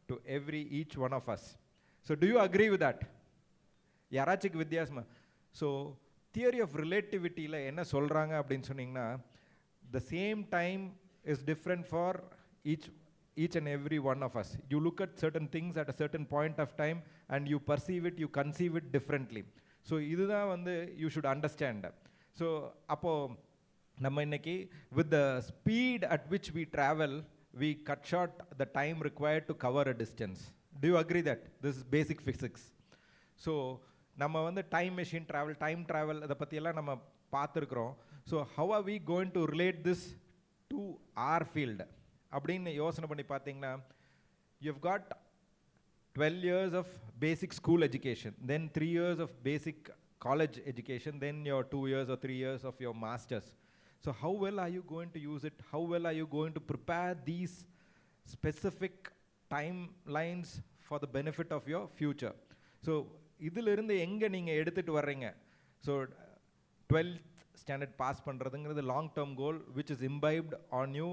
to each one of us. So do you agree with that? யாராச்சுக்கு வித்தியாசமா? So theory of relativity ல என்ன சொல்றாங்க அப்படின்னு சொன்னீங்கன்னா, the same time is different for each and every one of us. You look at certain things at a certain point of time and you perceive it, you conceive it differently. So இதுதான் வந்து you should understand. So அப்போ நம்ம இன்னைக்கு with the speed at which we travel, we cut short the time required to cover a distance. Do you agree that? This is basic physics. So நம்ம வந்து time machine travel, time travel அதை பற்றியெல்லாம் நம்ம பார்த்துருக்குறோம். So how are we going to relate this to our field? அப்படின்னு யோசனை பண்ணி பார்த்தீங்கன்னா, you've got 12 years of basic school education, then 3 years of basic college education, then your 2 years or 3 years of your masters. So how well are you going to use it? How well are you going to prepare these specific timelines for the benefit of your future? So இதிலிருந்து எங்கே நீங்கள் எடுத்துகிட்டு வர்றீங்க? So 12th standard pass பண்ணுறதுங்கிறது long term goal which is imbibed on you.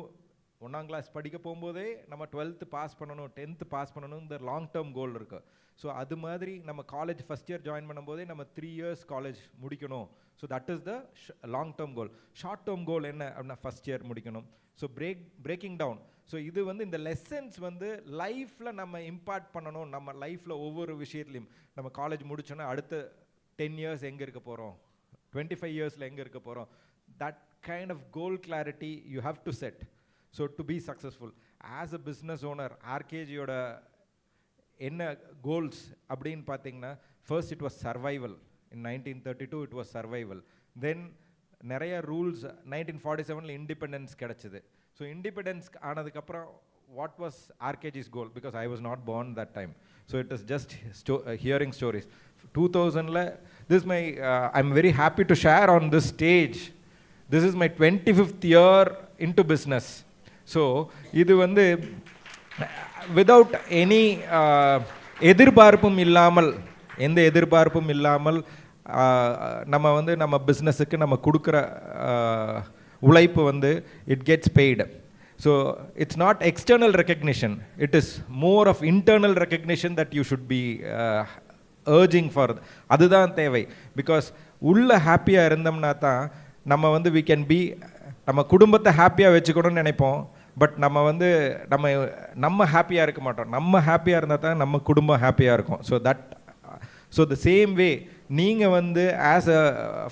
1ஆம் class படிக்க போகும்போதே நம்ம 12th பாஸ் பண்ணணும், 10th பாஸ் பண்ணணும், இந்த லாங் டேர்ம் கோல் இருக்குது. ஸோ அது மாதிரி நம்ம காலேஜ் ஃபஸ்ட் இயர் ஜாயின் பண்ணும்போதே நம்ம 3 years காலேஜ் முடிக்கணும். So that is the long term goal. Short term goal என்ன அப்படின்னா ஃபஸ்ட் இயர் முடிக்கணும். So breaking down. ஸோ இது வந்து இந்த லெசன்ஸ் வந்து லைஃப்பில் நம்ம இம்பார்ட் பண்ணணும். நம்ம லைஃப்பில் ஒவ்வொரு விஷயத்துலையும் நம்ம காலேஜ் முடிச்சோன்னா அடுத்த 10 years எங்கே இருக்க போகிறோம், 25 yearsல எங்கே இருக்க போகிறோம், that kind of goal clarity you have to set. So to be successful as a business owner, RKG யோட என்ன கோல்ஸ் அப்படின்னு பார்த்தீங்கன்னா, first it was survival. In 1932 it was survival. Then நிறைய ரூல்ஸ். 1947 இண்டிபெண்டன்ஸ் கிடச்சிது. ஸோ இண்டிபெண்டன்ஸ் ஆனதுக்கப்புறம் what was RKG's goal? Because I was not born that time. So it is just hearing stories. 2000 this is my, I'm very happy to share on this stage. This is my 25th year into business. So இது வந்து without any எதிர்பார்ப்பும் இல்லாமல், எந்த எதிர்பார்ப்பும் இல்லாமல் நம்ம வந்து நம்ம பிஸ்னஸுக்கு நம்ம கொடுக்குற உழைப்பு வந்து it gets paid. So it's not external recognition, it is more of internal recognition that you should be urging for. அதுதான் தேவை. Because உள்ள ஹாப்பியாக இருந்தோம்னா தான் நம்ம வந்து we can be, நம்ம குடும்பத்தை ஹாப்பியாக வச்சுக்கணும்னு நினைப்போம். பட் நம்ம வந்து நம்ம ஹாப்பியாக இருக்க மாட்டோம். நம்ம ஹாப்பியாக இருந்தால் தான் நம்ம குடும்பம் ஹாப்பியாக இருக்கும். ஸோ த சேம் வே நீங்கள் வந்து ஆஸ் அ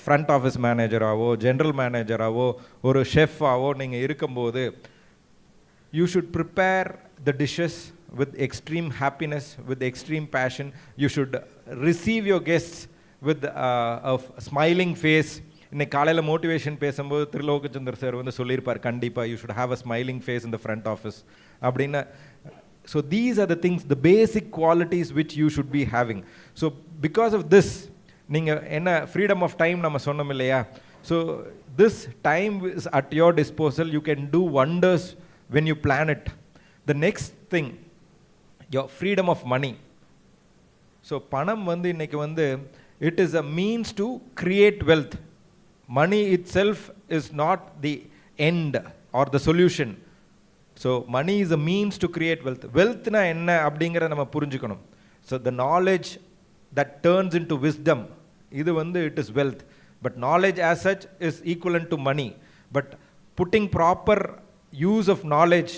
ஃப்ரண்ட் ஆஃபீஸ் மேனேஜராகவோ ஜென்ரல் மேனேஜராகவோ ஒரு ஷெஃபாகவோ நீங்கள் இருக்கும்போது you should prepare the dishes with extreme happiness, with extreme passion. You should receive your guests with a smiling face. இன்னைக்கு காலையில் மோட்டிவேஷன் பேசும்போது திரிலோகச்சந்தர் சார் வந்து சொல்லியிருப்பார், கண்டிப்பாக you should have a smiling face in the front office அப்படின்னு. So these are the things, the basic qualities which you should be having. So because of this நீங்கள் என்ன freedom of time நம்ம சொன்னோம் இல்லையா? So this time is at your disposal. You can do wonders when you plan it. The next thing, your freedom of money. So panam vandu இன்னைக்கு வந்து it is a means to create wealth. Money itself is not the end or the solution. So money is a means to create wealth. Wealth na enna அப்படிங்கறத நம்ம புரிஞ்சுக்கணும். So the knowledge that turns into wisdom, இது வந்து it is wealth. But knowledge as such is equivalent to money. But putting proper use of knowledge,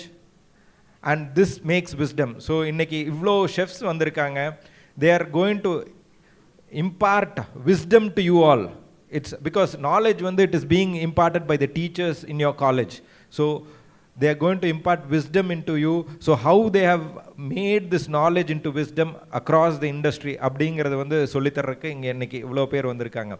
and this makes wisdom. So இன்னைக்கு இவ்வளோ chefs வந்திருக்காங்க, they are going to impart wisdom to you all. It's because knowledge வந்து it is being imparted by the teachers in your college. So they are going to impart wisdom into you. So how they have made this knowledge into wisdom across the industry அப்படிங்கிறது வந்து சொல்லித்தரக்கு இங்கே இன்னைக்கு இவ்வளோ பேர் வந்திருக்காங்க.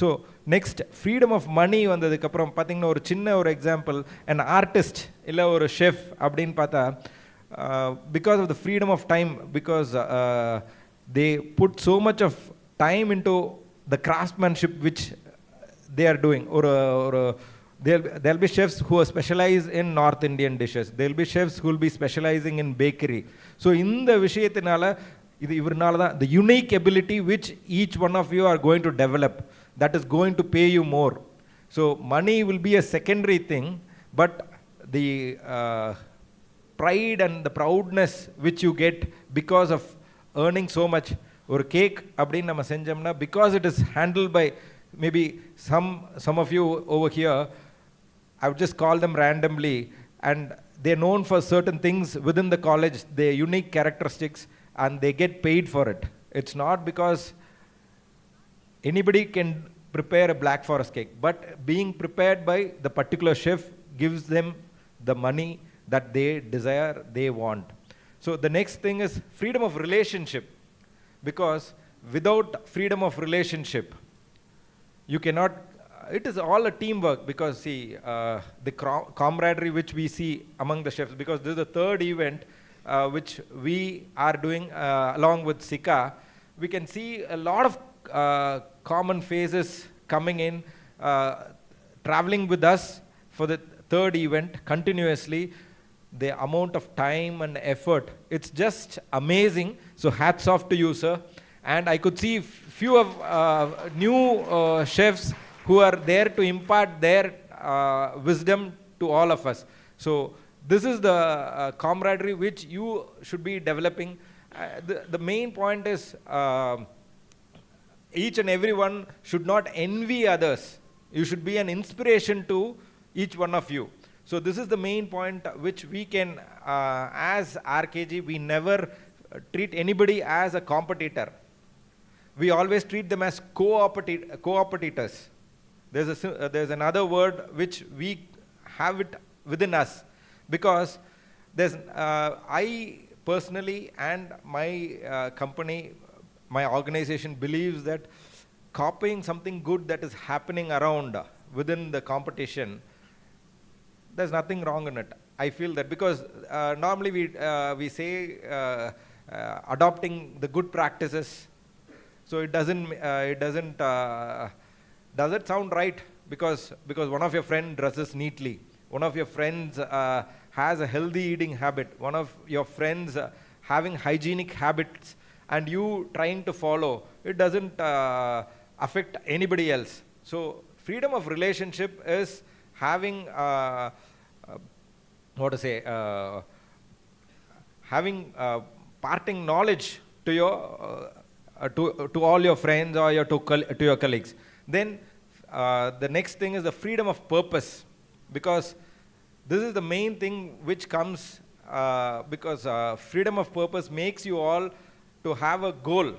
So next freedom of money வந்ததுக்கப்புறம் பார்த்தீங்கன்னா ஒரு சின்ன ஒரு எக்ஸாம்பிள், an artist இல்லை ஒரு ஷெஃப் அப்படின்னு பார்த்தா because of the freedom of time, because they put so much of time into the craftsmanship which they are doing. There'll be chefs who are specialized in North Indian dishes. There'll be chefs who will be specializing in bakery. So இந்த விஷயத்தினால இது இவர்னால தான் the unique ability which each one of you are going to develop, that is going to pay you more. So money will be a secondary thing, but the pride and the proudness which you get because of earning so much. ஒரு cake அப்படின்னு நம்ம செஞ்சோம்னா, because it is handled by maybe some of you over here, I would just call them randomly, and they're known for certain things within the college, their unique characteristics, and they get paid for it. It's not because anybody can prepare a black forest cake, but being prepared by the particular chef gives them the money that they desire, they want. So the next thing is freedom of relationship, because without freedom of relationship, you cannot, it is all a teamwork, because see, the camaraderie which we see among the chefs, because this is the third event which we are doing along with SICA, we can see a lot of common faces coming in, traveling with us for the third event continuously. The amount of time and effort, it's just amazing. So hats off to you, sir. And I could see few of new chefs who are there to impart their wisdom to all of us. So this is the camaraderie which you should be developing. The main point is each and everyone should not envy others. You should be an inspiration to each one of you. So this is the main point which we can, as RKG, we never treat anybody as a competitor. We always treat them as co-operators. There's another word which we have it within us, because there's I personally and my company, my organization believes that copying something good that is happening around within the competition, there's nothing wrong in it. I feel that, because normally we say adopting the good practices, so it doesn't does it sound right? Because one of your friends dresses neatly, one of your friends has a healthy eating habit, one of your friends having hygienic habits, and you trying to follow, it doesn't affect anybody else. So freedom of relationship is having having parting knowledge to your to all your friends or to your colleagues. Then the next thing is the freedom of purpose, because this is the main thing which comes because freedom of purpose makes you all to have a goal.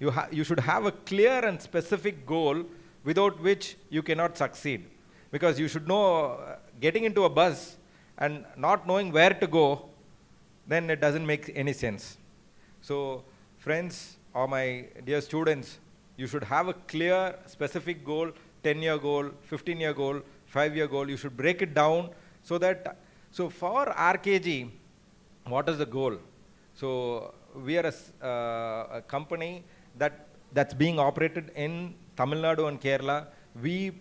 You should have a clear and specific goal without which you cannot succeed, because you should know getting into a bus and not knowing where to go, then it doesn't make any sense. So friends or my dear students, you should have a clear specific goal, 10-year goal, 15-year goal, 5-year goal. You should break it down so that, so for RKG, what is the goal? So we are a company that's being operated in Tamil Nadu and Kerala. We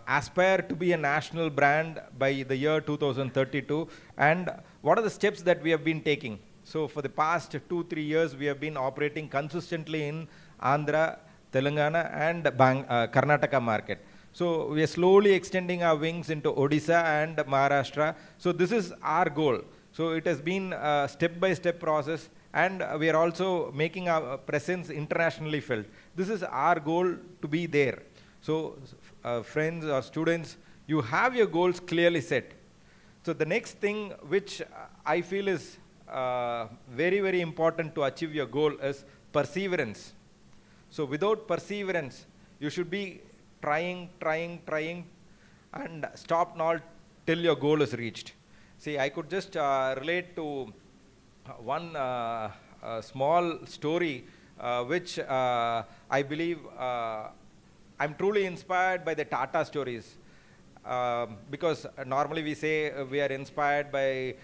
aspire to be a national brand by the year 2032. And what are the steps that we have been taking? So for the past 2-3 years, we have been operating consistently in Andhra, Telangana and Karnataka market. So we are slowly extending our wings into Odisha and Maharashtra. So this is our goal. So it has been a step-by-step process, and we are also making our presence internationally felt. This is our goal to be there. So friends or students, you have your goals clearly set. So the next thing which I feel is very, very important to achieve your goal is perseverance. So without perseverance, you should be trying, and stop not till your goal is reached. See, I could just relate to one small story which I believe I'm truly inspired by the Tata stories. Because normally we say we are inspired by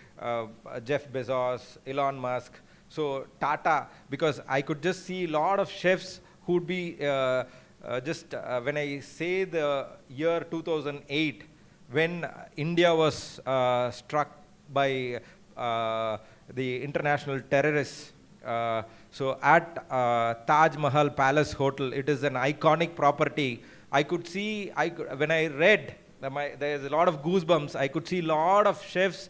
Jeff Bezos, Elon Musk. So Tata, because I could just see a lot of chefs who would be when I say the year 2008, when India was struck by the international terrorists. So at Taj Mahal Palace Hotel, it is an iconic property. I could see, when I read, there's a lot of goosebumps. I could see a lot of chefs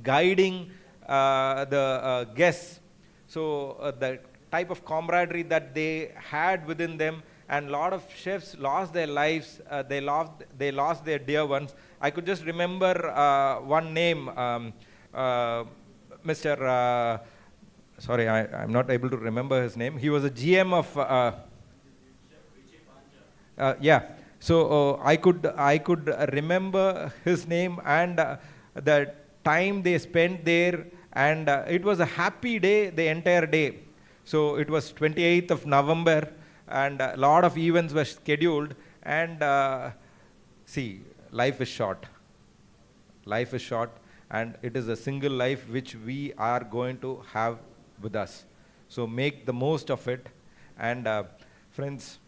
guiding the guests. So the type of camaraderie that they had within them, and a lot of chefs lost their lives. They lost their dear ones. I could just remember one name, Mr. Sorry, I'm not able to remember his name. He was a GM of. Yeah. So I could remember his name and the time they spent there, and it was a happy day the entire day. So it was 28th of November, and a lot of events were scheduled. And see, life is short. Life is short, and it is a single life which we are going to have with us. So make the most of it. And friends,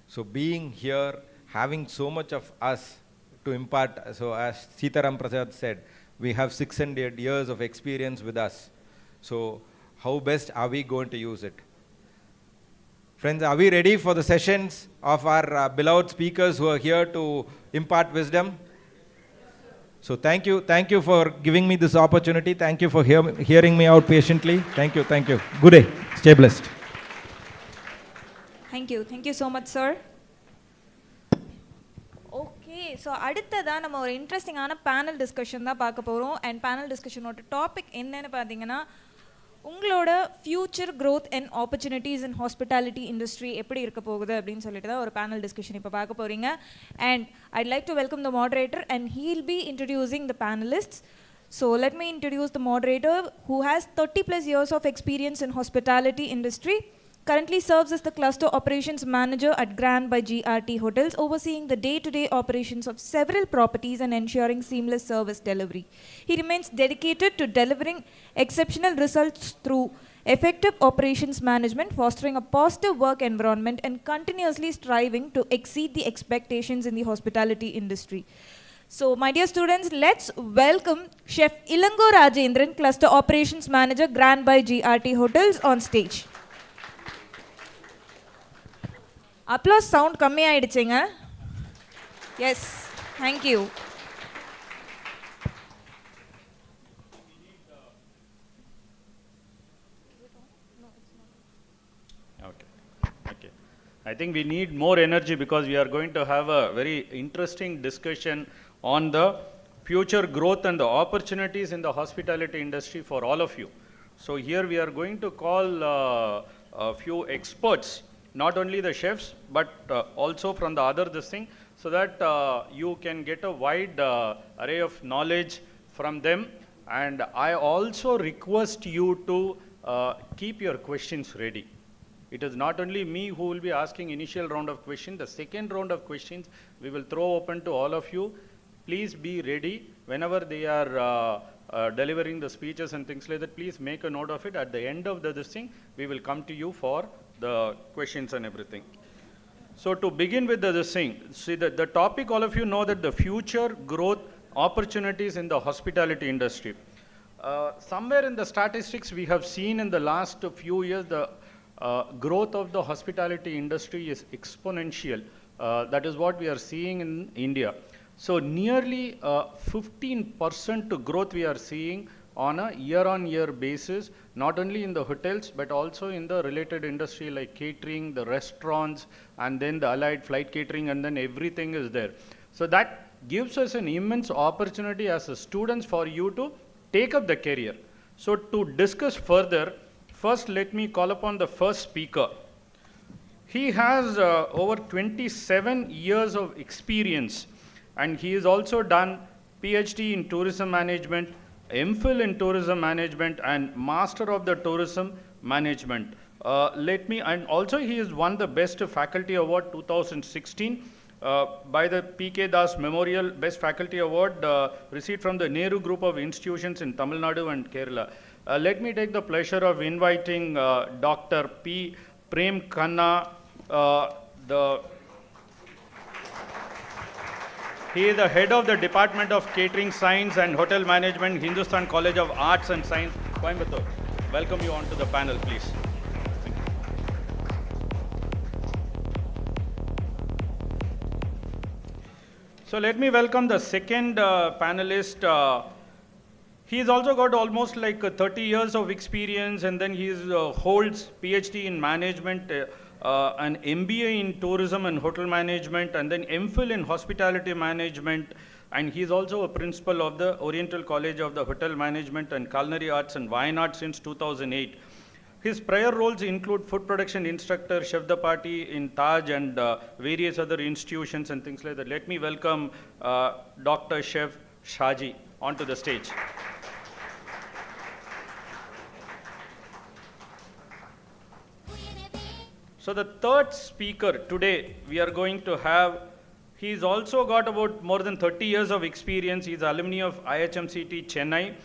so being here, having so much of us to impart, so as Sitaram Prasad said, we have 600 years of experience with us. So how best are we going to use it? Friends, are we ready for the sessions of our beloved speakers who are here to impart wisdom? So thank you for giving me this opportunity. Thank you for hearing me out patiently. Thank you. Good day. Stay blessed. Thank you so much, sir. Okay, so அடுத்ததான் நம்ம ஒரு இன்ட்ரெஸ்டிங்கான panel discussion தான் பார்க்க போகிறோம். And panel டிஸ்கஷனோட topic என்னன்னு பார்த்தீங்கன்னா, உங்களோட future growth and opportunities in hospitality industry எப்படி இருக்க போகுது அப்படின்னு சொல்லிட்டு தான் ஒரு பேனல் டிஸ்கஷன் இப்போ பார்க்க போகிறீங்க. And I'd like to welcome the moderator, and he'll be introducing the panelists. So let me introduce the moderator, who has 30+ years of experience in hospitality industry. Currently serves as the Cluster Operations Manager at Grand by GRT Hotels, overseeing the day-to-day operations of several properties and ensuring seamless service delivery. He remains dedicated to delivering exceptional results through effective operations management, fostering a positive work environment, and continuously striving to exceed the expectations in the hospitality industry. So, my dear students, let's welcome Chef Ilango Rajendran, Cluster Operations Manager, Grand by GRT Hotels, on stage. Applause sound kammi aiduchenga. Yes, thank you. Okay. I think we need more energy because we are going to have a very interesting discussion on the future growth and the opportunities in the hospitality industry for all of you. So here we are going to call a few experts, not only the chefs, but also from the other this thing, so that you can get a wide array of knowledge from them. And I also request you to keep your questions ready. It is not only me who will be asking initial round of questions. The second round of questions we will throw open to all of you. Please be ready whenever they are delivering the speeches and things like that. Please make a note of it. At the end of this thing, we will come to you for the questions and everything. So to begin with this thing, see the topic, all of you know that the future growth opportunities in the hospitality industry. Somewhere in the statistics we have seen in the last few years, the growth of the hospitality industry is exponential. That is what we are seeing in India. So nearly 15% growth we are seeing on a year-on-year basis, not only in the hotels, but also in the related industry like catering, the restaurants, and then the allied flight catering, and then everything is there. So that gives us an immense opportunity as a students for you to take up the career. So to discuss further, first let me call upon the first speaker. He has over 27 years of experience, and he has also done PhD in tourism management, MPhil in tourism management, and Master of the Tourism Management. And also he has won the Best Faculty Award 2016 by the P.K. Das Memorial Best Faculty Award received from the Nehru Group of Institutions in Tamil Nadu and Kerala. Let me take the pleasure of inviting Dr. P. Prem Khanna, he is the head of the Department of Catering Science and Hotel Management, Hindusthan College of Arts and Science, Coimbatore. Welcome you onto the panel, please. So let me welcome the second panelist. He's also got almost like 30 years of experience, and then he holds PhD in management, an MBA in tourism and hotel management, and then MPhil in hospitality management, and he's also a principal of the Oriental College of the Hotel Management and Culinary Arts in Wayanad since 2008. His prior roles include food production instructor, chef de partie in Taj, and various other institutions and things like that. Let me welcome Dr. Chef Shaji onto the stage. So the third speaker today we are going to have, he's also got about more than 30 years of experience. He's alumni of IHMCT Chennai.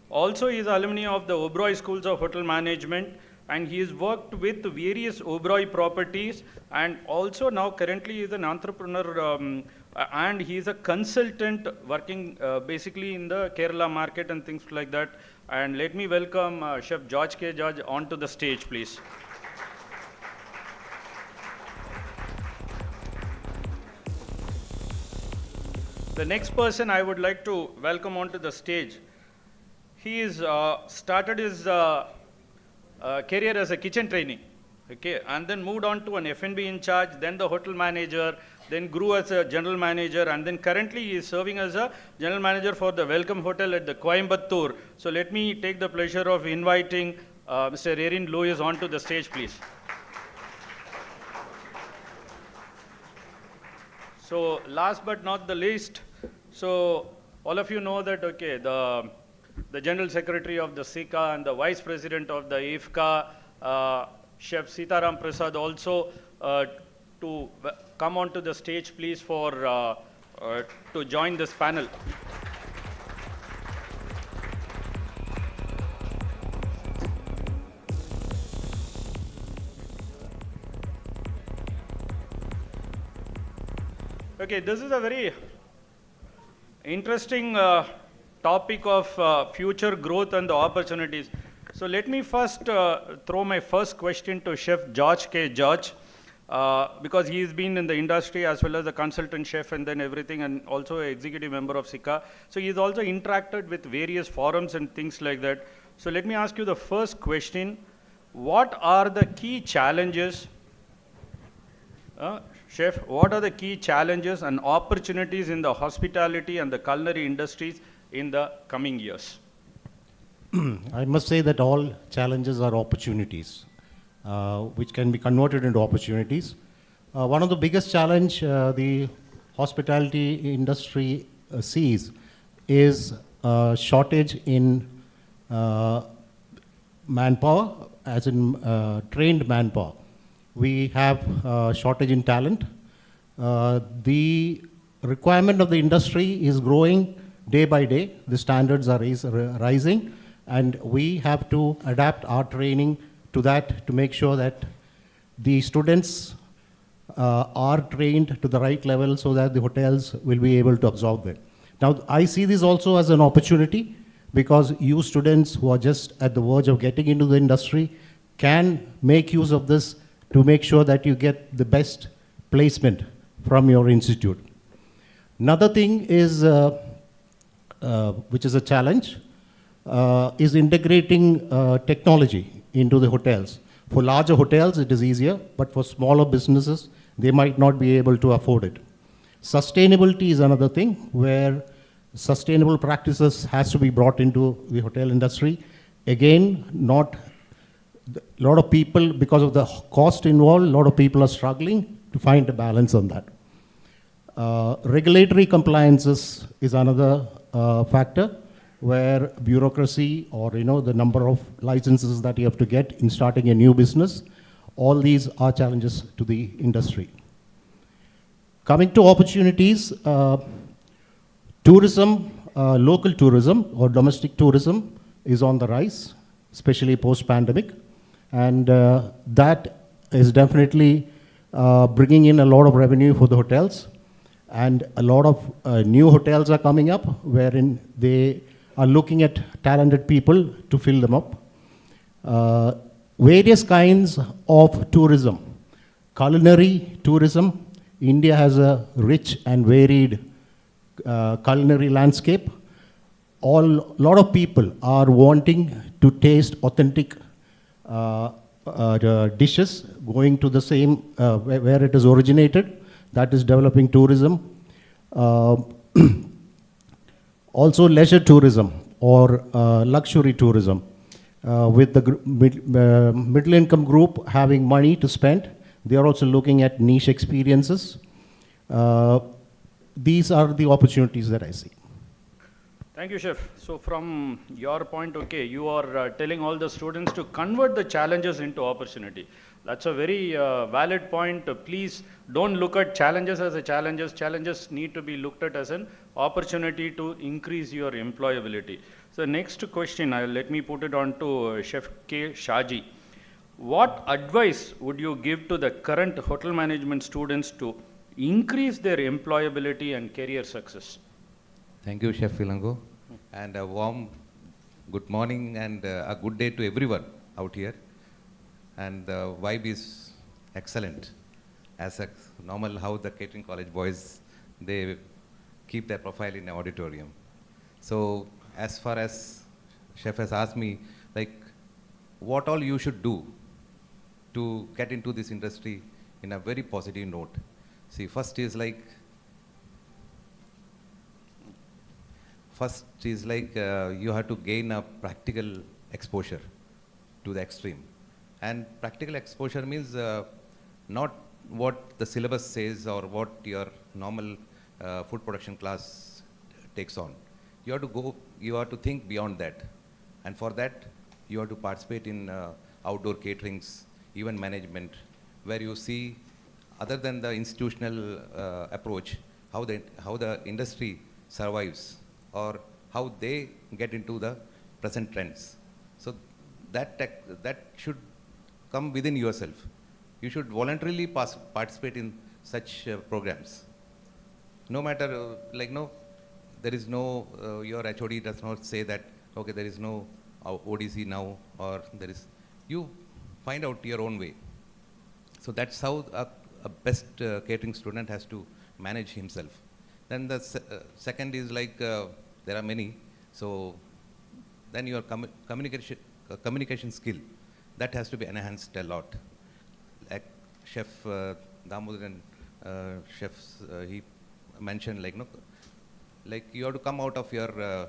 Also he is alumni of the Oberoi Schools of Hotel Management, and he has worked with various Oberoi properties, and also now currently he is an entrepreneur and he is a consultant working basically in the Kerala market and things like that. And let me welcome Chef George K. George onto the stage, please. The next person I would like to welcome onto the stage, he is started his career as a kitchen trainee, okay, and then moved on to an F&B in charge, then the hotel manager, then grew as a general manager, and then currently he is serving as a general manager for the Welcome Hotel at the Coimbatore. So let me take the pleasure of inviting Mr. Erin Lewis onto the stage, please. So last but not the least, so all of you know that, okay, the General Secretary of the SICA and the Vice President of the IFCA, Chef Sitaram Prasad, also to come onto the stage, please, for to join this panel. Okay, this is a very interesting topic of future growth and the opportunities. So let me first throw my first question to Chef George K. George, because he's been in the industry as well as a consultant chef and then everything, and also an executive member of SICA. So he's also interacted with various forums and things like that. So let me ask you the first question. What are the key challenges, Chef, what are the key challenges and opportunities in the hospitality and the culinary industries in the coming years? I must say that all challenges are opportunities, which can be converted into opportunities. One of the biggest challenge the hospitality industry sees is shortage in manpower, as in trained manpower. We have shortage in talent. The requirement of the industry is growing day by day. The standards are rising, and we have to adapt our training to that to make sure that the students are trained to the right level so that the hotels will be able to absorb them. Now, I see this also as an opportunity, because you students who are just at the verge of getting into the industry can make use of this to make sure that you get the best placement from your institute. Another thing is, which is a challenge, is integrating technology into the hotels. For larger hotels, it is easier, but for smaller businesses, they might not be able to afford it. Sustainability is another thing, where sustainable practices has to be brought into the hotel industry. Again, not a lot of people, because of the cost involved, a lot of people are struggling to find a balance on that. Regulatory compliances is another factor, where bureaucracy, or the number of licenses that you have to get in starting a new business, all these are challenges to the industry. Coming to opportunities, tourism, local tourism or domestic tourism is on the rise, especially post-pandemic. And that is definitely bringing in a lot of revenue for the hotels. And a lot of new hotels are coming up, wherein they are looking at talented people to fill them up. Various kinds of tourism. Culinary tourism. India has a rich and varied culinary landscape. A lot of people are wanting to taste authentic dishes, going to the same where it is originated. That is developing tourism. Also leisure tourism or luxury tourism, with the middle income group having money to spend. They are also looking at niche experiences. These are the opportunities that I see. Thank you, Chef. So from your point, okay, you are telling all the students to convert the challenges into opportunity. That's a very valid point. Please don't look at challenges as a challenges. Challenges need to be looked at as an opportunity to increase your employability. So next question, let me put it on to Chef K. Shaji. What advice would you give to the current hotel management students to increase their employability and career success? Thank you, Chef Philango. And a warm good morning and a good day to everyone out here. And the vibe is excellent. As a normal, how the catering college boys, they keep their profile in the auditorium. So as far as Chef has asked me, like, what all you should do to get into this industry in a very positive note. See, first is like you have to gain a practical exposure to the extreme. And practical exposure means not what the syllabus says or what your normal food production class takes on. You have to think beyond that. And for that, you have to participate in outdoor caterings, event management, where you see, other than the institutional approach, how the industry survives or how they get into the present trends. So that should come within yourself. You should voluntarily participate in such programs. No matter, there is no, your HOD does not say that, okay, there is no ODC now, or there is, you find out your own way. So that's how a best catering student has to manage himself. Then the second is like, there are many, so then your communication skill, that has to be enhanced a lot. Like Chef Damu and chefs, he mentioned like, no, like you have to come out of your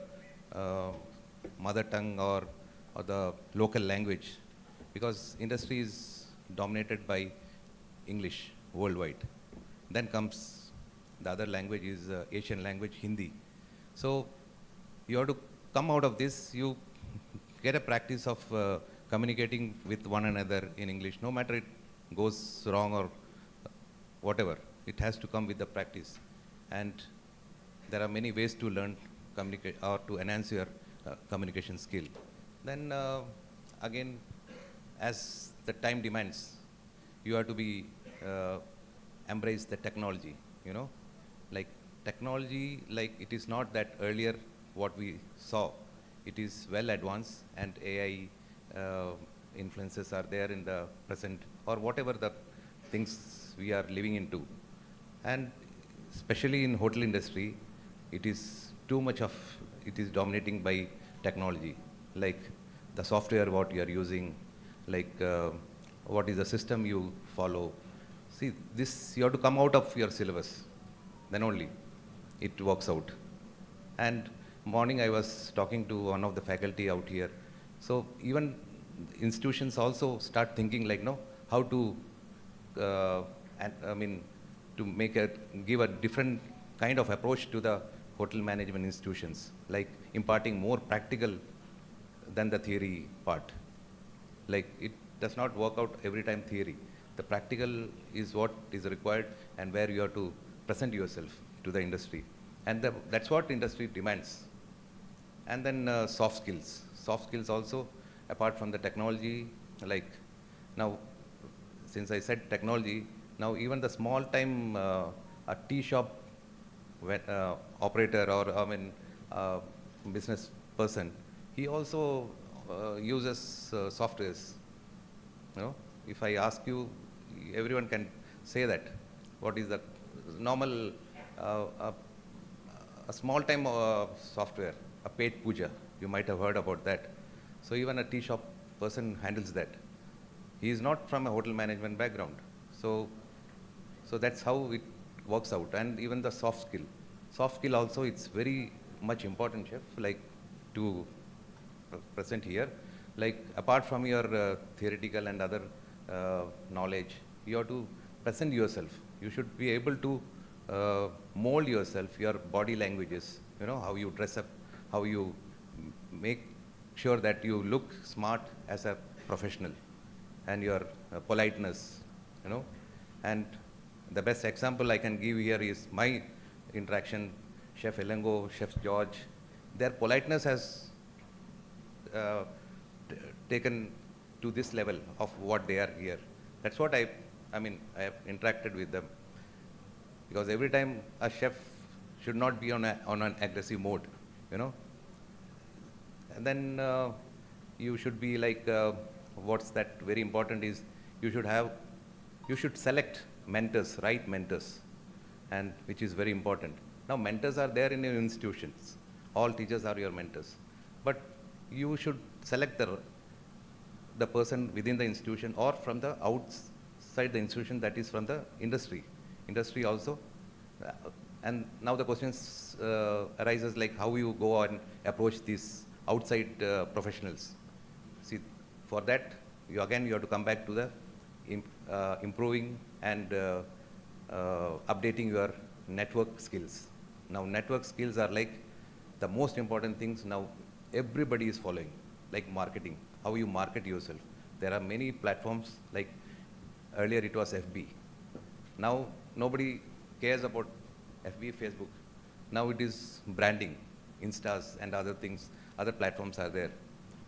mother tongue or the local language, because industry is dominated by English worldwide. Then comes the other language is Asian language, Hindi. So you have to come out of this, you get a practice of communicating with one another in English, no matter it goes wrong or whatever, it has to come with the practice. And there are many ways to learn communicate or to enhance your communication skill. Then again, as the time demands, you have to be embrace the technology, you know, like technology, like it is not that earlier what we saw, it is well advanced, and AI influences are there in the present, or whatever the things we are living into. And especially in hotel industry, it is too much of, it is dominating by technology, like the software what you are using, like what is the system you follow. See, this, you have to come out of your syllabus, then only it works out. And morning I was talking to one of the faculty out here. So even institutions also start thinking like, no, how to, to make give a different kind of approach to the hotel management institutions, like imparting more practical than the theory part. Like it does not work out every time theory. The practical is what is required, and where you have to present yourself to the industry. And that's what industry demands. And then soft skills. Soft skills also, apart from the technology, like now, since I said technology, now even the small time a tea shop operator or business person, he also uses softwares. You know, if I ask you, everyone can say that. What is the normal, a small time software, a paid puja, you might have heard about that. So even a tea shop person handles that. He is not from a hotel management background. So that's how it works out. And even the soft skill. Soft skill also, it's very much important, Chef, like to present here. Like apart from your theoretical and other knowledge, you have to present yourself. You should be able to mold yourself, your body languages, you know, how you dress up, how you make sure that you look smart as a professional, and your politeness, you know. And the best example I can give here is my interaction, Chef Elengo, Chef George. Their politeness has taken to this level of what they are here. That's what I have interacted with them. Because every time a chef should not be on an aggressive mode, you know. And then you should be like, what's that very important is, you should select mentors, right mentors, and which is very important. Now mentors are there in your institutions. All teachers are your mentors. But you should select the person within the institution or from the outside the institution, that is from the industry. Industry also. And now the questions arises like how you go and approach these outside professionals. See, for that, you have to come back to the improving and updating your network skills. Now network skills are like the most important things now everybody is following, like marketing, how you market yourself. There are many platforms, like earlier it was FB. Now nobody cares about FB, Facebook. Now it is branding, Instas and other things, other platforms are there.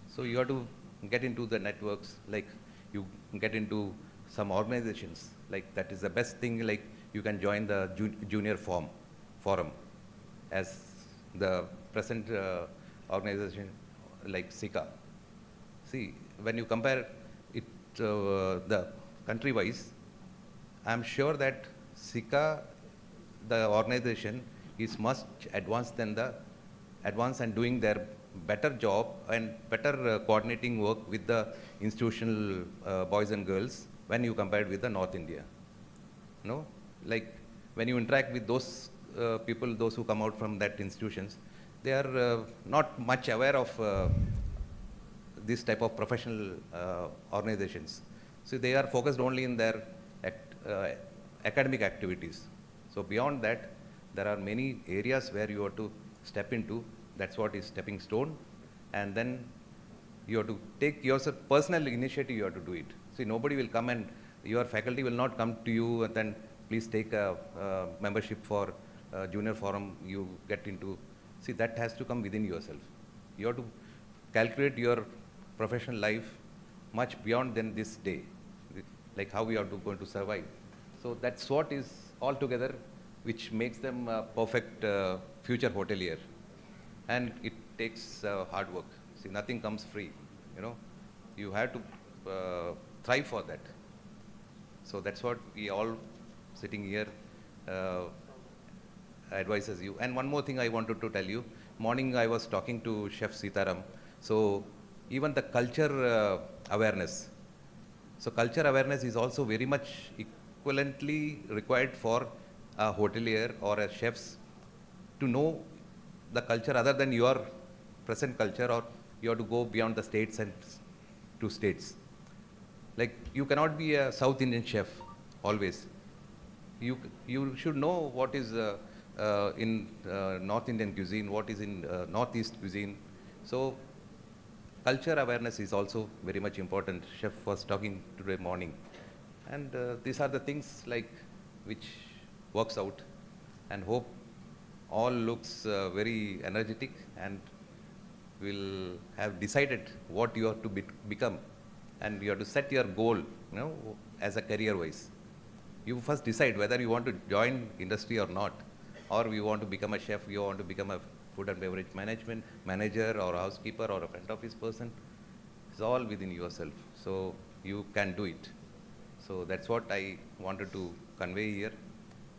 So you have to get into the networks, like you get into some organizations, like that is the best thing, like you can join the junior forum, as the present organization like SICA. See, when you compare it the country-wise, I'm sure that SICA, the organization, is much advanced and doing their better job and better coordinating work with the institutional boys and girls when you compare it with the North India. No, like when you interact with those people, those who come out from that institutions, they are not much aware of this type of professional organizations. So they are focused only in their academic activities. So beyond that, there are many areas where you have to step into. That's what is stepping stone. And then you have to take yourself personal initiative, you have to do it. See, nobody will come and your faculty will not come to you and then please take a membership for junior forum you get into. See, that has to come within yourself. You have to calculate your professional life much beyond than this day, like how we are going to survive. So that's what is altogether which makes them a perfect future hotelier. And it takes hard work. See, nothing comes free, you know. You have to thrive for that. So that's what we all sitting here advises you. And one more thing I wanted to tell you. Morning I was talking to Chef Sitaram. So even the culture awareness. So culture awareness is also very much equivalently required for a hotelier or a chefs to know the culture other than your present culture, or you have to go beyond the states and to states. Like you cannot be a South Indian chef always. You should know what is in North Indian cuisine, what is in Northeast cuisine. So culture awareness is also very much important. Chef was talking today morning. And these are the things like which works out, and hope all looks very energetic and will have decided what you have to become, and you have to set your goal, you know, as a career wise. You first decide whether you want to join industry or not, or you want to become a chef, you want to become a food and beverage management manager or housekeeper or a front office person. It's all within yourself, so you can do it. So that's what I wanted to convey here.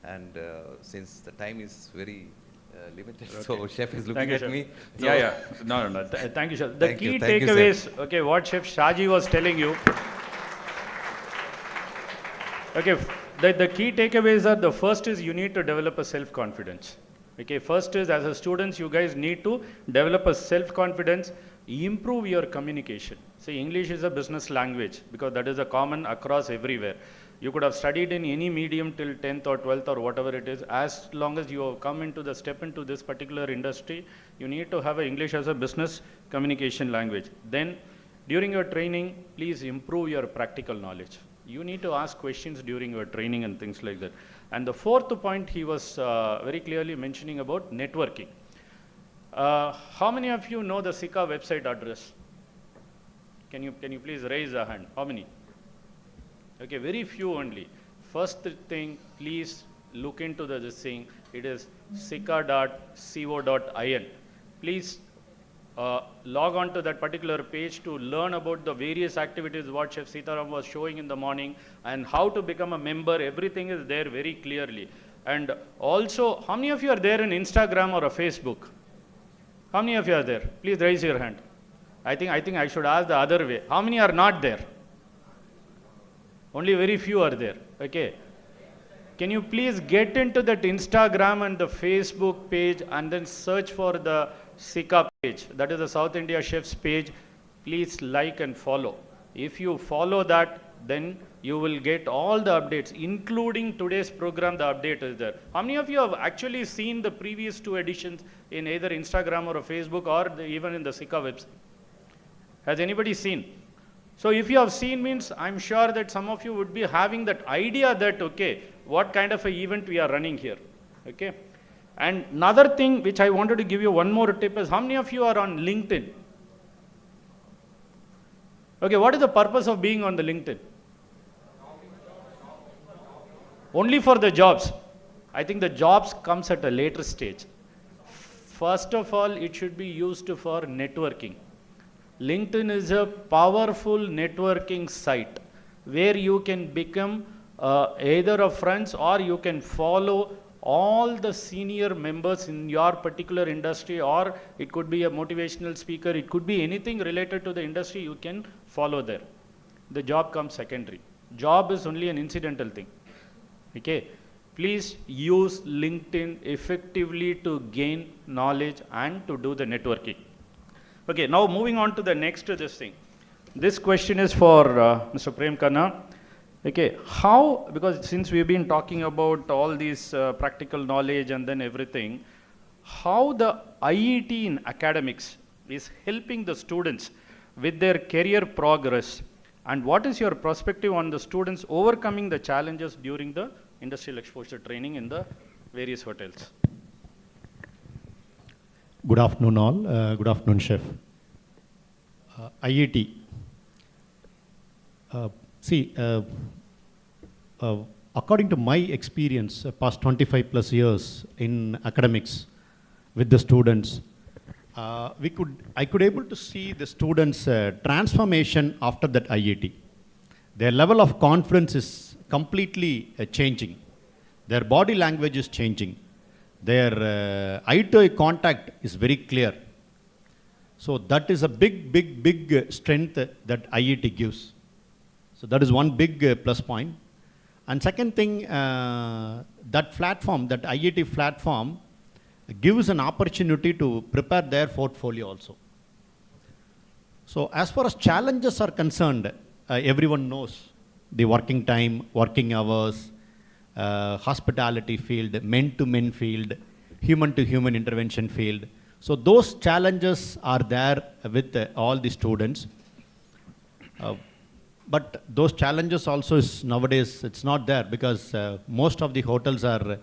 And since the time is very limited, so Chef is looking at me. So Yeah. No. Thank you, Chef. The key takeaways, okay, what Chef Shaji was telling you. Okay, the key takeaways are, the first is you need to develop a self-confidence. Okay, first is as a students, you guys need to develop a self-confidence, improve your communication. See, English is a business language because that is a common across everywhere. You could have studied in any medium till 10th or 12th or whatever it is. As long as you have come into the step into this particular industry, you need to have English as a business communication language. Then during your training, please improve your practical knowledge. You need to ask questions during your training and things like that. And the fourth point he was very clearly mentioning about networking. How many of you know the SICA website address? Can you please raise a hand? How many? Okay, very few only. First thing, please look into this thing. It is sica.co.in. Please log on to that particular page to learn about the various activities what Chef Sitaram was showing in the morning and how to become a member. Everything is there very clearly. And also, how many of you are there in Instagram or a Facebook? How many of you are there? Please raise your hand. I think I should ask the other way. How many are not there? Only very few are there. Okay. Can you please get into that Instagram and the Facebook page and then search for the SICA page. That is the South India Chefs page. Please like and follow. If you follow that, then you will get all the updates, including today's program. The update is there. How many of you have actually seen the previous 2 editions in either Instagram or Facebook or even in the SICA website? Has anybody seen? So if you have seen, means I'm sure that some of you would be having that idea that, okay, what kind of an event we are running here. Okay. And another thing which I wanted to give you one more tip is, how many of you are on LinkedIn? Okay, what is the purpose of being on the LinkedIn? Only for the jobs. I think the jobs comes at a later stage. First of all, it should be used for networking. LinkedIn is a powerful networking site where you can become either a friends, or you can follow all the senior members in your particular industry, or it could be a motivational speaker, it could be anything related to the industry, you can follow there. The job comes secondary. Job is only an incidental thing. Okay, please use LinkedIn effectively to gain knowledge and to do the networking. Okay, now moving on to the next this thing. This question is for Mr. Prem Khanna. Okay, how, because since we've been talking about all these practical knowledge and then everything, how the IET in academics is helping the students with their career progress, and what is your perspective on the students overcoming the challenges during the industrial exposure training in the various hotels? Good afternoon all. Good afternoon, Chef. IET. According to my experience, past 25 plus years in academics with the students, I could able to see the students' transformation after that IET. Their level of confidence is completely changing. Their body language is changing. Their eye-to-eye contact is very clear. So that is a big strength that IET gives. So that is one big plus point. And second thing, that platform, that IET platform, gives an opportunity to prepare their portfolio also. So as far as challenges are concerned, everyone knows the working time, working hours, hospitality field, men-to-men field, human-to-human intervention field. So those challenges are there with all the students. But those challenges also is nowadays, it's not there, because most of the hotels are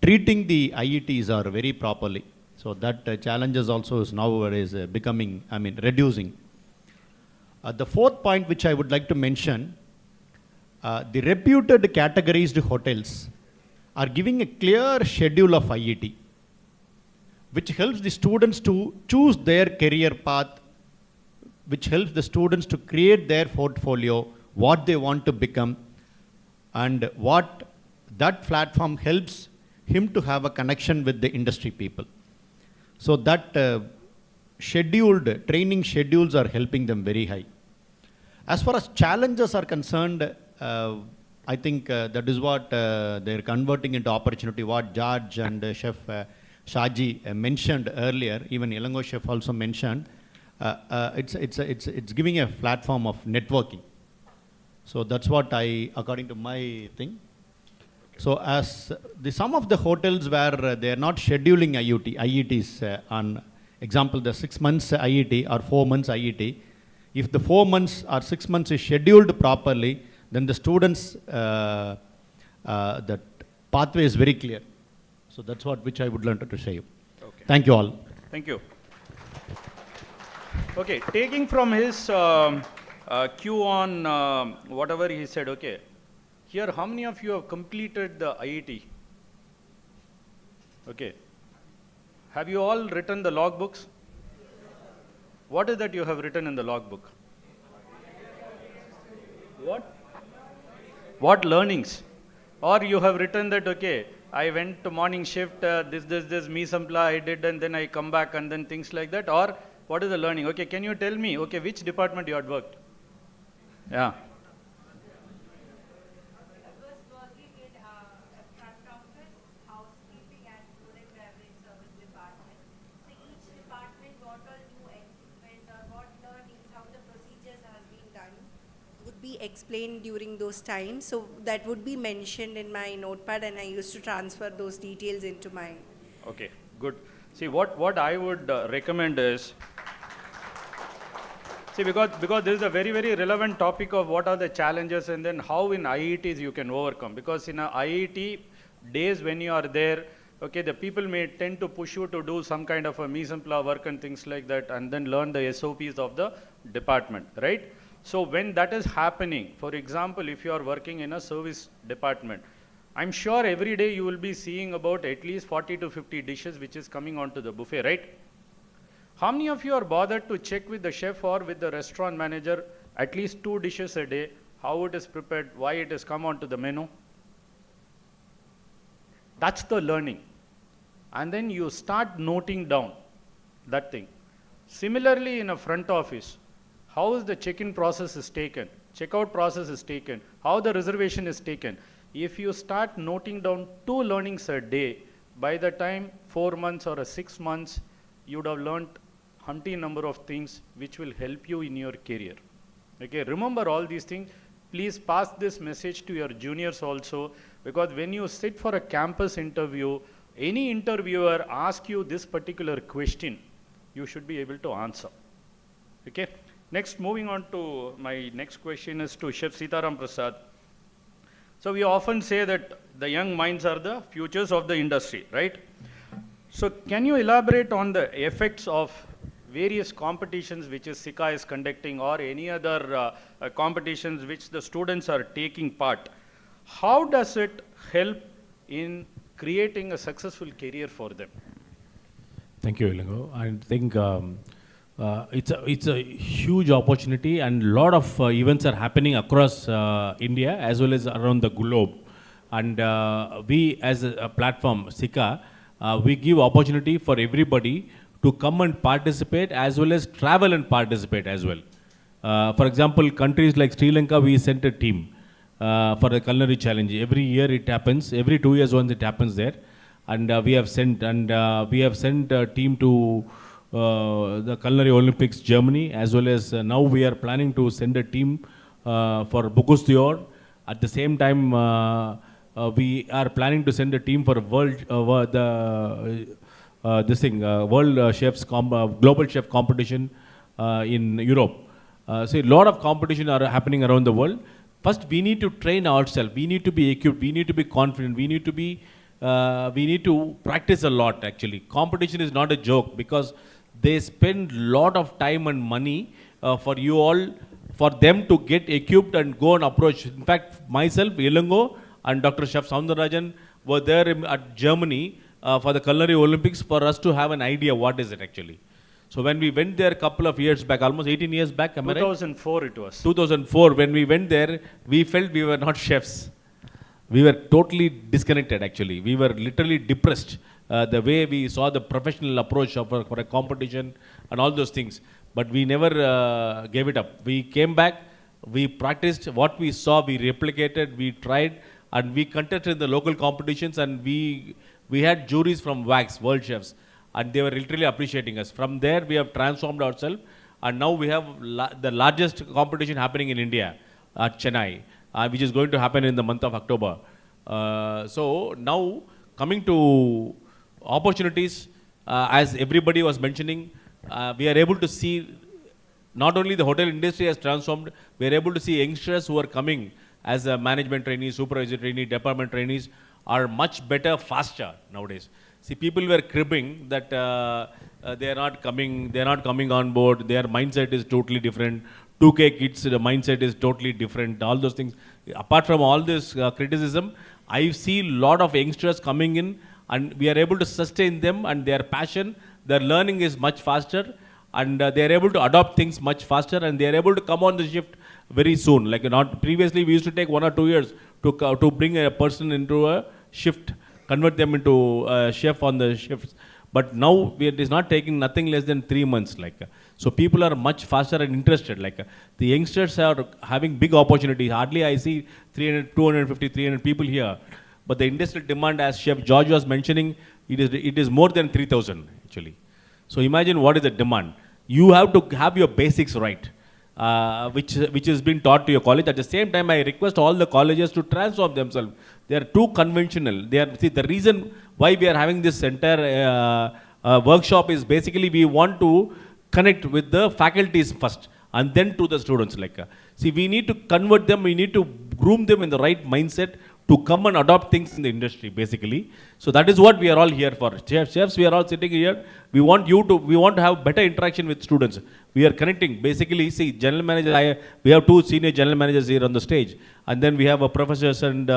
treating the IETs are very properly. So that challenges also is nowadays reducing. The fourth point which I would like to mention, the reputed categorized hotels are giving a clear schedule of IET, which helps the students to choose their career path, which helps the students to create their portfolio, what they want to become, and what that platform helps him to have a connection with the industry people. So that training schedules are helping them very high. As far as challenges are concerned, I think that is what they're converting into opportunity, what George and Chef Shaji mentioned earlier, even Ilango Chef also mentioned. It's giving a platform of networking. So that's what according to my thing. So as some of the hotels where they are not scheduling IETs on example, the 6 months IET or 4 months IET, if the 4 months or 6 months is scheduled properly, then the students, that pathway is very clear. So that's which I would learn to say. Okay. Thank you all. Thank you. Okay, taking from his cue on whatever he said, okay, here how many of you have completed the IET? Okay. Have you all written the logbooks? What is that you have written in the logbook? What learnings? Or you have written that, okay, I went to morning shift, this mise en place I did, and then I come back, and then things like that? Or what is the learning? Okay, can you tell me, okay, which department you had worked? Yeah. Be explained during those times, so that would be mentioned in my notepad, and I used to transfer those details into my... Okay, good. See, what I would recommend is, see, because this is a very, very relevant topic of what are the challenges and then how in IETs you can overcome. Because in a IET days when you are there, okay, the people may tend to push you to do some kind of a mise en place work and things like that, and then learn the SOPs of the department, right? So when that is happening, for example, if you are working in a service department, I'm sure every day you will be seeing about at least 40 to 50 dishes which is coming onto the buffet, right? How many of you are bothered to check with the chef or with the restaurant manager at least 2 dishes a day, how it is prepared, why it has come onto the menu? That's the learning. And then you start noting down that thing. Similarly, in a front office, how is the check-in process is taken, checkout process is taken, how the reservation is taken. If you start noting down 2 learnings a day, by the time 4 months or 6 months, you would have learned umpteen number of things which will help you in your career. Okay, remember all these things. Please pass this message to your juniors also, because when you sit for a campus interview, any interviewer asks you this particular question, you should be able to answer. Okay. Next, moving on to my next question is to Chef Sitaram Prasad. So we often say that the young minds are the futures of the industry, right? So can you elaborate on the effects of various competitions which is SICA is conducting, or any other competitions which the students are taking part? How does it help in creating a successful career for them? Thank you, Ilingo. I think it's a huge opportunity, and a lot of events are happening across India as well as around the globe. And we as a platform, SICA, we give opportunity for everybody to come and participate as well as travel and participate as well. For example, countries like Sri Lanka, we sent a team for a culinary challenge. Every year it happens, every 2 years once it happens there. And we have sent a team to the Culinary Olympics Germany, as well as now we are planning to send a team for Bocuse d'Or. At the same time, we are planning to send a team for World Chefs Global Chef competition in Europe. So a lot of competition are happening around the world. First, we need to train ourselves. We need to be equipped. We need to be confident. We need to practice a lot. Actually, competition is not a joke, because they spend lot of time and money for you all, for them to get equipped and go and approach. In fact, myself, Ilingo, and Dr. Chef Soundarajan were there at Germany for the Culinary Olympics, for us to have an idea what is it actually. So when we went there a couple of years back, almost 18 years back, am I right? 2004 it was. 2004, when we went there, we felt we were not chefs. We were totally disconnected actually. We were literally depressed. The way we saw the professional approach for a competition and all those things. But we never gave it up. We came back, we practiced what we saw, we replicated, we tried, and we contested in the local competitions, and we had juries from WAGs, World Chefs, and they were literally appreciating us. From there, we have transformed ourselves, and now we have the largest competition happening in India at Chennai, which is going to happen in the month of October. So now, coming to opportunities, as everybody was mentioning, we are able to see not only the hotel industry has transformed, we are able to see youngsters who are coming as a management trainees, supervisory trainees, department trainees are much better, faster nowadays. See, people were cribbing that they are not coming on board, their mindset is totally different. 2K kids, the mindset is totally different, all those things. Apart from all this criticism, I see a lot of youngsters coming in, and we are able to sustain them, and their passion, their learning is much faster, and they are able to adopt things much faster, and they are able to come on the shift very soon. Like not previously, we used to take 1 or 2 years to bring a person into a shift, convert them into a chef on the shifts. But now it is not taking nothing less than 3 months. So people are much faster and interested. The youngsters are having big opportunities. Hardly I see 300, 250, 300 people here. But the industrial demand, as Chef George was mentioning, it is more than 3,000 actually. So imagine what is the demand. You have to have your basics right, which has been taught to your college. At the same time, I request all the colleges to transform themselves. They are too conventional. See, the reason why we are having this entire workshop is basically we want to connect with the faculties first and then to the students. See, we need to convert them, we need to groom them in the right mindset to come and adopt things in the industry, basically. So that is what we are all here for. Chefs, we are all sitting here. We want to have better interaction with students. We are connecting. Basically, see, general manager, we have 2 senior general managers here on the stage. And then we have a professors and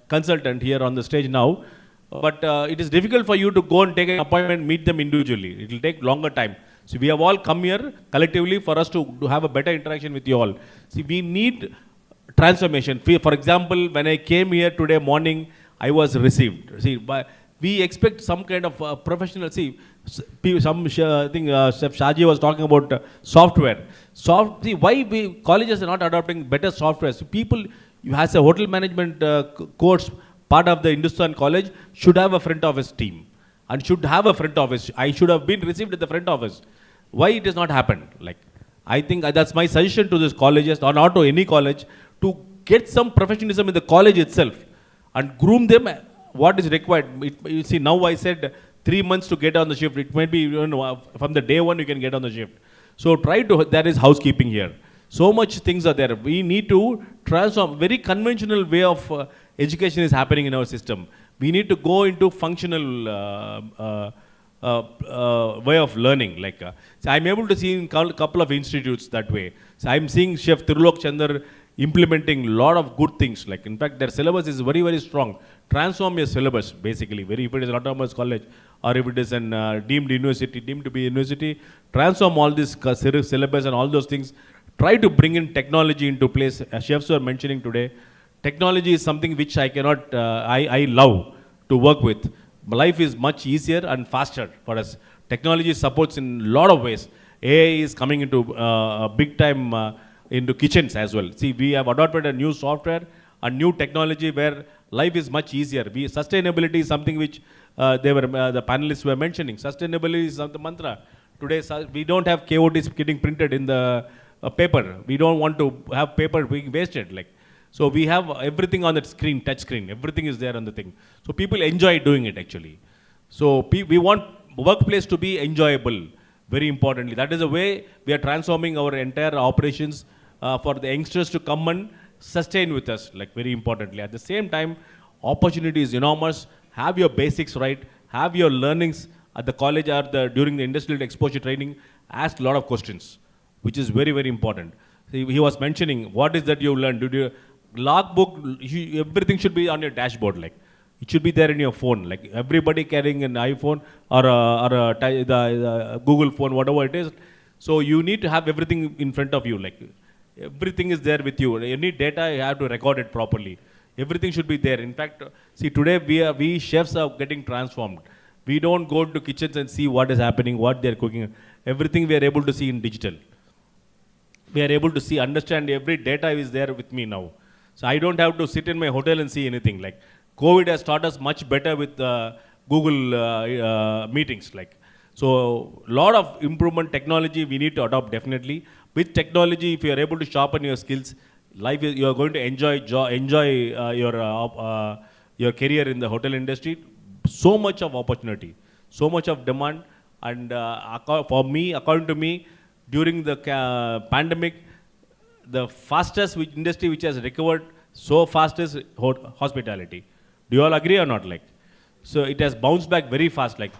consultant here on the stage now. But it is difficult for you to go and take an appointment, meet them individually. It will take longer time. So we have all come here collectively for us to have a better interaction with you all. See, we need transformation. For example, when I came here today morning, I was received. See, we expect some kind of professional. See, I think Chef Shaji was talking about software. See, why colleges are not adopting better software? So people, as a hotel management course, part of the Hindusthan college, should have a front office team and should have a front office. I should have been received at the front office. Why it has not happened? Like, I think that's my suggestion to these colleges, or not to any college, to get some professionalism in the college itself and groom them what is required. You see, now I said 3 months to get on the shift. It might be, from the day one you can get on the shift. So try to, that is housekeeping here. So much things are there. We need to transform. Very conventional way of education is happening in our system. We need to go into functional way of learning. Like, so I'm able to see in a couple of institutes that way. So I'm seeing Chef Tirulok Chandar implementing a lot of good things. Like, in fact, their syllabus is very, very strong. Transform your syllabus, basically. If it is an autonomous college or if it is an deemed university, deemed to be university, transform all this syllabus and all those things. Try to bring in technology into place. As chefs were mentioning today, technology is something which I cannot, I love to work with. Life is much easier and faster for us. Technology supports in a lot of ways. AI is coming into big time into kitchens as well. See, we have adopted a new software, a new technology where life is much easier. Sustainability is something which the panelists were mentioning. Sustainability is the mantra. Today, we don't have KOTs getting printed in the paper. We don't want to have paper being wasted. Like, so we have everything on that screen, touch screen. Everything is there on the thing. So people enjoy doing it actually. So we want workplace to be enjoyable. Very importantly, that is the way we are transforming our entire operations for the youngsters to come and sustain with us, like, very importantly. At the same time, opportunity is enormous. Have your basics right. Have your learnings at the college or during the industrial exposure training. Ask a lot of questions, which is very, very important. He was mentioning, what is that you learned? Did you logbook? Everything should be on your dashboard. Like, it should be there in your phone. Like, everybody carrying an iPhone or the Google phone, whatever it is. So you need to have everything in front of you. Like, everything is there with you. Any data, you have to record it properly. Everything should be there. In fact, see, today we chefs are getting transformed. We don't go to kitchens and see what is happening, what they are cooking. Everything we are able to see in digital. We are able to see, understand, every data is there with me now. So I don't have to sit in my hotel and see anything. Like, COVID has taught us much better with Google meetings. Like, so a lot of improvement technology we need to adopt definitely. With technology, if you are able to sharpen your skills, life is, you are going to enjoy your career in the hotel industry. So much of opportunity, so much of demand, and for me, according to me, during the pandemic, the fastest industry which has recovered so fast is hospitality. Do you all agree or not? Like, so it has bounced back very fast. Like,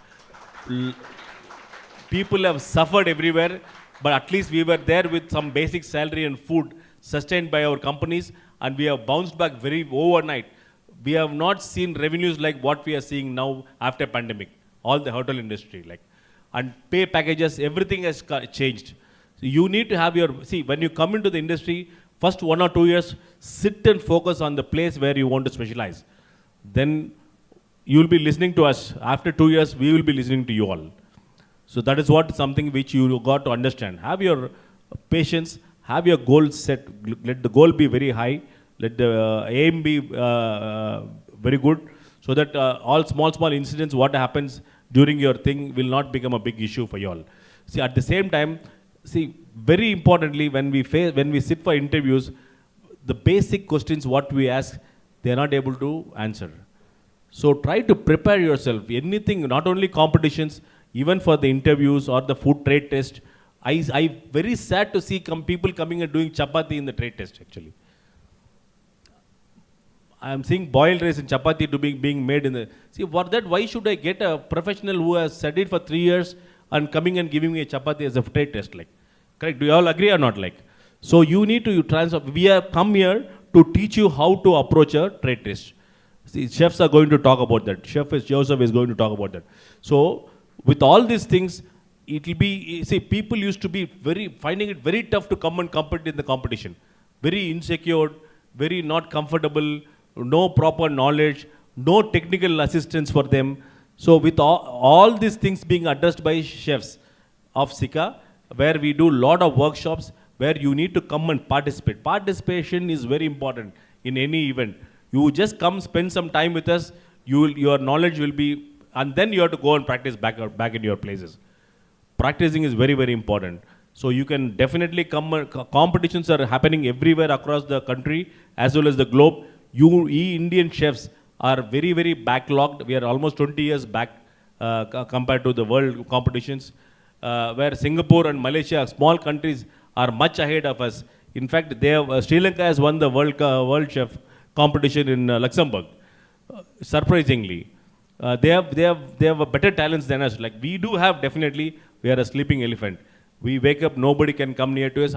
people have suffered everywhere, but at least we were there with some basic salary and food sustained by our companies, and we have bounced back very overnight. We have not seen revenues like what we are seeing now after pandemic. All the hotel industry, like, and pay packages, everything has changed. So you need to have your, see, when you come into the industry, first 1 or 2 years, sit and focus on the place where you want to specialize. Then you will be listening to us. After 2 years, we will be listening to you all. So that is what something which you got to understand. Have your patience, have your goals set. Let the goal be very high. Let the aim be very good, so that all small incidents, what happens during your thing, will not become a big issue for you all. See, at the same time, see, very importantly, when we sit for interviews, the basic questions what we ask, they are not able to answer. So try to prepare yourself. Anything, not only competitions, even for the interviews or the food trade test. I very sad to see people coming and doing chapati in the trade test actually. I am seeing boiled rice and chapati to being made in the. See, for that, why should I get a professional who has studied for 3 years and coming and giving me a chapati as a trade test? Like, correct? Do you all agree or not? Like, so you need to transfer. We have come here to teach you how to approach a trade test. See, chefs are going to talk about that. Joseph is going to talk about that. So, with all these things, it will be, see, people used to be finding it very tough to come and compete in the competition. Very insecure, very not comfortable, no proper knowledge, no technical assistance for them. So with all these things being addressed by chefs of SICA, where we do lot of workshops, where you need to come and participate. Participation is very important in any event. You just come, spend some time with us, your knowledge will be, and then you have to go and practice back in your places. Practicing is very, very important. So you can definitely come, competitions are happening everywhere across the country as well as the globe. We Indian chefs are very, very backlogged. We are almost 20 years back compared to the world competitions, where Singapore and Malaysia, small countries, are much ahead of us. In fact, Sri Lanka has won the world chef competition in Luxembourg, surprisingly. They have better talents than us. Like we do have, definitely, we are a sleeping elephant. We wake up, nobody can come near to us.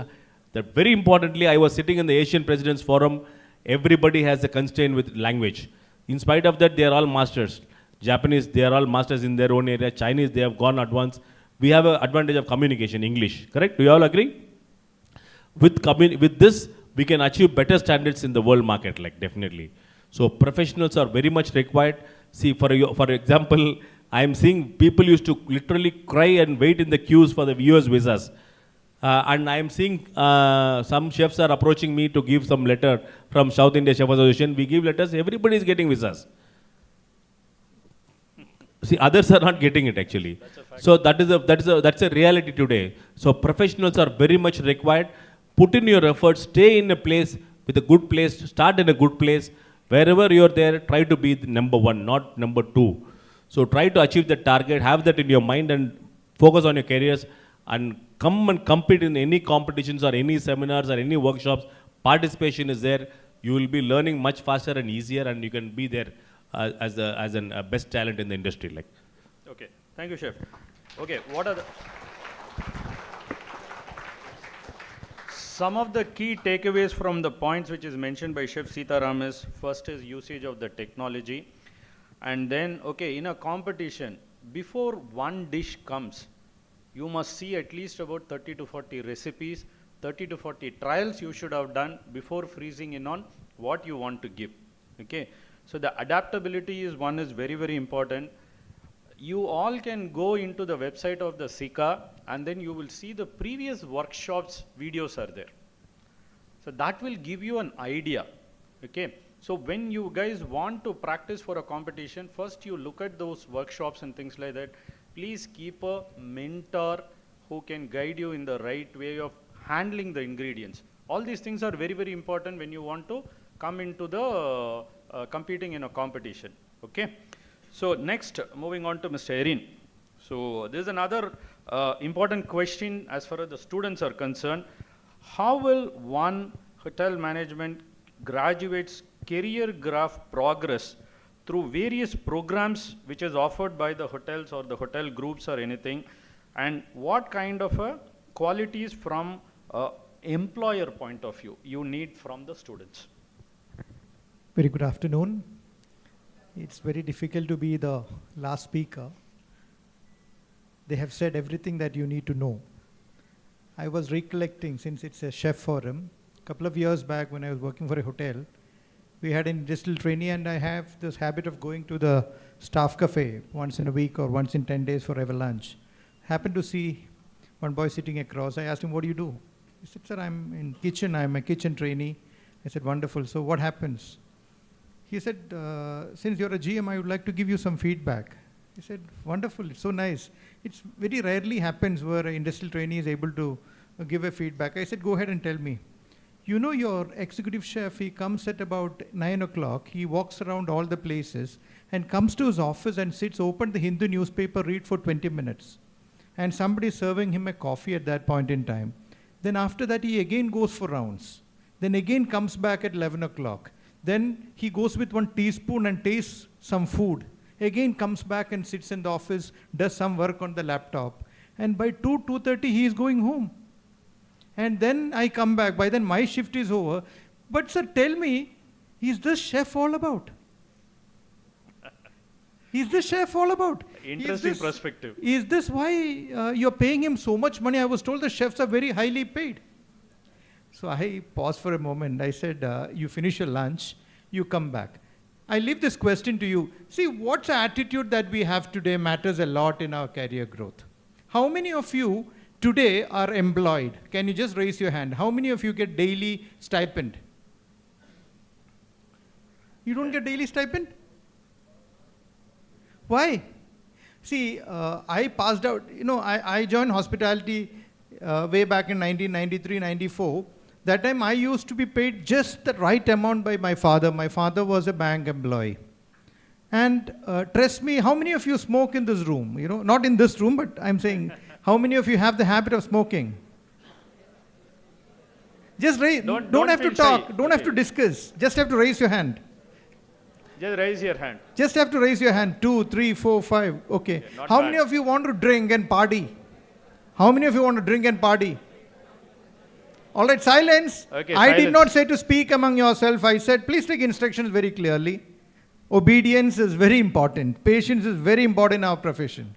That very importantly, I was sitting in the Asian Presidents Forum. Everybody has a constraint with language. In spite of that, they are all masters. Japanese, they are all masters in their own area. Chinese, they have gone advanced. We have an advantage of communication, English. Correct? Do you all agree? With this, we can achieve better standards in the world market, like definitely. So professionals are very much required. See, for example, I am seeing people used to literally cry and wait in the queues for the US visas. And I am seeing some chefs are approaching me to give some letter from South India Chef Association. We give letters, everybody is getting visas. See, others are not getting it actually. So that's a reality today. So professionals are very much required. Put in your efforts, stay in a place with a good place, start in a good place. Wherever you're there, try to be the number one, not number two. So try to achieve the target, have that in your mind and focus on your careers and come and compete in any competitions or any seminars or any workshops. Participation is there. You will be learning much faster and easier and you can be there as a best talent in the industry. Like. Okay, thank you, Chef. Okay, what are some of the key takeaways from the points which is mentioned by Chef Sitaram is, first is usage of the technology. And then, okay, in a competition, before one dish comes, you must see at least about 30 to 40 recipes, 30 to 40 trials you should have done before freezing in on what you want to give. Okay, so the adaptability is very, very important. You all can go into the website of the SICA and then you will see the previous workshops videos are there. So that will give you an idea. Okay. So when you guys want to practice for a competition, first you look at those workshops and things like that. Please keep a mentor who can guide you in the right way of handling the ingredients. All these things are very, very important when you want to come into the competing in a competition. Okay. So next, moving on to Mr. Erin. So this is another important question as far as the students are concerned. How will one hotel management graduate's career graph progress through various programs which is offered by the hotels or the hotel groups or anything, and what kind of qualities from employer point of view you need from the students? Very good afternoon. It's very difficult to be the last speaker. They have said everything that you need to know. I was recollecting, since it's a chef forum, a couple of years back when I was working for a hotel, we had an industrial trainee, and I have this habit of going to the staff cafe once in a week or once in 10 days for ever lunch. Happened to see one boy sitting across. I asked him, what do you do? He said, sir, I'm in kitchen. I'm a kitchen trainee. I said, wonderful. So what happens? He said, since you're a GM, I would like to give you some feedback. He said, wonderful. It's so nice. It's very rarely happens where an industrial trainee is able to give a feedback. I said, go ahead and tell me. You know, your executive chef, he comes at about 9 o'clock. He walks around all the places and comes to his office and sits, open the Hindu newspaper, read for 20 minutes. And somebody is serving him a coffee at that point in time. Then after that, he again goes for rounds. Then again comes back at 11 o'clock. Then he goes with 1 teaspoon and tastes some food. Again comes back and sits in the office, does some work on the laptop. And by 2:30 he is going home. And then I come back. By then my shift is over. But sir, tell me, is this chef all about? Is this chef all about? Interesting perspective. Is this why you're paying him so much money? I was told the chefs are very highly paid. So I paused for a moment. I said, you finish your lunch, you come back. I leave this question to you. See, what's the attitude that we have today matters a lot in our career growth. How many of you today are employed? Can you just raise your hand? How many of you get daily stipend? You don't get daily stipend? Why? See, I passed out, I joined hospitality way back in 1993, 94. That time I used to be paid just the right amount by my father. My father was a bank employee. And trust me, how many of you smoke in this room? Not in this room, but I'm saying, how many of you have the habit of smoking? Just raise, don't have to talk, don't have to discuss, just have to raise your hand. Just raise your hand. Just have to raise your hand. 2, 3, 4, 5. Okay. How many of you want to drink and party? How many of you want to drink and party? All right, silence. Okay, I silence. did not say to speak among yourself. I said, please take instructions very clearly. Obedience is very important. Patience is very important in our profession.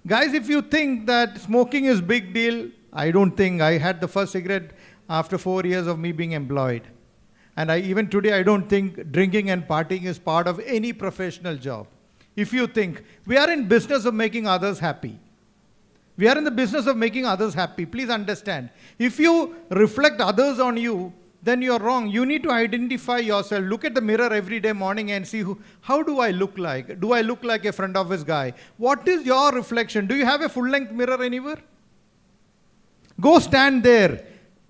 Guys, if you think that smoking is big deal, I don't think. I had the first cigarette after 4 years of me being employed. And even today, I don't think drinking and partying is part of any professional job. If you think, we are in business of making others happy. We are in the business of making others happy. Please understand. If you reflect others on you, then you are wrong. You need to identify yourself. Look at the mirror every day morning and see, how do I look like? Do I look like a front office guy? What is your reflection? Do you have a full-length mirror anywhere? Go stand there.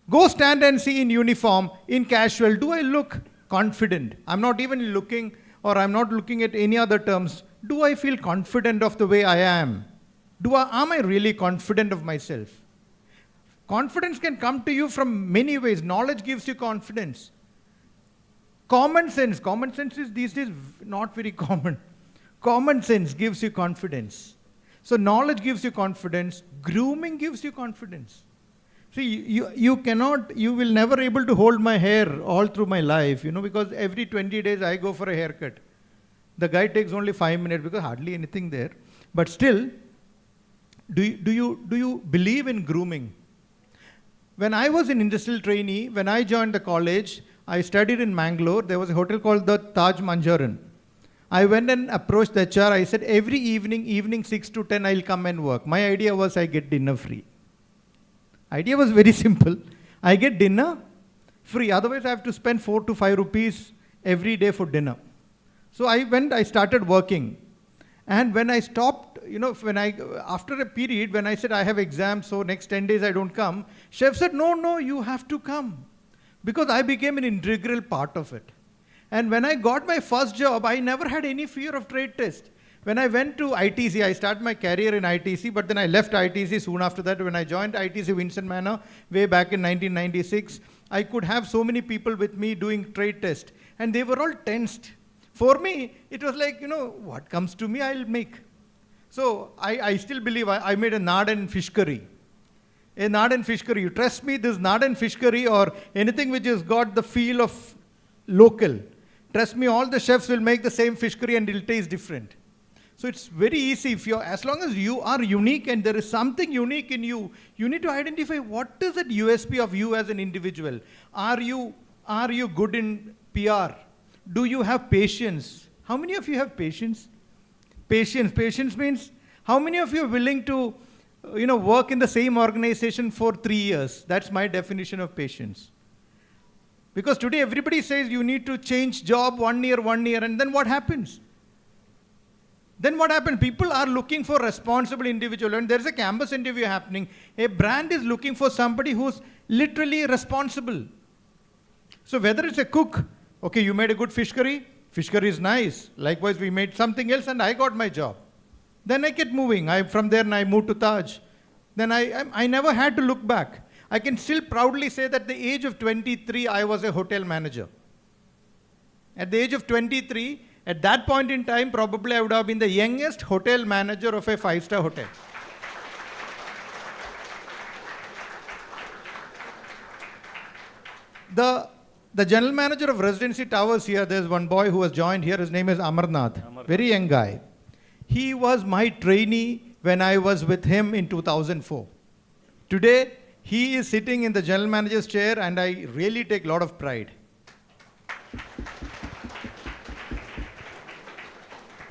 Go stand and see in uniform, in casual. Do I look confident? I'm not even looking, or I'm not looking at any other terms. Do I feel confident of the way I am? Am I really confident of myself? Confidence can come to you from many ways. Knowledge gives you confidence. Common sense is these days not very common. Common sense gives you confidence. So knowledge gives you confidence. Grooming gives you confidence. See, you will never able to hold my hair all through my life, because every 20 days I go for a haircut. The guy takes only 5 minutes because hardly anything there. But still, do you believe in grooming? When I was an industrial trainee, when I joined the college, I studied in Mangalore. There was a hotel called the Taj Manjaran. I went and approached the HR. I said, every evening 6 to 10, I'll come and work. My idea was I get dinner free. Idea was very simple. I get dinner free. Otherwise, I have to spend 4 to 5 rupees every day for dinner. So I started working. And when I stopped, after a period, when I said I have exams, so next 10 days I don't come, chef said, no, you have to come. Because I became an integral part of it. And when I got my first job, I never had any fear of trade test. When I went to ITC, I started my career in ITC, but then I left ITC soon after that. When I joined ITC Vincent Manor way back in 1996, I could have so many people with me doing trade test. And they were all tensed. For me, it was like, what comes to me, I'll make. So I still believe I made a Nadan fish curry. A Nadan fish curry. You trust me, this Nadan fish curry or anything which has got the feel of local. Trust me, all the chefs will make the same fish curry and it will taste different. So it's very easy. As long as you are unique and there is something unique in you, you need to identify what is that USP of you as an individual. Are you good in PR? Do you have patience? How many of you have patience? Patience means how many of you are willing to work in the same organization for 3 years? That's my definition of patience. Because today everybody says you need to change job 1 year, and then what happens? People are looking for responsible individual, and there's a campus interview happening. A brand is looking for somebody who's literally responsible. So whether it's a cook, okay, you made a good fish curry is nice. Likewise, we made something else and I got my job. Then I kept moving. From there I moved to Taj. Then I never had to look back. I can still proudly say that at the age of 23, I was a hotel manager. At the age of 23, at that point in time, probably I would have been the youngest hotel manager of a 5-star hotel. The general manager of Residency Towers here, there's one boy who has joined here, his name is Amarnath, very young guy. He was my trainee when I was with him in 2004. Today, he is sitting in the general manager's chair and I really take a lot of pride.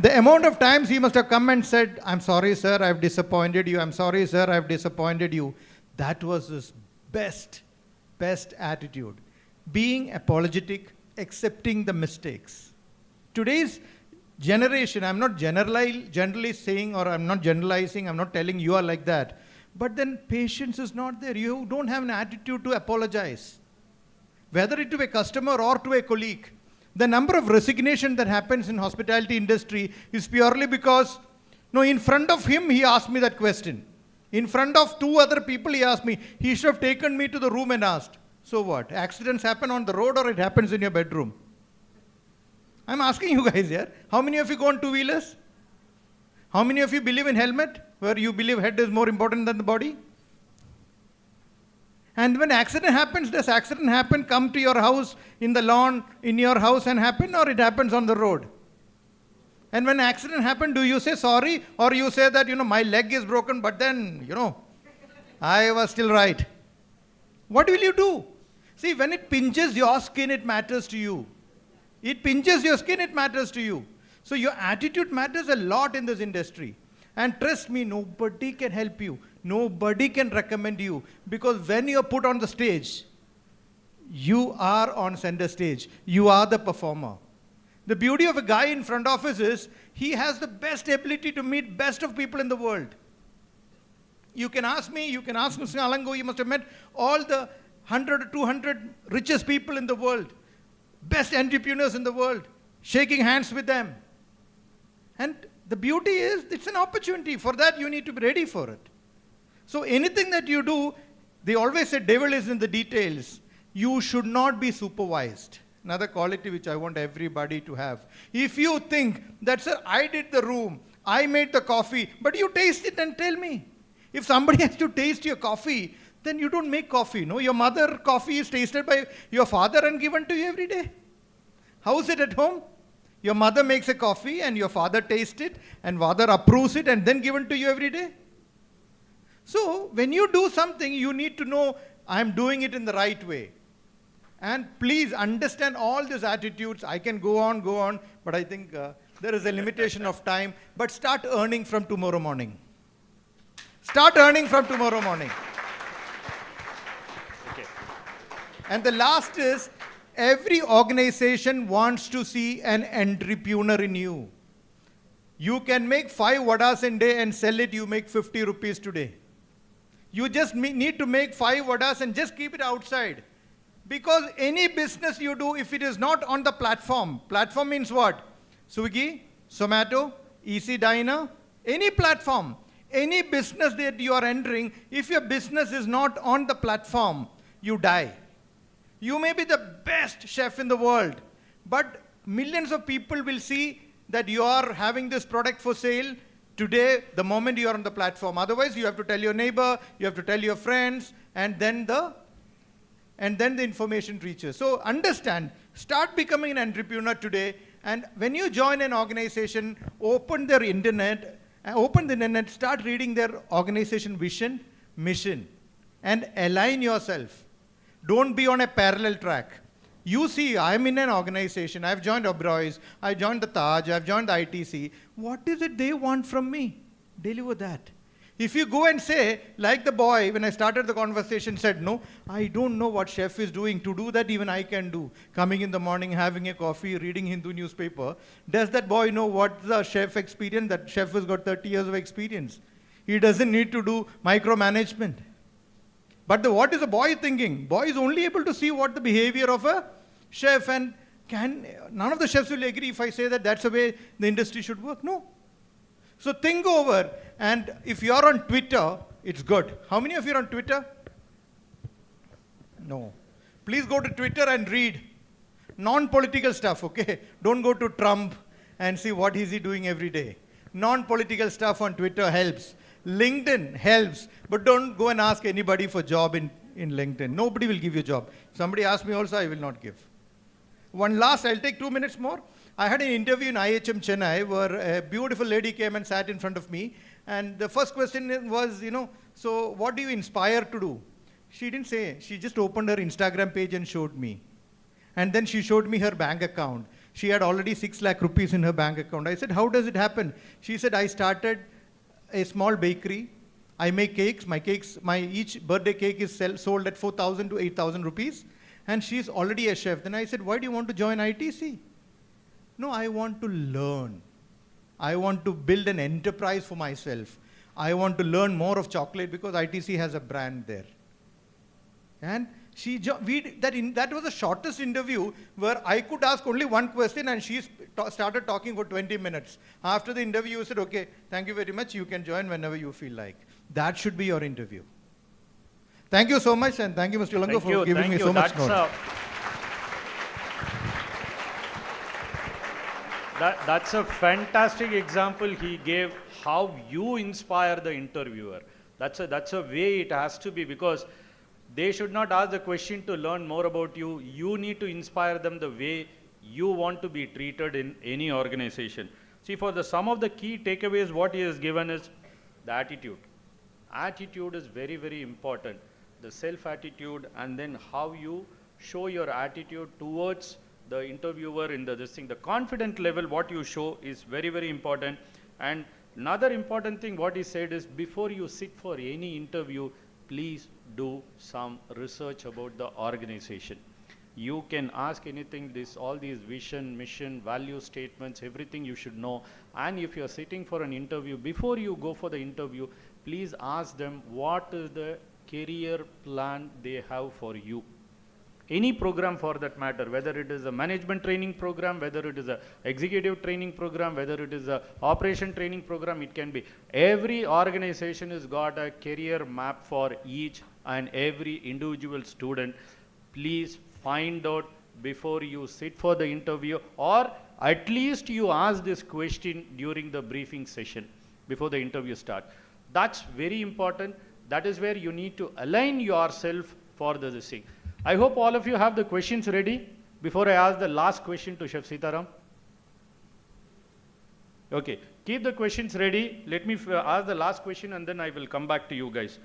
The amount of times he must have come and said, I'm sorry sir, I've disappointed you, I'm sorry sir, I've disappointed you. That was his best attitude. Being apologetic, accepting the mistakes. Today's generation, I'm not generally saying, or I'm not generalizing, I'm not telling you are like that. But then patience is not there. You don't have an attitude to apologize. Whether it to a customer or to a colleague. The number of resignation that happens in hospitality industry is purely because, no, in front of him, he asked me that question. In front of 2 other people, he asked me. He should have taken me to the room and asked, so what? Accidents happen on the road or it happens in your bedroom? I'm asking you guys here, how many of you go on 2-wheelers? How many of you believe in helmet, where you believe head is more important than the body? And when accident happens, does accident happen, come to your house, in the lawn, in your house and happen, or it happens on the road? And when accident happens, do you say sorry, or you say that, my leg is broken, but then, I was still right. What will you do? See, when it pinches your skin, it matters to you. It pinches your skin, it matters to you. So your attitude matters a lot in this industry. And trust me, nobody can help you. Nobody can recommend you. Because when you're put on the stage, you are on center stage. You are the performer. The beauty of a guy in front office is, he has the best ability to meet best of people in the world. You can ask me, you can ask Mr. Alango, you must have met all the 100 or 200 richest people in the world. Best entrepreneurs in the world. Shaking hands with them. And the beauty is, it's an opportunity. For that, you need to be ready for it. So anything that you do, they always say devil is in the details. You should not be supervised. Another quality which I want everybody to have. If you think that, sir, I did the room, I made the coffee, but you taste it and tell me. If somebody has to taste your coffee, then you don't make coffee. No, your mother coffee is tasted by your father and given to you every day. How is it at home? Your mother makes a coffee and your father tastes it and father approves it and then given to you every day. So when you do something, you need to know, I'm doing it in the right way. And please understand all these attitudes. I can go on, but I think there is a limitation of time. But start earning from tomorrow morning. Start earning from tomorrow morning. Okay. And the last is, every organization wants to see an entrepreneur in you. You can make 5 vadas a day and sell it, you make 50 rupees today. You just need to make 5 vadas and just keep it outside. Because any business you do, if it is not on the platform means what? Swiggy, Zomato, Easy Diner, any platform, any business that you are entering, if your business is not on the platform, you die. You may be the best chef in the world, but millions of people will see that you are having this product for sale today, the moment you are on the platform. Otherwise, you have to tell your neighbor, you have to tell your friends, and then the information reaches. So understand, start becoming an entrepreneur today, and when you join an organization, open the internet, start reading their organization vision, mission, and align yourself. Don't be on a parallel track. You see, I'm in an organization, I've joined Oberoi's, I joined the Taj, I've joined the ITC. What is it they want from me? Deliver that. If you go and say, like the boy, when I started the conversation, said, no, I don't know what chef is doing. To do that, even I can do. Coming in the morning, having a coffee, reading Hindu newspaper. Does that boy know what the chef experience? That chef has got 30 years of experience. He doesn't need to do micromanagement. But what is the boy thinking? Boy is only able to see what the behavior of a chef, and none of the chefs will agree if I say that that's the way the industry should work. No. So think over, and if you're on Twitter, it's good. How many of you are on Twitter? No. Please go to Twitter and read. Non-political stuff, okay? Don't go to Trump and see what is he doing every day. Non-political stuff on Twitter helps. LinkedIn helps, but don't go and ask anybody for job in LinkedIn. Nobody will give you a job. Somebody asked me also, I will not give. One last, I'll take 2 minutes more. I had an interview in IHM Chennai where a beautiful lady came and sat in front of me. And the first question was, so what do you inspire to do? She didn't say, she just opened her Instagram page and showed me. And then she showed me her bank account. She had already 6 lakh rupees in her bank account. I said, how does it happen? She said, I started a small bakery. I make cakes. My each birthday cake is sold at 4,000 to 8,000 rupees. And she's already a chef. Then I said, why do you want to join ITC? No, I want to learn. I want to build an enterprise for myself. I want to learn more of chocolate because ITC has a brand there. And that was the shortest interview where I could ask only one question and she started talking for 20 minutes. After the interview, you said, okay, thank you very much. You can join whenever you feel like. That should be your interview. Thank you so much, and thank you, Mr. Ulango, for giving me so much knowledge. That's a fantastic example he gave how you inspire the interviewer. That's a way it has to be, because they should not ask the question to learn more about you. You need to inspire them the way you want to be treated in any organization. See, for some of the key takeaways, what he has given is the attitude. Attitude is very, very important. The self-attitude, and then how you show your attitude towards the interviewer in this thing. The confident level, what you show is very, very important. And another important thing what he said is, before you sit for any interview, please do some research about the organization. You can ask anything, all these vision, mission, value statements, everything you should know. And if you're sitting for an interview, before you go for the interview, please ask them what is the career plan they have for you. Any program for that matter, whether it is a management training program, whether it is a executive training program, whether it is a operation training program, it can be. Every organization has got a career map for each and every individual student. Please find out before you sit for the interview, or at least you ask this question during the briefing session before the interview starts. That's very important. That is where you need to align yourself for this thing. I hope all of you have the questions ready before I ask the last question to Chef Sitaram. Okay, keep the questions ready. Let me ask the last question and then I will come back to you guys.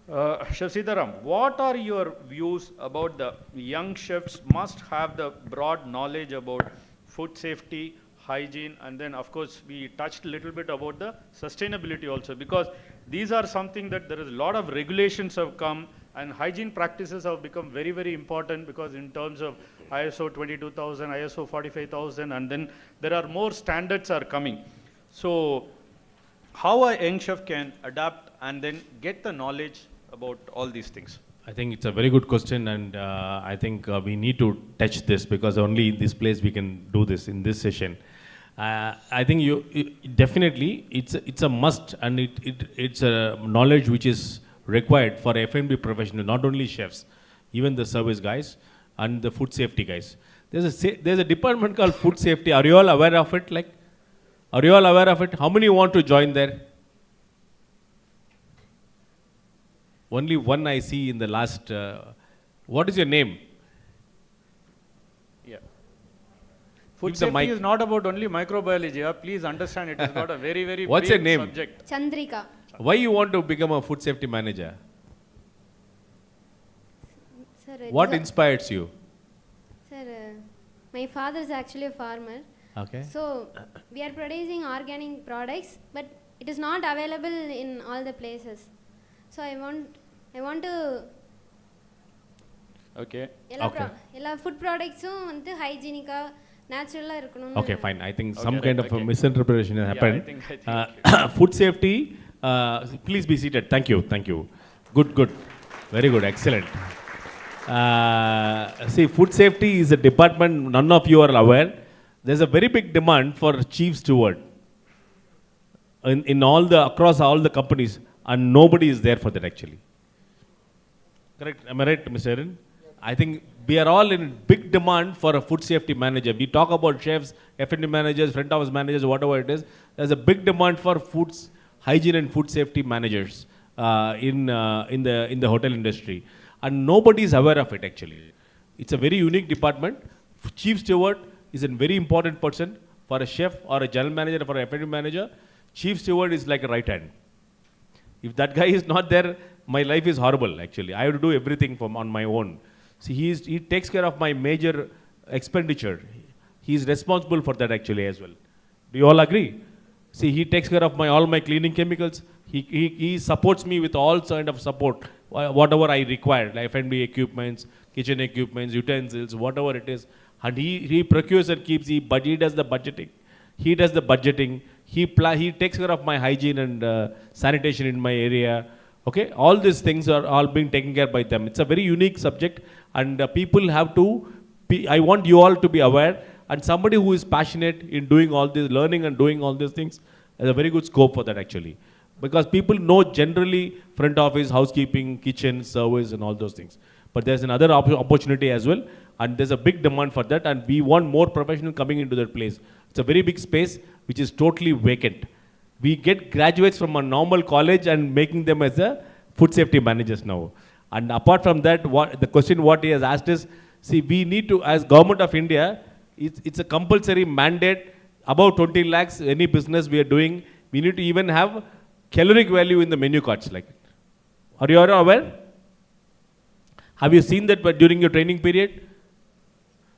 Chef Sitaram, what are your views about the young chefs must have the broad knowledge about food safety, hygiene, and then of course we touched a little bit about the sustainability also, because these are something that there is a lot of regulations have come, and hygiene practices have become very, very important, because in terms of ISO 22000, ISO 45000, and then there are more standards are coming. So how a young chef can adapt and then get the knowledge about all these things? I think it's a very good question, and I think we need to touch this, because only in this place we can do this in this session. I think definitely it's a must, and it's a knowledge which is required for F&B professional, not only chefs, even the service guys and the food safety guys. There's a department called food safety. Are you all aware of it? Are you all aware of it? How many want to join there? Only one I see in the last. What is your name? Yeah. Food safety is not about only microbiology. Please understand, it has got a very, very What's your big name? subject. Chandrika. Why you want to become a food safety manager? Sir, What inspires you? Sir, my father is actually a farmer. Okay. So we are producing organic products, but it is not available in all the places. So I want to. Okay. All food products are hygienic, natural. Okay, fine. I think some right, kind of a misinterpretation has happened. I think Food safety. Please be seated. Thank you. Thank you. Good. Very good. Excellent. See, food safety is a department none of you are aware. There's a very big demand for chief steward across all the companies, and nobody is there for that actually. Correct? Am I right, Mr. Erin? I think we are all in big demand for a food safety manager. We talk about chefs, F&B managers, front office managers, whatever it is. There's a big demand for hygiene and food safety managers in the hotel industry, and nobody is aware of it actually. It's a very unique department. Chief steward is a very important person for a chef or a general manager or for a F&B manager. Chief steward is like a right hand. If that guy is not there, my life is horrible actually. I have to do everything on my own. See, he takes care of my major expenditure. He is responsible for that actually as well. Do you all agree? See, he takes care of all my cleaning chemicals. He supports me with all kind of support, whatever I require, like F&B equipments, kitchen equipments, utensils, whatever it is. And he procures and keeps, he does the budgeting. He does the budgeting. He takes care of my hygiene and sanitation in my area. Okay, all these things are all being taken care by them. It's a very unique subject, and people have to I want you all to be aware, and somebody who is passionate in doing all this, learning and doing all these things, has a very good scope for that actually. Because people know generally front office, housekeeping, kitchen, service and all those things. But there's another opportunity as well, and there's a big demand for that, and we want more professionals coming into that place. It's a very big space which is totally vacant. We get graduates from a normal college and making them as a food safety managers now. And apart from that, the question what he has asked is, see, we need to, as Government of India, it's a compulsory mandate, above 20 lakhs, any business we are doing, we need to even have caloric value in the menu cards. Like, are you all aware? Have you seen that during your training period?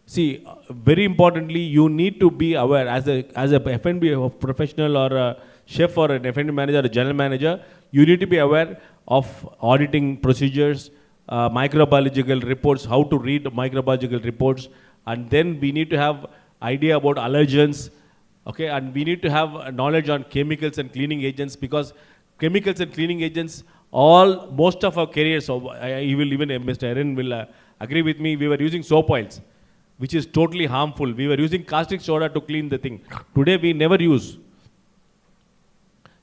See, very importantly, you need to be aware as a F&B professional or a chef or an F&B manager or a general manager, you need to be aware of auditing procedures, microbiological reports, how to read microbiological reports, and then we need to have idea about allergens, okay, and we need to have knowledge on chemicals and cleaning agents, because chemicals and cleaning agents, most of our careers, so even Mr. Erin will agree with me, we were using soap oils, which is totally harmful. We were using caustic soda to clean the thing. Today we never use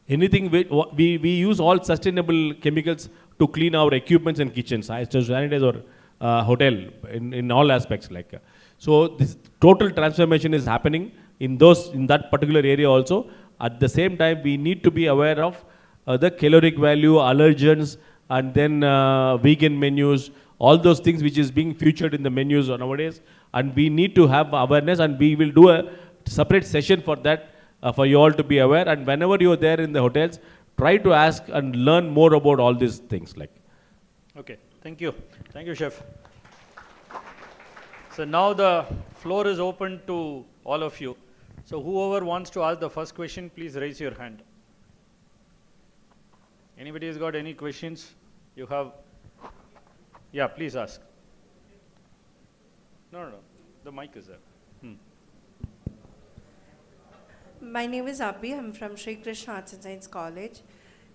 anything. We use all sustainable chemicals to clean our equipments and kitchens, sanitize or hotel in all aspects. Like, so this total transformation is happening in that particular area also. At the same time, we need to be aware of the caloric value, allergens, and then vegan menus, all those things which is being featured in the menus nowadays. And we need to have awareness, and we will do a separate session for that, for you all to be aware. And whenever you are there in the hotels, try to ask and learn more about all these things. Like. Okay, thank you. Thank you, Chef. So now the floor is open to all of you. So whoever wants to ask the first question, please raise your hand. Anybody has got any questions? You have? Yeah, please ask. No, the mic is there. My name is Abhi. I'm from Sri Krishna Arts and Science College.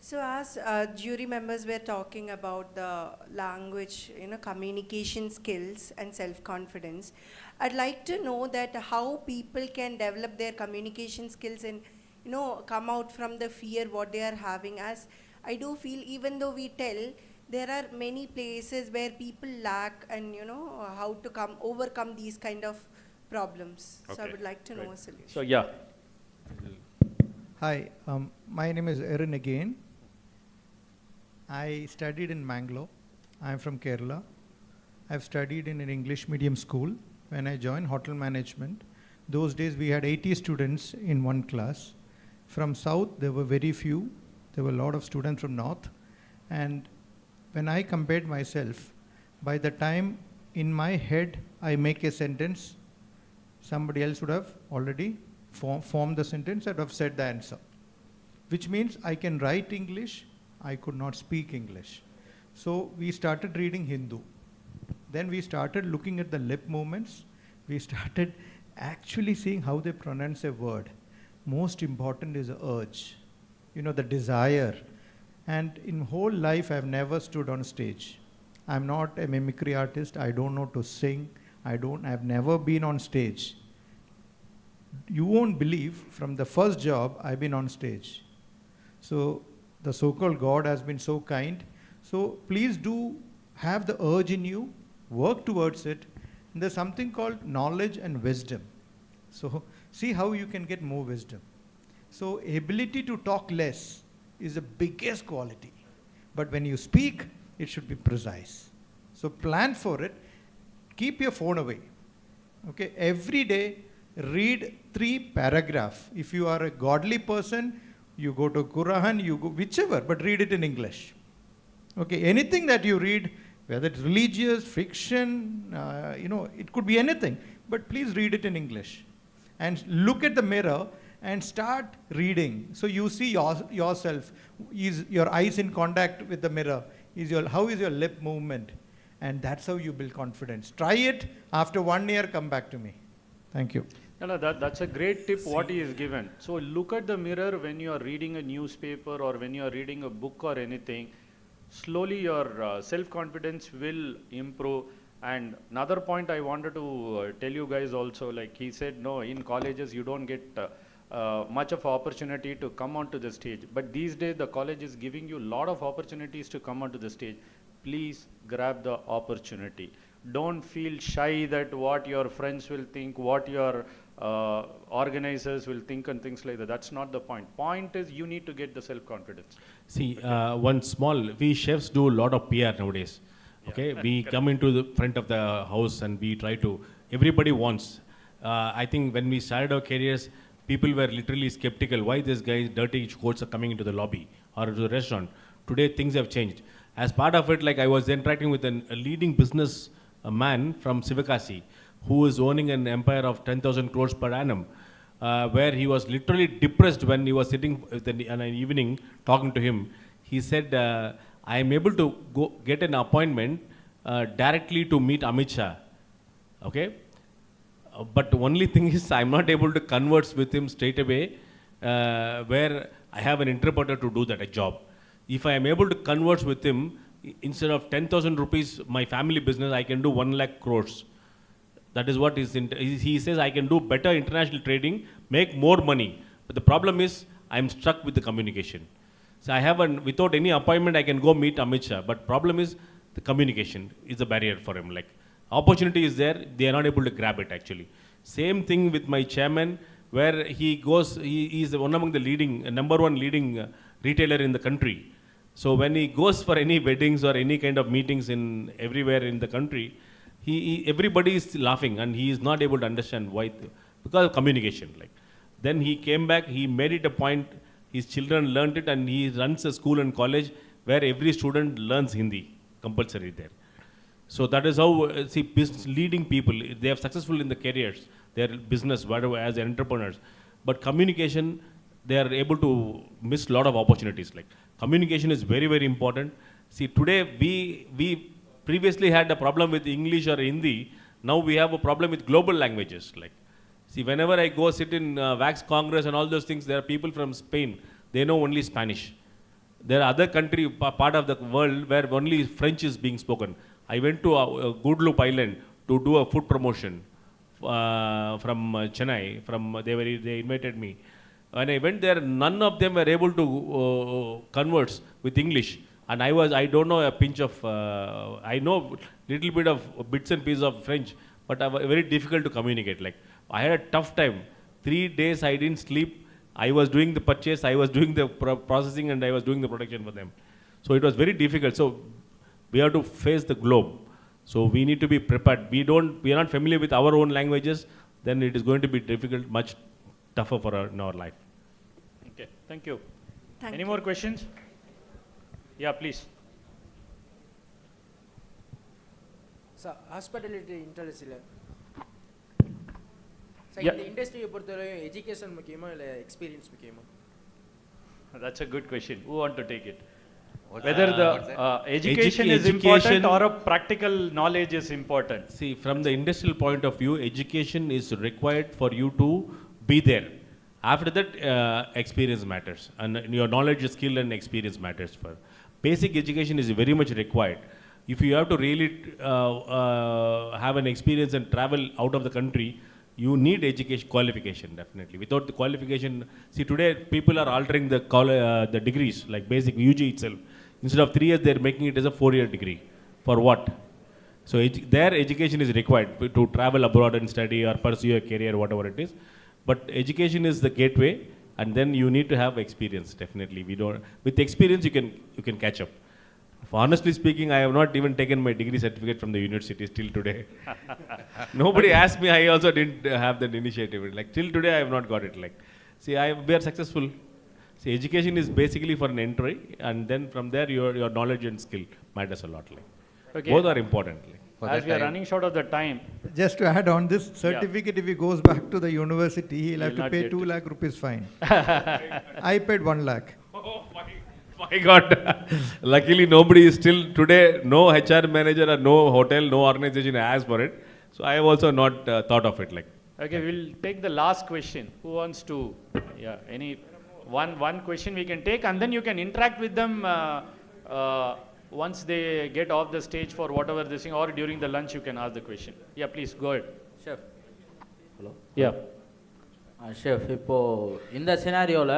So as jury members were talking about the language, communication skills and self-confidence, I'd like to know that how people can develop their communication skills and, come out from the fear what they are having. As I do feel, even though we tell, there are many places where people lack and, how to overcome these kind of problems. Okay. So I would like to know a solution. So, yeah. Hi, my name is Erin again. I studied in Mangalore. I'm from Kerala. I've studied in an English medium school. When I joined hotel management, those days we had 80 students in one class. From South, there were very few. There were a lot of students from North. And when I compared myself, by the time in my head I make a sentence, somebody else would have already formed the sentence and have said the answer. Which means I can write English, I could not speak English. So we started reading Hindu. Then we started looking at the lip movements. We started actually seeing how they pronounce a word. Most important is the urge, the desire. And in whole life, I've never stood on stage. I'm not a mimicry artist. I don't know to sing. I've never been on stage. You won't believe, from the first job, I've been on stage. So the so-called God has been so kind. So please do have the urge in you work towards it. And there's something called knowledge and wisdom. So see how you can get more wisdom. So ability to talk less is the biggest quality. But when you speak, it should be precise. So plan for it. Keep your phone away. Okay, every day read 3 paragraphs. If you are a godly person, you go to Quran, you go whichever, but read it in English. Okay, anything that you read, whether it's religious, fiction, it could be anything, but please read it in English. And look at the mirror and start reading. So you see yourself. Is your eyes in contact with the mirror? How is your lip movement? And that's how you build confidence. Try it. After 1 year, come back to me. Thank you. No, that's a great tip what he is given. So look at the mirror when you are reading a newspaper or when you are reading a book or anything. Slowly your self-confidence will improve. And another point I wanted to tell you guys also, like he said, no, in colleges you don't get much of opportunity to come onto the stage. But these days the college is giving you a lot of opportunities to come onto the stage. Please grab the opportunity. Don't feel shy that what your friends will think, what your organizers will think and things like that. That's not the point. Point is you need to get the self-confidence. See, we chefs do a lot of PR nowadays. Okay, we come into the front of the house and we try to, everybody wants. I think when we started our careers, people were literally skeptical. Why this guy's dirty coats are coming into the lobby or to the restaurant? Today things have changed. As part of it, like I was interacting with a leading business man from Sivakasi, who is owning an empire of 10,000 crores per annum, where he was literally depressed when he was sitting in an evening talking to him. He said, I am able to go get an appointment directly to meet Amit Shah. Okay? But the only thing is I'm not able to converse with him straight away, where I have an interpreter to do that, a job. If I am able to converse with him, instead of 10,000 rupees, my family business, I can do 1 lakh crores. That is what he says, I can do better international trading, make more money. But the problem is, I'm stuck with the communication. So I have without any appointment, I can go meet Amit Shah. But problem is, the communication is a barrier for him. Like, opportunity is there, they are not able to grab it actually. Same thing with my chairman, where he goes, he is one among the number one leading retailer in the country. So when he goes for any weddings or any kind of meetings in everywhere in the country, everybody is laughing and he is not able to understand why, because of communication. Like, then he came back, he made it a point, his children learned it, and he runs a school and college where every student learns Hindi, compulsory there. So that is how, leading people, they are successful in the careers, their business, whatever, as entrepreneurs. But communication, they are able to miss a lot of opportunities. Like, communication is very, very important. See, today we previously had a problem with English or Hindi. Now we have a problem with global languages. Like, see, whenever I go sit in Wax Congress and all those things, there are people from Spain. They know only Spanish. There are other part of the world where only French is being spoken. I went to Guadeloupe Island to do a food promotion from Chennai. They invited me. When I went there, none of them were able to converse with English. And I don't know a pinch of, I know little bit of bits and pieces of French, but very difficult to communicate. Like, I had a tough time. 3 days I didn't sleep. I was doing the purchase, I was doing the processing, and I was doing the production for them. So it was very difficult. So we have to face the globe. So we need to be prepared. We are not familiar with our own languages, then it is going to be difficult, much tougher in our life. Okay, thank you. Any more questions? Yeah, please. So, hospitality industry. So, Yeah. in the industry, education mukkiyama illa experience mukkiyama? That's a good question. Who want to take it? Whether the education is important or a practical knowledge is important. See, from the industrial point of view, education is required for you to be there. After that, experience matters, and your knowledge, skill, and experience matters. For basic education is very much required. If you have to really have an experience and travel out of the country, you need education qualification, definitely. Without the qualification, see, today people are altering the degrees, like basic UG itself. Instead of 3 years, they're making it as a 4-year degree. For what? So their education is required to travel abroad and study or pursue a career, whatever it is. But education is the gateway, and then you need to have experience. Definitely, with experience you can catch up. Honestly speaking, I have not even taken my degree certificate from the university till today. Nobody asked me. I also didn't have that initiative. Like till today, I have not got it. Like, see, we are successful. See, education is basically for an entry, and then from there, your knowledge and skill matters a lot. Like, Okay. both are important. Like. As we are running short of the time. Just to add on this certificate, if he goes back to the university, he'll have to pay 2 lakh rupees fine. I paid 1 lakh. Oh my God. Luckily, nobody is still today, no HR manager or no hotel, no organization asked for it. So I have also not thought of it. Like. Okay, we'll take the last question. Who wants to, any one question we can take, and then you can interact with them once they get off the stage for whatever this thing, or during the lunch you can ask the question. Yeah, please go ahead. Chef. Hello. Yeah. Chef, இப்போ இந்த சினாரியோவில்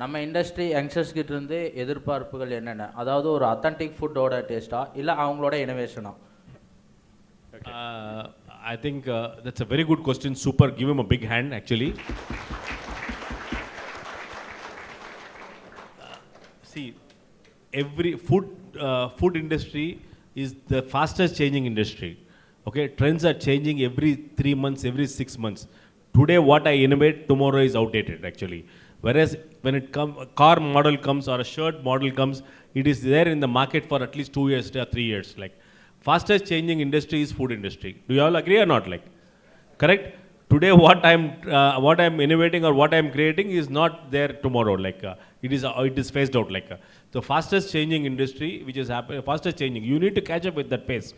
நம்ம industry youngsters கிட்ட இருந்து எதிர்பார்ப்புகள் என்னென்ன? அதாவது ஒரு authentic ஃபுட்டோட டேஸ்ட்டா இல்லை அவங்களோட இனோவேஷனா? I think that's a very good question. Super. Give him a big hand, actually. See, every food industry is the fastest changing industry. Okay, trends are changing every 3 months, every 6 months. Today, what I innovate, tomorrow is outdated, actually. Whereas when a car model comes or a shirt model comes, it is there in the market for at least 2 years or 3 years. Like, fastest changing industry is food industry. Do you all agree or not? Like, correct? Today, what I'm innovating or what I'm creating is not there tomorrow. Like, it is phased out. Like, the fastest changing industry, which is happening, fastest changing. You need to catch up with that pace.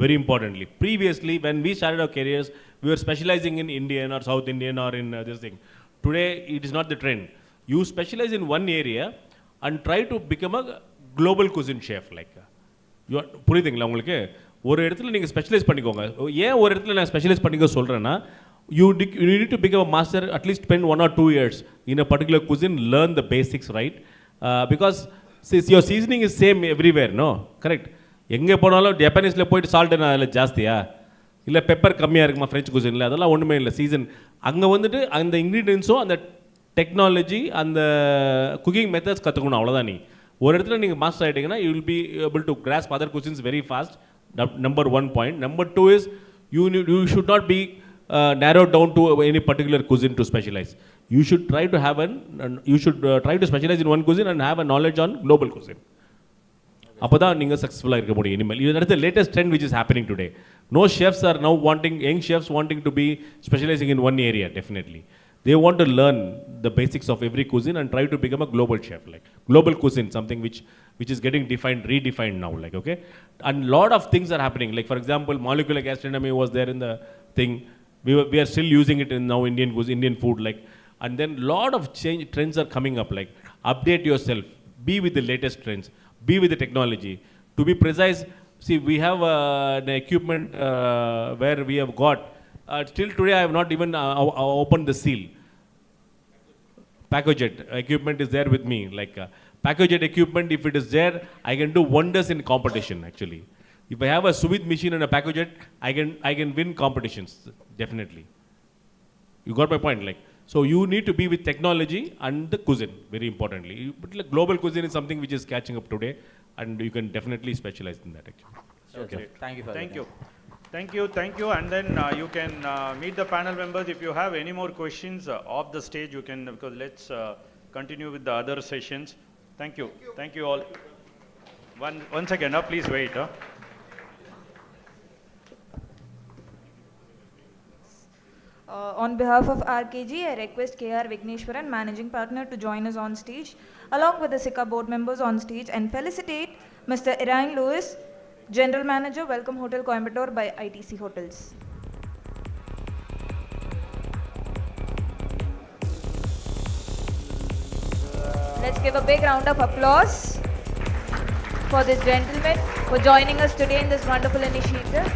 Very importantly, previously when we started our careers, we were specializing in Indian or South Indian or in this thing. Today, it is not the trend. You specialize in one area and try to become a global cuisine chef. Like, புரியுதுங்களா உங்களுக்கு? ஒரு இடத்துல நீங்கள் specialise பண்ணிக்கோங்க. ஏன் ஒரு இடத்துல நான் ஸ்பெஷலைஸ் பண்ணிக்க சொல்கிறேன்னா, you need to become a master, at least spend 1 or 2 years in a particular cuisine, learn the basics, right? Because since your seasoning is same everywhere, no? Correct? எங்கே போனாலும் ஜப்பானீஸில் போயிட்டு சால்ட் அதில் ஜாஸ்தியா இல்லை பெப்பர் கம்மியாக இருக்குமா ஃப்ரெஞ்ச் குசினில், அதெல்லாம் ஒன்றுமே இல்லை. சீசன் அங்கே வந்துட்டு அந்த இன்க்ரீடியன்ஸும் அந்த டெக்னாலஜி அந்த குக்கிங் மெத்தட்ஸ் கற்றுக்கணும், அவ்வளோதான். நீ ஒரு இடத்துல நீங்கள் மாஸ்டர் ஆகிட்டீங்கன்னா you will be able to grasp other cuisines very fast. Number 1 point. Number 2 is you should not be narrowed down to any particular cuisine to specialize. You should try to specialize in one cuisine and have a knowledge on global cuisine. அப்போ தான் நீங்கள் சக்ஸஸ்ஃபுல்லாக இருக்க முடியும். இனிமேல் இது the latest trend which is happening today. No chefs are now young chefs wanting to be specializing in one area. Definitely they want to learn the basics of every cuisine and try to become a global chef. Like, global cuisine, something which is getting redefined now. Like, okay, and lot of things are happening. Like, for example, molecular gastronomy was there in the thing. We are still using it in now Indian food. Like, and then lot of trends are coming up. Like, update yourself, be with the latest trends, be with the technology. To be precise, see, we have an equipment where we have got till today I have not even opened the seal. Pacojet equipment is there with me. Like, Pacojet equipment, if it is there, I can do wonders in competition. Actually, if I have a sous vide machine and a Pacojet, I can win competitions. Definitely, you got my point. Like, so you need to be with technology and the cuisine, very importantly. But like, global cuisine is something which is catching up today, and you can definitely specialize in that. Actually. Okay. Thank you for that. Thank you. And then you can meet the panel members. If you have any more questions off the stage, you can, because let's continue with the other sessions. Thank you all. One second, please wait. On behalf of RKG, I request KR Vigneshwaran, Managing Partner, to join us on stage, along with the SICA board members on stage, and felicitate Mr. Irain Lewis, General Manager, Welcome Hotel Coimbatore by ITC Hotels. Let's give a big round of applause for this gentleman for joining us today in this wonderful initiative.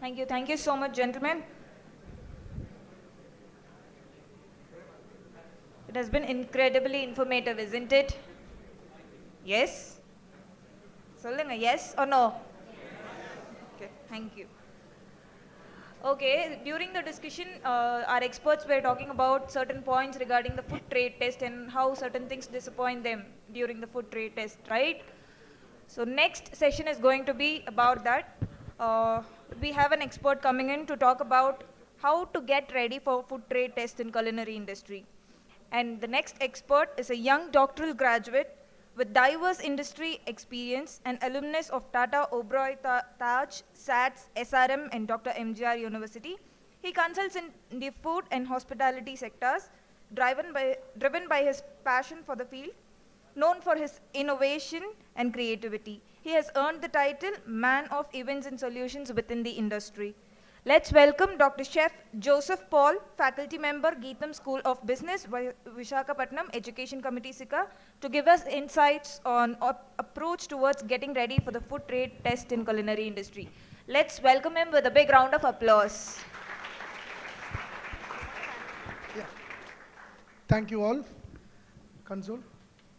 Thank you. Thank you so much, gentlemen. It has been incredibly informative, isn't it? Yes? Solunga, yes or no? Okay, thank you. Okay, during the discussion, our experts were talking about certain points regarding the food trade test and how certain things disappoint them during the food trade test, right? So next session is going to be about that. We have an expert coming in to talk about how to get ready for food trade test in culinary industry. And the next expert is a young doctoral graduate with diverse industry experience and alumnus of Tata Oberoi Taj, SATS, SRM and Dr. MGR University. He consults in the food and hospitality sectors, driven by his passion for the field, known for his innovation and creativity. He has earned the title Man of Events and Solutions within the industry. Let's welcome Dr. Chef Joseph Paul, faculty member, Geetham School of Business, Visakhapatnam Education Committee, SICA, to give us insights on approach towards getting ready for the food trade test in culinary industry. Let's welcome him with a big round of applause. Yeah. Thank you all. Console.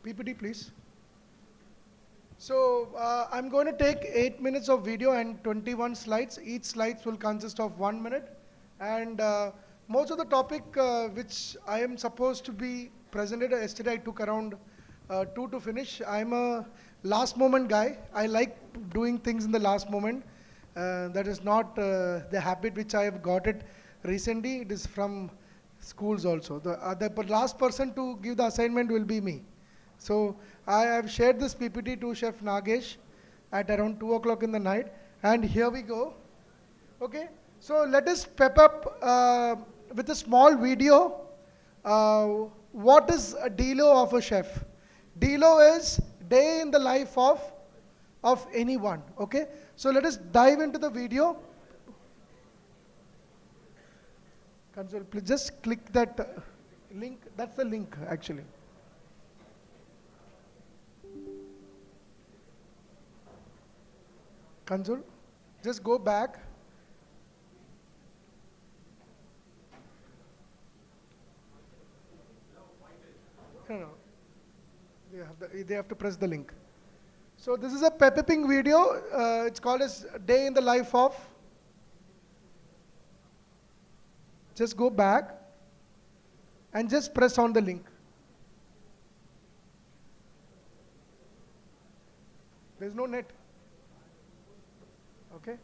PPT, please. So I'm going to take 8 minutes of video and 21 slides. Each slides will consist of 1 minute. And most of the topic which I am supposed to be presented yesterday, I took around 2 to finish. I'm a last moment guy. I like doing things in the last moment. That is not the habit which I have got it recently. It is from schools also. The last person to give the assignment will be me. So I have shared this PPT to Chef Nagesh at around 2 o'clock in the night. And here we go. Okay. So let us pep up with a small video. What is a DELO of a chef? DELO is day in the life of anyone. Okay. So let us dive into the video. Console, please just click that link. That's the link actually. Console, just go back. No. They have to press the link. So this is a pep-upping video. It's called as Day in the Life of. Just go back and just press on the link. There's no net. Okay.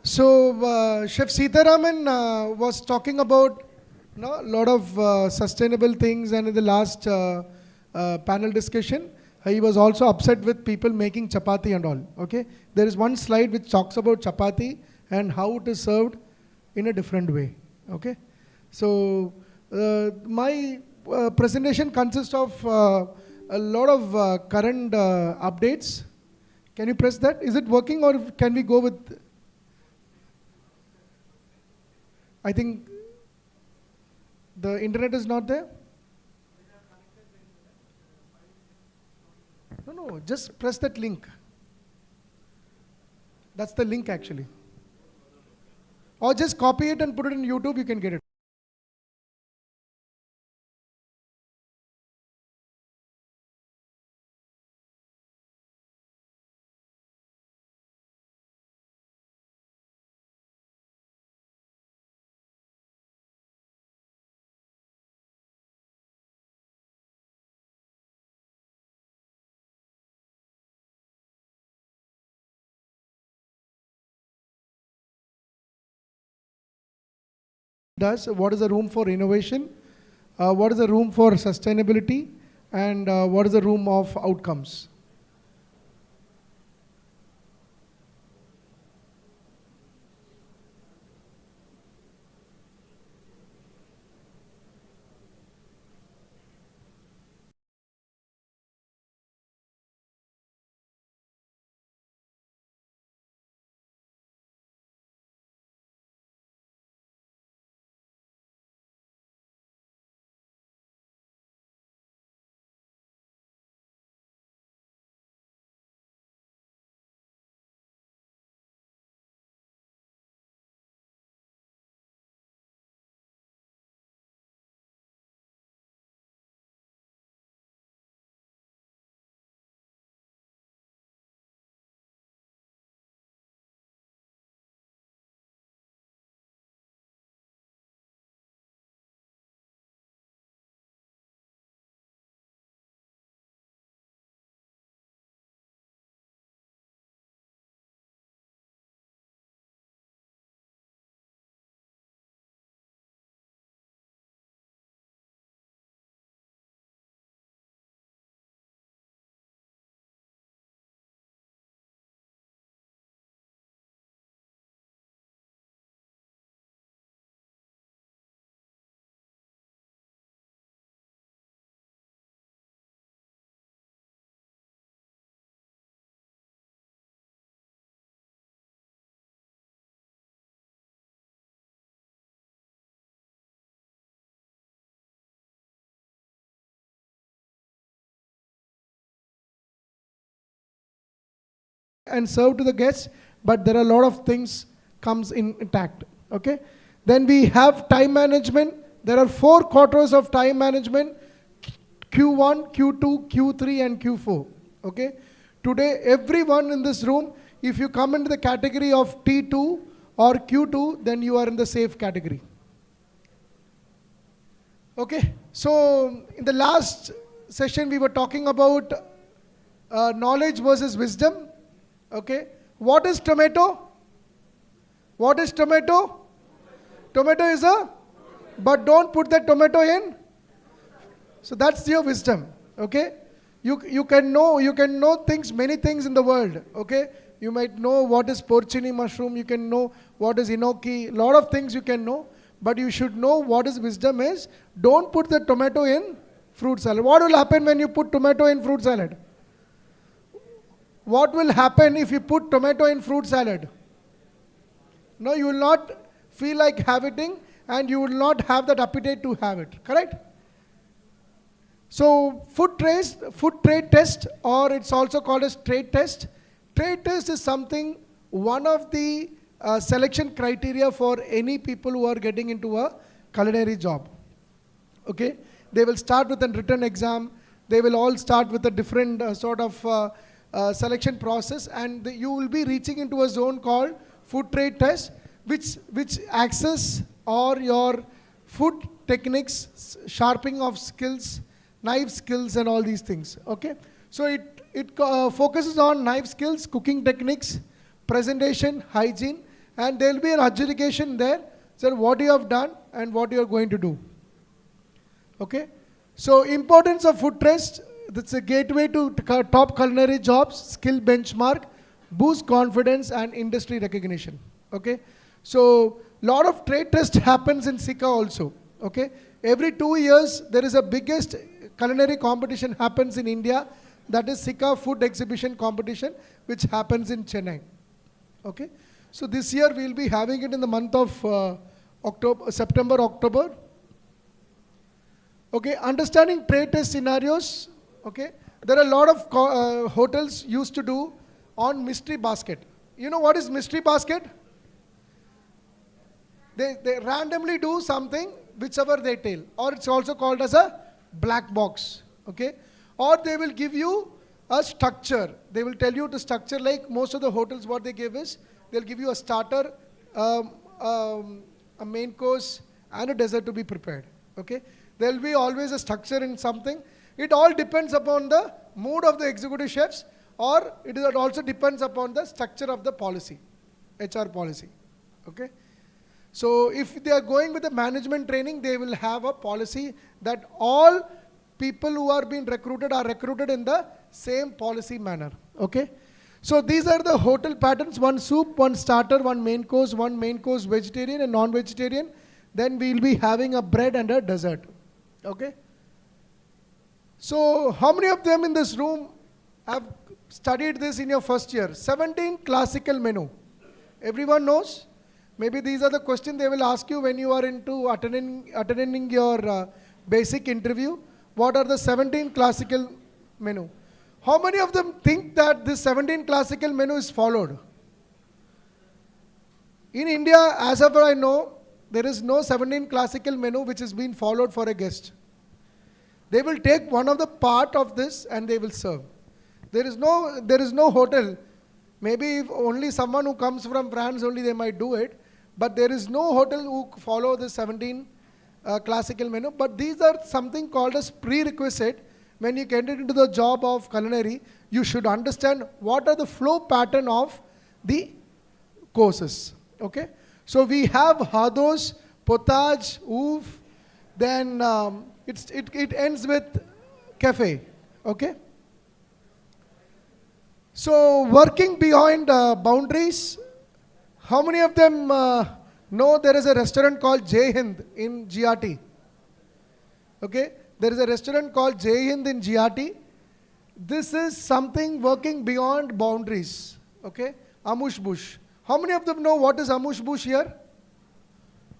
So Chef Sitaraman was talking about a lot of sustainable things, and in the last panel discussion, he was also upset with people making chapati and all. Okay, there is one slide which talks about chapati and how it is served in a different way. Okay, so my presentation consists of a lot of current updates. Can you press that? Is it working, or can we go with? I think the internet is not there. No, just press that link. That's the link actually. Or just copy it and put it in YouTube, you can get it. What is the room for innovation, what is the room for sustainability, and what is the room of outcomes. and serve to the guests, but there are a lot of things comes in intact. Okay. Then we have time management. There are 4 quarters of time management: Q1, Q2, Q3, and Q4. Okay. Today, everyone in this room, if you come into the category of T2 or Q2, then you are in the safe category. Okay. So in the last session, we were talking about knowledge versus wisdom. Okay. What is tomato? What is tomato? Tomato is but don't put the tomato in. So that's your wisdom. Okay. You can know things, many things in the world. Okay. You might know what is porcini mushroom. You can know what is enoki. A lot of things you can know. But you should know what is wisdom is. Don't put the tomato in fruit salad. What will happen when you put tomato in fruit salad? What will happen if you put tomato in fruit salad? No, you will not feel like having, and you will not have that appetite to have it. Correct? So food trade test, or it's also called as trade test. Trade test is something, one of the selection criteria for any people who are getting into a culinary job. Okay? They will start with a written exam. They will all start with a different sort of selection process, and you will be reaching into a zone called food trade test, which access or your food techniques, sharpening of skills, knife skills, and all these things. Okay? So it focuses on knife skills, cooking techniques, presentation, hygiene, and there will be an adjudication there. So what you have done and what you are going to do. Okay? So importance of food test. That's a gateway to top culinary jobs, skill benchmark, boost confidence, and industry recognition. Okay? So lot of trade test happens in SICA also. Okay? Every 2 years there is a biggest culinary competition happens in India. That is SICA Food Exhibition Competition, which happens in Chennai. Okay? So this year we will be having it in the month of September, October. Okay, understanding trade test scenarios. Okay, there are a lot of hotels used to do on mystery basket. You know what is mystery basket? They randomly do something whichever they tell, or it's also called as a black box. Okay, or they will give you a structure. They will tell you the structure, like most of the hotels what they give is, they'll give you a starter, a main course, and a dessert to be prepared. Okay, there will be always a structure in something. It all depends upon the mood of the executive chefs, or it also depends upon the structure of the policy, HR policy. Okay. So if they are going with the management training, they will have a policy that all people who are being recruited are recruited in the same policy manner. Okay. So these are the hotel patterns: one soup, one starter, one main course vegetarian and non-vegetarian. Then we will be having a bread and a dessert. Okay. So how many of them in this room have studied this in your first year? 17 classical menu. Everyone knows? Maybe these are the questions they will ask you when you are into attending your basic interview. What are the 17 classical menu? How many of them think that this 17 classical menu is followed? In India, as ever I know, there is no 17 classical menu which is being followed for a guest. They will take one of the part of this and they will serve. There is no hotel. Maybe if only someone who comes from France only they might do it. But there is no hotel who follow the 17 classical menu. But these are something called as prerequisite. When you get into the job of culinary, you should understand what are the flow pattern of the courses. Okay. So we have hados, potage, oof, then it ends with cafe. Okay. So working behind boundaries. How many of them know there is a restaurant called Jai Hind in GRT? Okay. There is a restaurant called Jai Hind in GRT. This is something working beyond boundaries. Okay. Amuse Bouche. How many of them know what is Amuse Bouche here?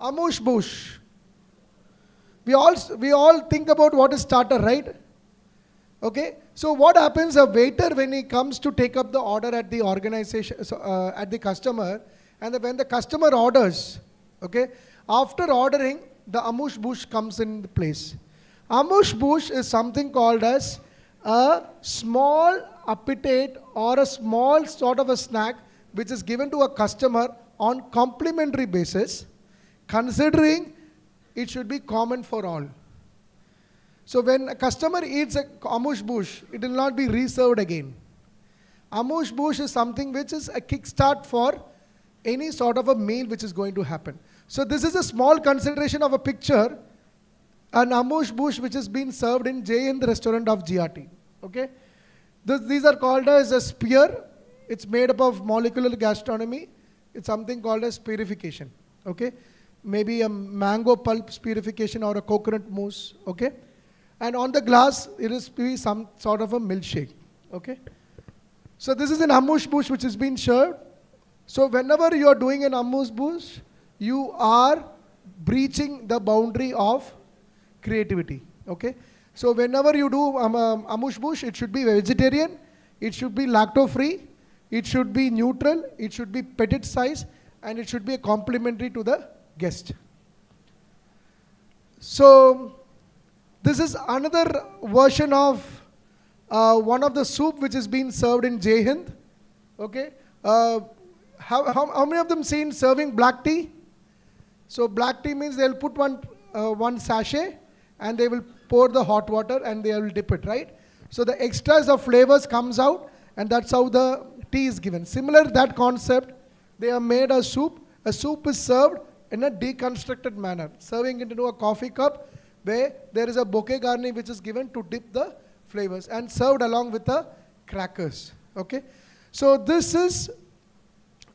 Amuse Bouche. We all think about what is starter, right? Okay. So what happens, a waiter, when he comes to take up the order at the organization, at the customer, and when the customer orders, okay, after ordering, the amuse bouche comes in place. Amuse bouche is something called as a small appetite or a small sort of a snack which is given to a customer on complimentary basis, considering it should be common for all. So when a customer eats a amuse bouche, it will not be reserved again. Amuse bouche is something which is a kickstart for any sort of a meal which is going to happen. So this is a small consideration of a picture, an amuse bouche which has been served in Jai Hind restaurant of GRT. Okay, these are called as a spear. It's made up of molecular gastronomy. It's something called as purification. Okay, maybe a mango pulp purification or a coconut mousse. Okay. And on the glass, it is be some sort of a milkshake. Okay. So this is an amuse bouche which has been served. So whenever you are doing an amuse bouche, you are breaching the boundary of creativity. Okay. So whenever you do amuse bouche, it should be vegetarian, it should be lacto-free, it should be neutral, it should be petit size, and it should be complimentary to the guest. So this is another version of one of the soup which is being served in Jai Hind. Okay. How many of them seen serving black tea? So black tea means they'll put one sachet and they will pour the hot water and they will dip it, right? So the extras of flavors comes out, and that's how the tea is given. Similar that concept, they have made a soup. A soup is served in a deconstructed manner, serving it into a coffee cup, where there is a bouquet garni which is given to dip the flavors and served along with the crackers. Okay, so this is,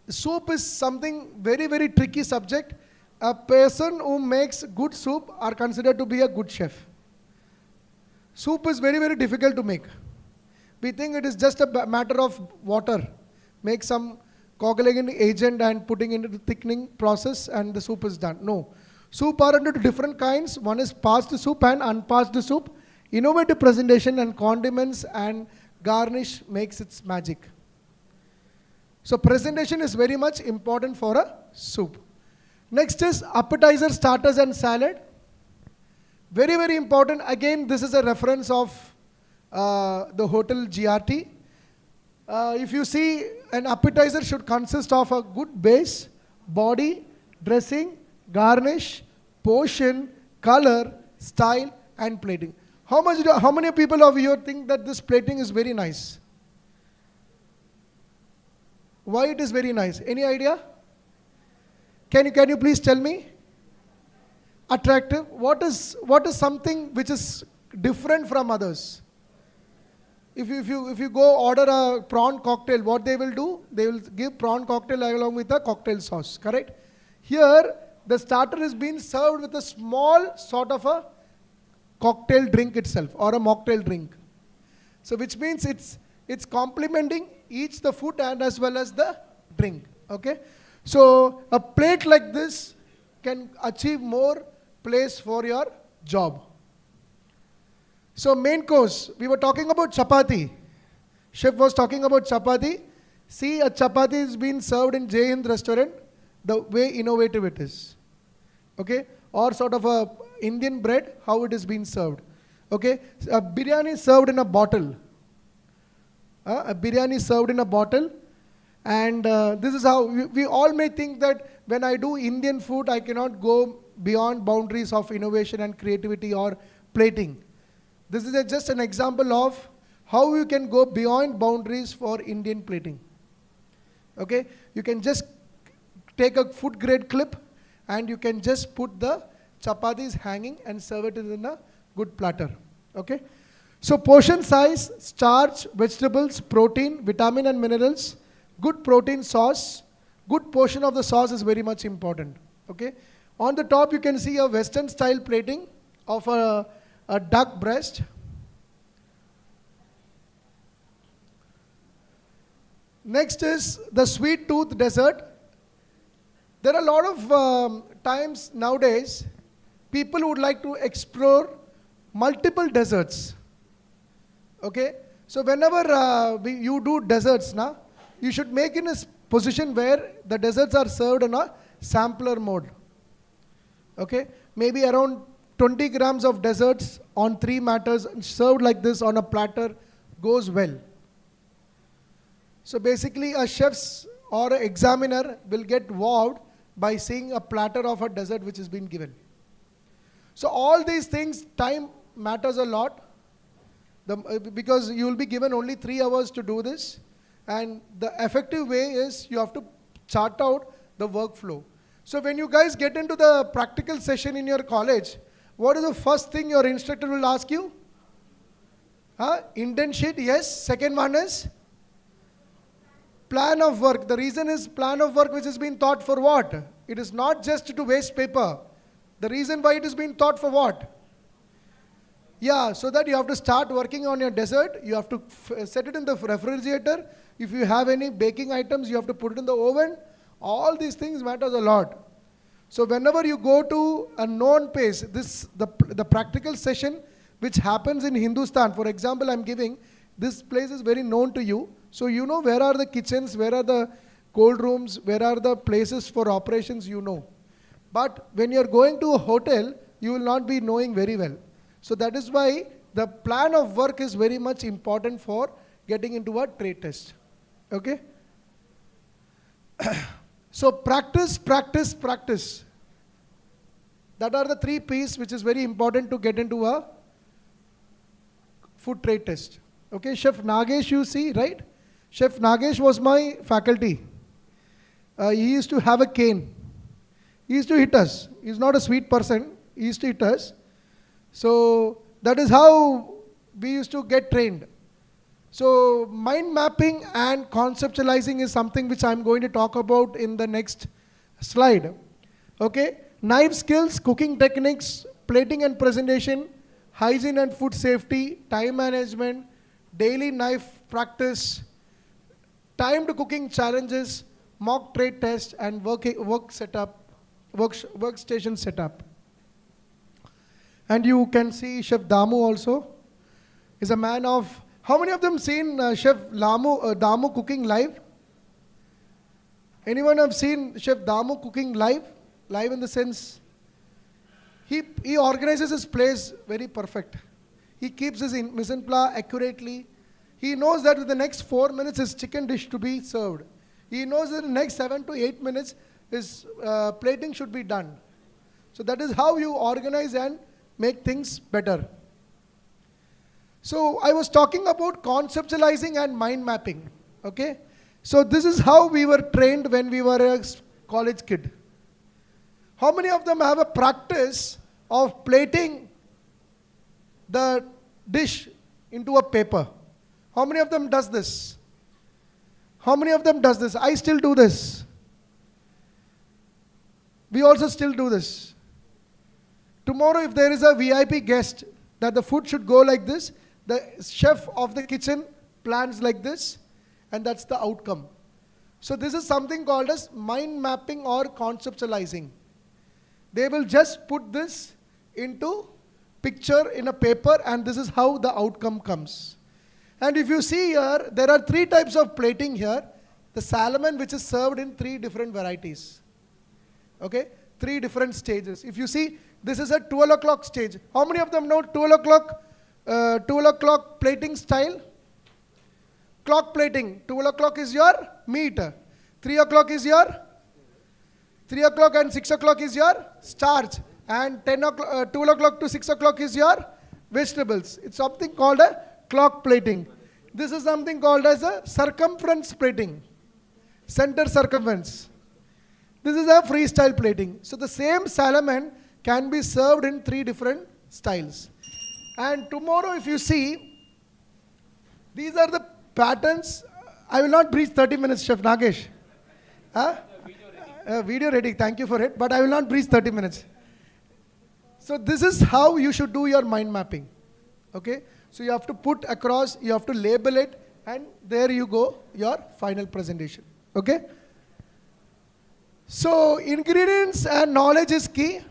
soup is something very, very tricky subject. A person who makes good soup are considered to be a good chef. Soup is very, very difficult to make. We think it is just a matter of water. Make some coagulating agent and putting into the thickening process and the soup is done. No. Soup are into different kinds. One is passed soup and unpassed soup. Innovative presentation and condiments and garnish makes its magic. So presentation is very much important for a soup. Next is appetizer, starters and salad. Very, very important. Again, this is a reference of the hotel GRT. If you see, an appetizer should consist of a good base, body, dressing, garnish, portion, color, style, and plating. How many people of you think that this plating is very nice? Why it is very nice? Any idea? Can you please tell me? Attractive. What is something which is different from others? If you go order a prawn cocktail, what they will do? They will give prawn cocktail along with a cocktail sauce, correct? Here, the starter is being served with a small sort of a cocktail drink itself, or a mocktail drink. So which means it's complementing each the food and as well as the drink. Okay? So a plate like this can achieve more place for your job. So main course, we were talking about chapati. Chef was talking about chapati. See, a chapati is being served in Jai Hind restaurant, the way innovative it is. Okay? Or sort of a Indian bread, how it is being served. Okay? A biryani is served in a bottle. A biryani is served in a bottle. And this is how, we all may think that when I do Indian food, I cannot go beyond boundaries of innovation and creativity or plating. This is just an example of how you can go beyond boundaries for Indian plating. Okay? You can just take a food grade clip and you can just put the chapatis hanging and serve it in a good platter. Okay? So portion size, starch, vegetables, protein, vitamin and minerals, good protein sauce, good portion of the sauce is very much important. Okay? On the top you can see a Western style plating of a duck breast. Next is the sweet tooth dessert. There are a lot of times nowadays people would like to explore multiple desserts. Okay? So whenever you do desserts, you should make in a position where the desserts are served in a sampler mode. Okay, maybe around 20 grams of desserts on 3 matters served like this on a platter goes well. So basically a chef's or an examiner will get wowed by seeing a platter of a dessert which has been given. So all these things, time matters a lot, because you will be given only 3 hours to do this, and the effective way is you have to chart out the workflow. So when you guys get into the practical session in your college, what is the first thing your instructor will ask you? Indent sheet, yes. Second one is plan of work. The reason is plan of work which has been taught for what? It is not just to waste paper. The reason why it is being taught for what? Yeah, so that you have to start working on your dessert. You have to set it in the refrigerator. If you have any baking items, you have to put it in the oven. All these things matters a lot. So whenever you go to a known place, the practical session which happens in Hindustan, for example, I'm giving, this place is very known to you. So you know where are the kitchens, where are the cold rooms, where are the places for operations, you know. But when you're going to a hotel, you will not be knowing very well. So that is why the plan of work is very much important for getting into a trade test. Okay? So practice, practice, practice. That are the 3 P's which is very important to get into a food trade test. Okay, Chef Nagesh you see, right? Chef Nagesh was my faculty. He used to have a cane. He used to hit us. He's not a sweet person. He used to hit us. So that is how we used to get trained. So mind mapping and conceptualizing is something which I'm going to talk about in the next slide. Okay, knife skills, cooking techniques, plating and presentation, hygiene and food safety, time management, daily knife practice, timed cooking challenges, mock trade test, and workstation setup. And you can see Chef Damu also is a man of, how many of them seen Chef Damu cooking live? Anyone have seen Chef Damu cooking live? Live in the sense, he organizes his place very perfect. He keeps his mise en place accurately. He knows that in the next 4 minutes his chicken dish to be served. He knows that in the next 7 to 8 minutes his plating should be done. So that is how you organize and make things better. So I was talking about conceptualizing and mind mapping. Okay? So this is how we were trained when we were a college kid. How many of them have a practice of plating the dish into a paper? How many of them does this? How many of them does this? I still do this. We also still do this. Tomorrow if there is a VIP guest that the food should go like this, the chef of the kitchen plans like this, and that's the outcome. So this is something called as mind mapping or conceptualizing. They will just put this into picture in a paper, and this is how the outcome comes. And if you see here, there are 3 types of plating here. The salmon, which is served in 3 different varieties. Okay, 3 different stages. If you see, this is a 12 o'clock stage. How many of them know 12 o'clock plating style? Clock plating. 12 o'clock is your meat. 3 o'clock is your 3 o'clock and 6 o'clock is your starch, and 12 o'clock to 6 o'clock is your vegetables. It's something called a clock plating. This is something called as a circumference plating, center circumference. This is a freestyle plating. So the same salmon can be served in 3 different styles. And tomorrow if you see, these are the patterns. I will not breach 30 minutes, Chef Nagesh. Video ready, thank you for it, but I will not breach 30 minutes. So this is how you should do your mind mapping. Okay, so you have to put across, you have to label it, and there you go, your final presentation. Okay. So ingredients and knowledge is key.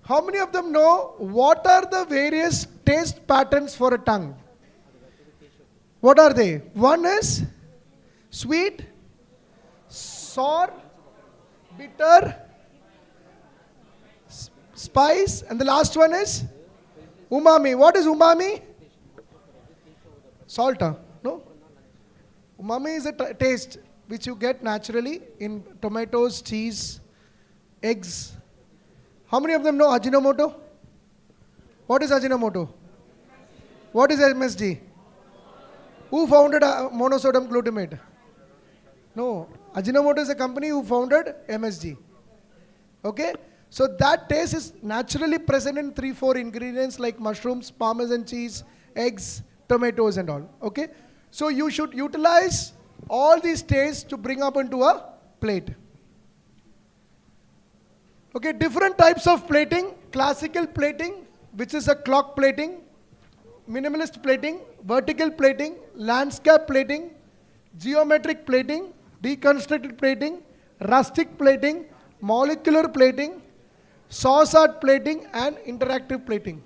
How many of them know what are the various taste patterns for a tongue? What are they? One is sweet, sour, bitter, spice, and the last one is umami. What is umami? Salt, no? Umami is a taste which you get naturally in tomatoes, cheese, eggs. How many of them know Ajinomoto? What is Ajinomoto? What is MSG? Who founded monosodium glutamate? No, Ajinomoto is a company who founded MSG. Okay? So that taste is naturally present in 3-4 ingredients like mushrooms, parmesan cheese, eggs, tomatoes and all. Okay? So you should utilize all these tastes to bring up into a plate. Okay, different types of plating. Classical plating, which is a clock plating. Minimalist plating, vertical plating, landscape plating, geometric plating, deconstructed plating, rustic plating, molecular plating, sauce art plating, and interactive plating.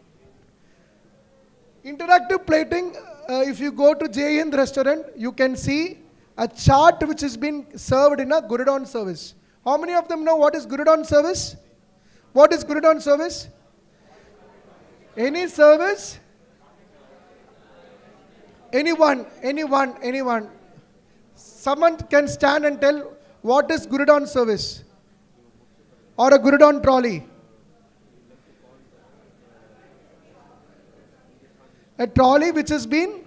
Interactive plating, if you go to Jai Hind restaurant, you can see a chart which is being served in a Gurudon service. How many of them know what is Gurudon service? What is Gurudon service? Any service? Anyone. Someone can stand and tell what is Gurudon service or a Gurudon trolley. A trolley which has been.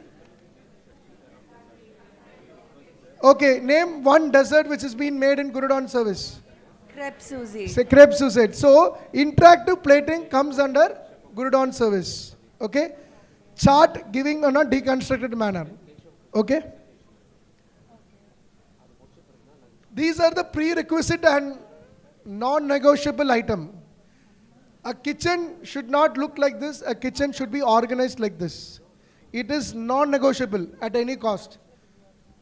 Okay, name one dessert which has been made in Gurudon service. Crepe Suzy. Say crepe Suzy. So interactive plating comes under Gurudon service. Okay. Chart giving on a deconstructed manner. Okay. These are the prerequisite and non-negotiable item. A kitchen should not look like this. A kitchen should be organized like this. It is non-negotiable at any cost.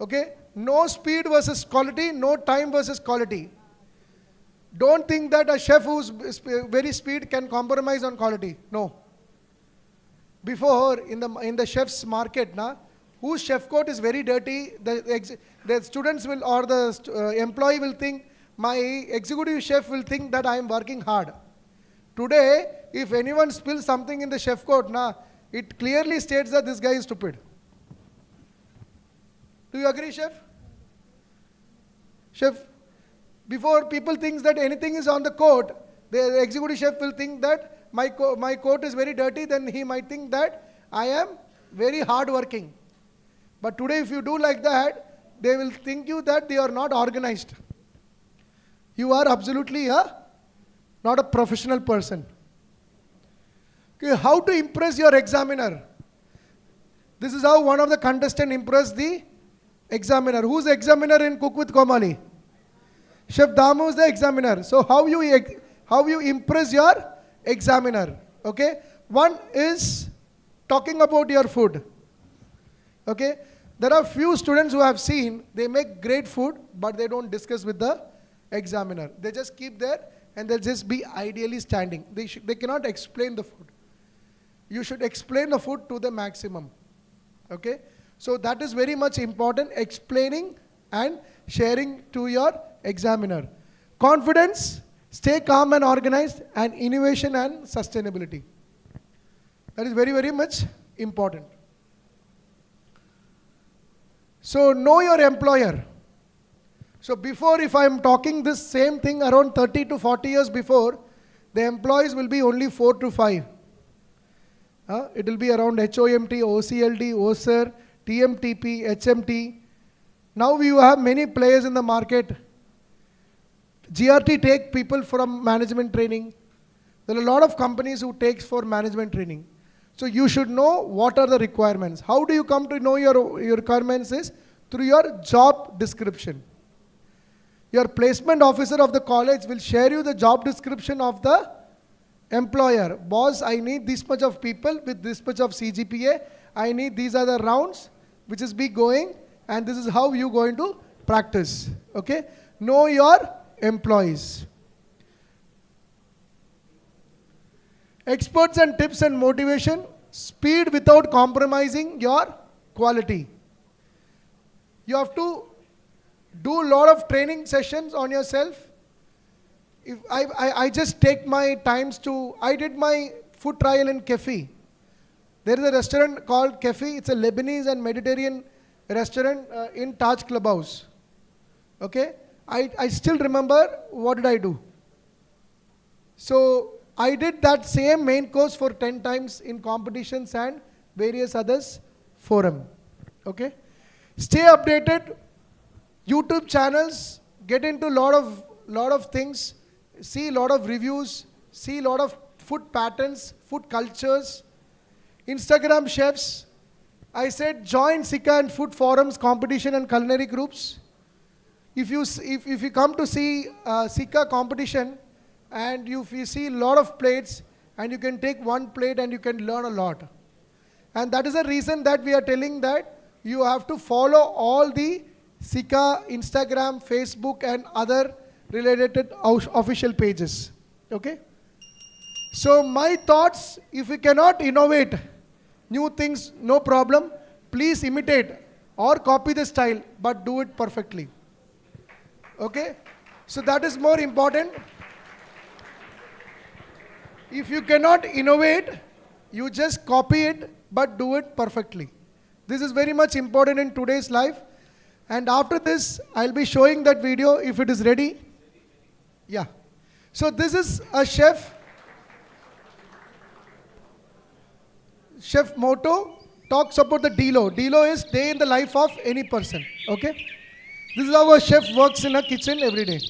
Okay. No speed versus quality. No time versus quality. Don't think that a chef who's very speed can compromise on quality. No. Before, in the chef's market, whose chef coat is very dirty, the students will, or the employee will think, my executive chef will think that I am working hard. Today, if anyone spills something in the chef coat, it clearly states that this guy is stupid. Do you agree, chef? Chef, before people think that anything is on the coat, the executive chef will think that my coat is very dirty, then he might think that I am very hard working. But today if you do like that, they will think you that they are not organized. You are absolutely not a professional person. Okay, how to impress your examiner? This is how one of the contestants impressed the examiner. Who's the examiner in Cook with Komali? Chef Damu is the examiner. So how you impress your examiner? Okay, one is talking about your food. Okay, there are few students who have seen they make great food, but they don't discuss with the examiner. They just keep there and they'll just be ideally standing. They cannot explain the food. You should explain the food to the maximum. Okay, so that is very much important, explaining and sharing to your examiner. Confidence, stay calm and organized, and innovation and sustainability. That is very, very much important. So know your employer. So before, if I am talking this same thing around 30 to 40 years before, the employees will be only 4 to 5. It will be around HOMT, OCLD, OSER, TMTP, HMT. Now you have many players in the market. GRT take people from management training. There are a lot of companies who takes for management training. So you should know what are the requirements. How do you come to know your requirements is through your job description. Your placement officer of the college will share you the job description of the employer. Boss, I need this much of people with this much of CGPA. I need these are the rounds which is be going, and this is how you going to practice. Okay? Know your employees. Experts and tips and motivation. Speed without compromising your quality. You have to do a lot of training sessions on yourself. If I just take my times to, I did my food trial in Kefi. There is a restaurant called Kefi. It's a Lebanese and Mediterranean restaurant in Taj Clubhouse. Okay? I still remember what did I do. So I did that same main course for 10 times in competitions and various others forum. Okay? Stay updated. YouTube channels, get into lot of things, see a lot of reviews, see a lot of food patterns, food cultures. Instagram chefs, I said join SICA and food forums, competition and culinary groups. If you come to see SICA competition and if you see a lot of plates and you can take one plate and you can learn a lot. And that is the reason that we are telling that you have to follow all the SICA, Instagram, Facebook and other related official pages. Okay? So my thoughts, if you cannot innovate new things, no problem. Please imitate or copy the style, but do it perfectly. Okay? So that is more important. If you cannot innovate, you just copy it, but do it perfectly. This is very much important in today's life. And after this, I'll be showing that video if it is ready. Yeah. So this is a chef. Chef Moto talks about the DELO. DELO is day in the life of any person. Okay? This is how a chef works in a kitchen every day.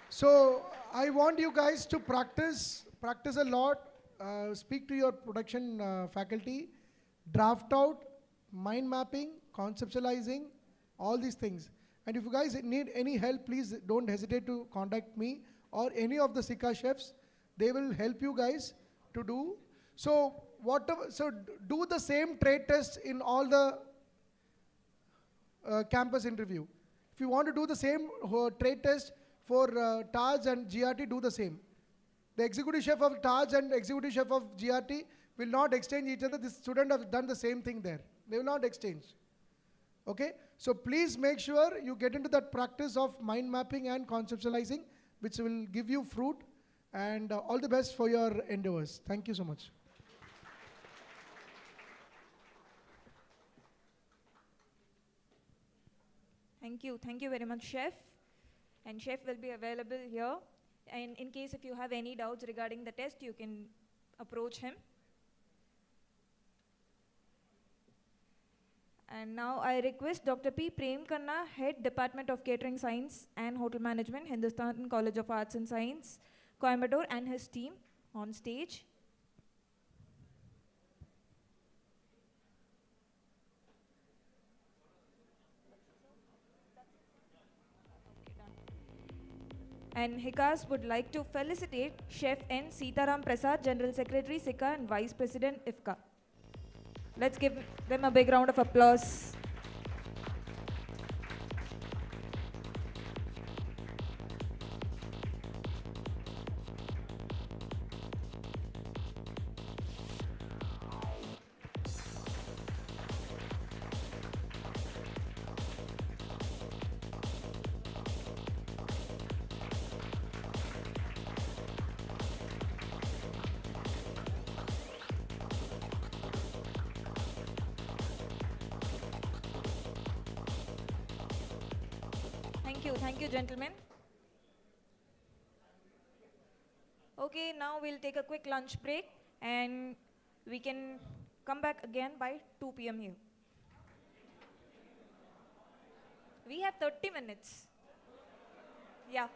So I want you guys to practice a lot, speak to your production faculty, draft out, mind mapping, conceptualizing, all these things. And if you guys need any help, please don't hesitate to contact me or any of the SICA chefs. They will help you guys to do. So do the same trade tests in all the campus interview. If you want to do the same trade test for Taj and GRT, do the same. The executive chef of Taj and executive chef of GRT will not exchange each other. This student have done the same thing there. They will not exchange. Okay? So please make sure you get into that practice of mind mapping and conceptualizing, which will give you fruit. And all the best for your endeavors. Thank you so much. Thank you. Thank you very much, Chef. And Chef will be available here. And in case if you have any doubts regarding the test, you can approach him. And now I request Dr. P. Prem Khanna, Head Department of Catering Science and Hotel Management, Hindusthan College of Arts and Science, Coimbatore, and his team on stage. And Hikas would like to felicitate Chef N. Sitaram Prasad, General Secretary, SICA, and Vice President, IFCA. Let's give them a big round of applause. Thank you, gentlemen. Okay, now we'll take a quick lunch break and we can come back again by 2 p.m. here. We have 30 minutes. Yeah.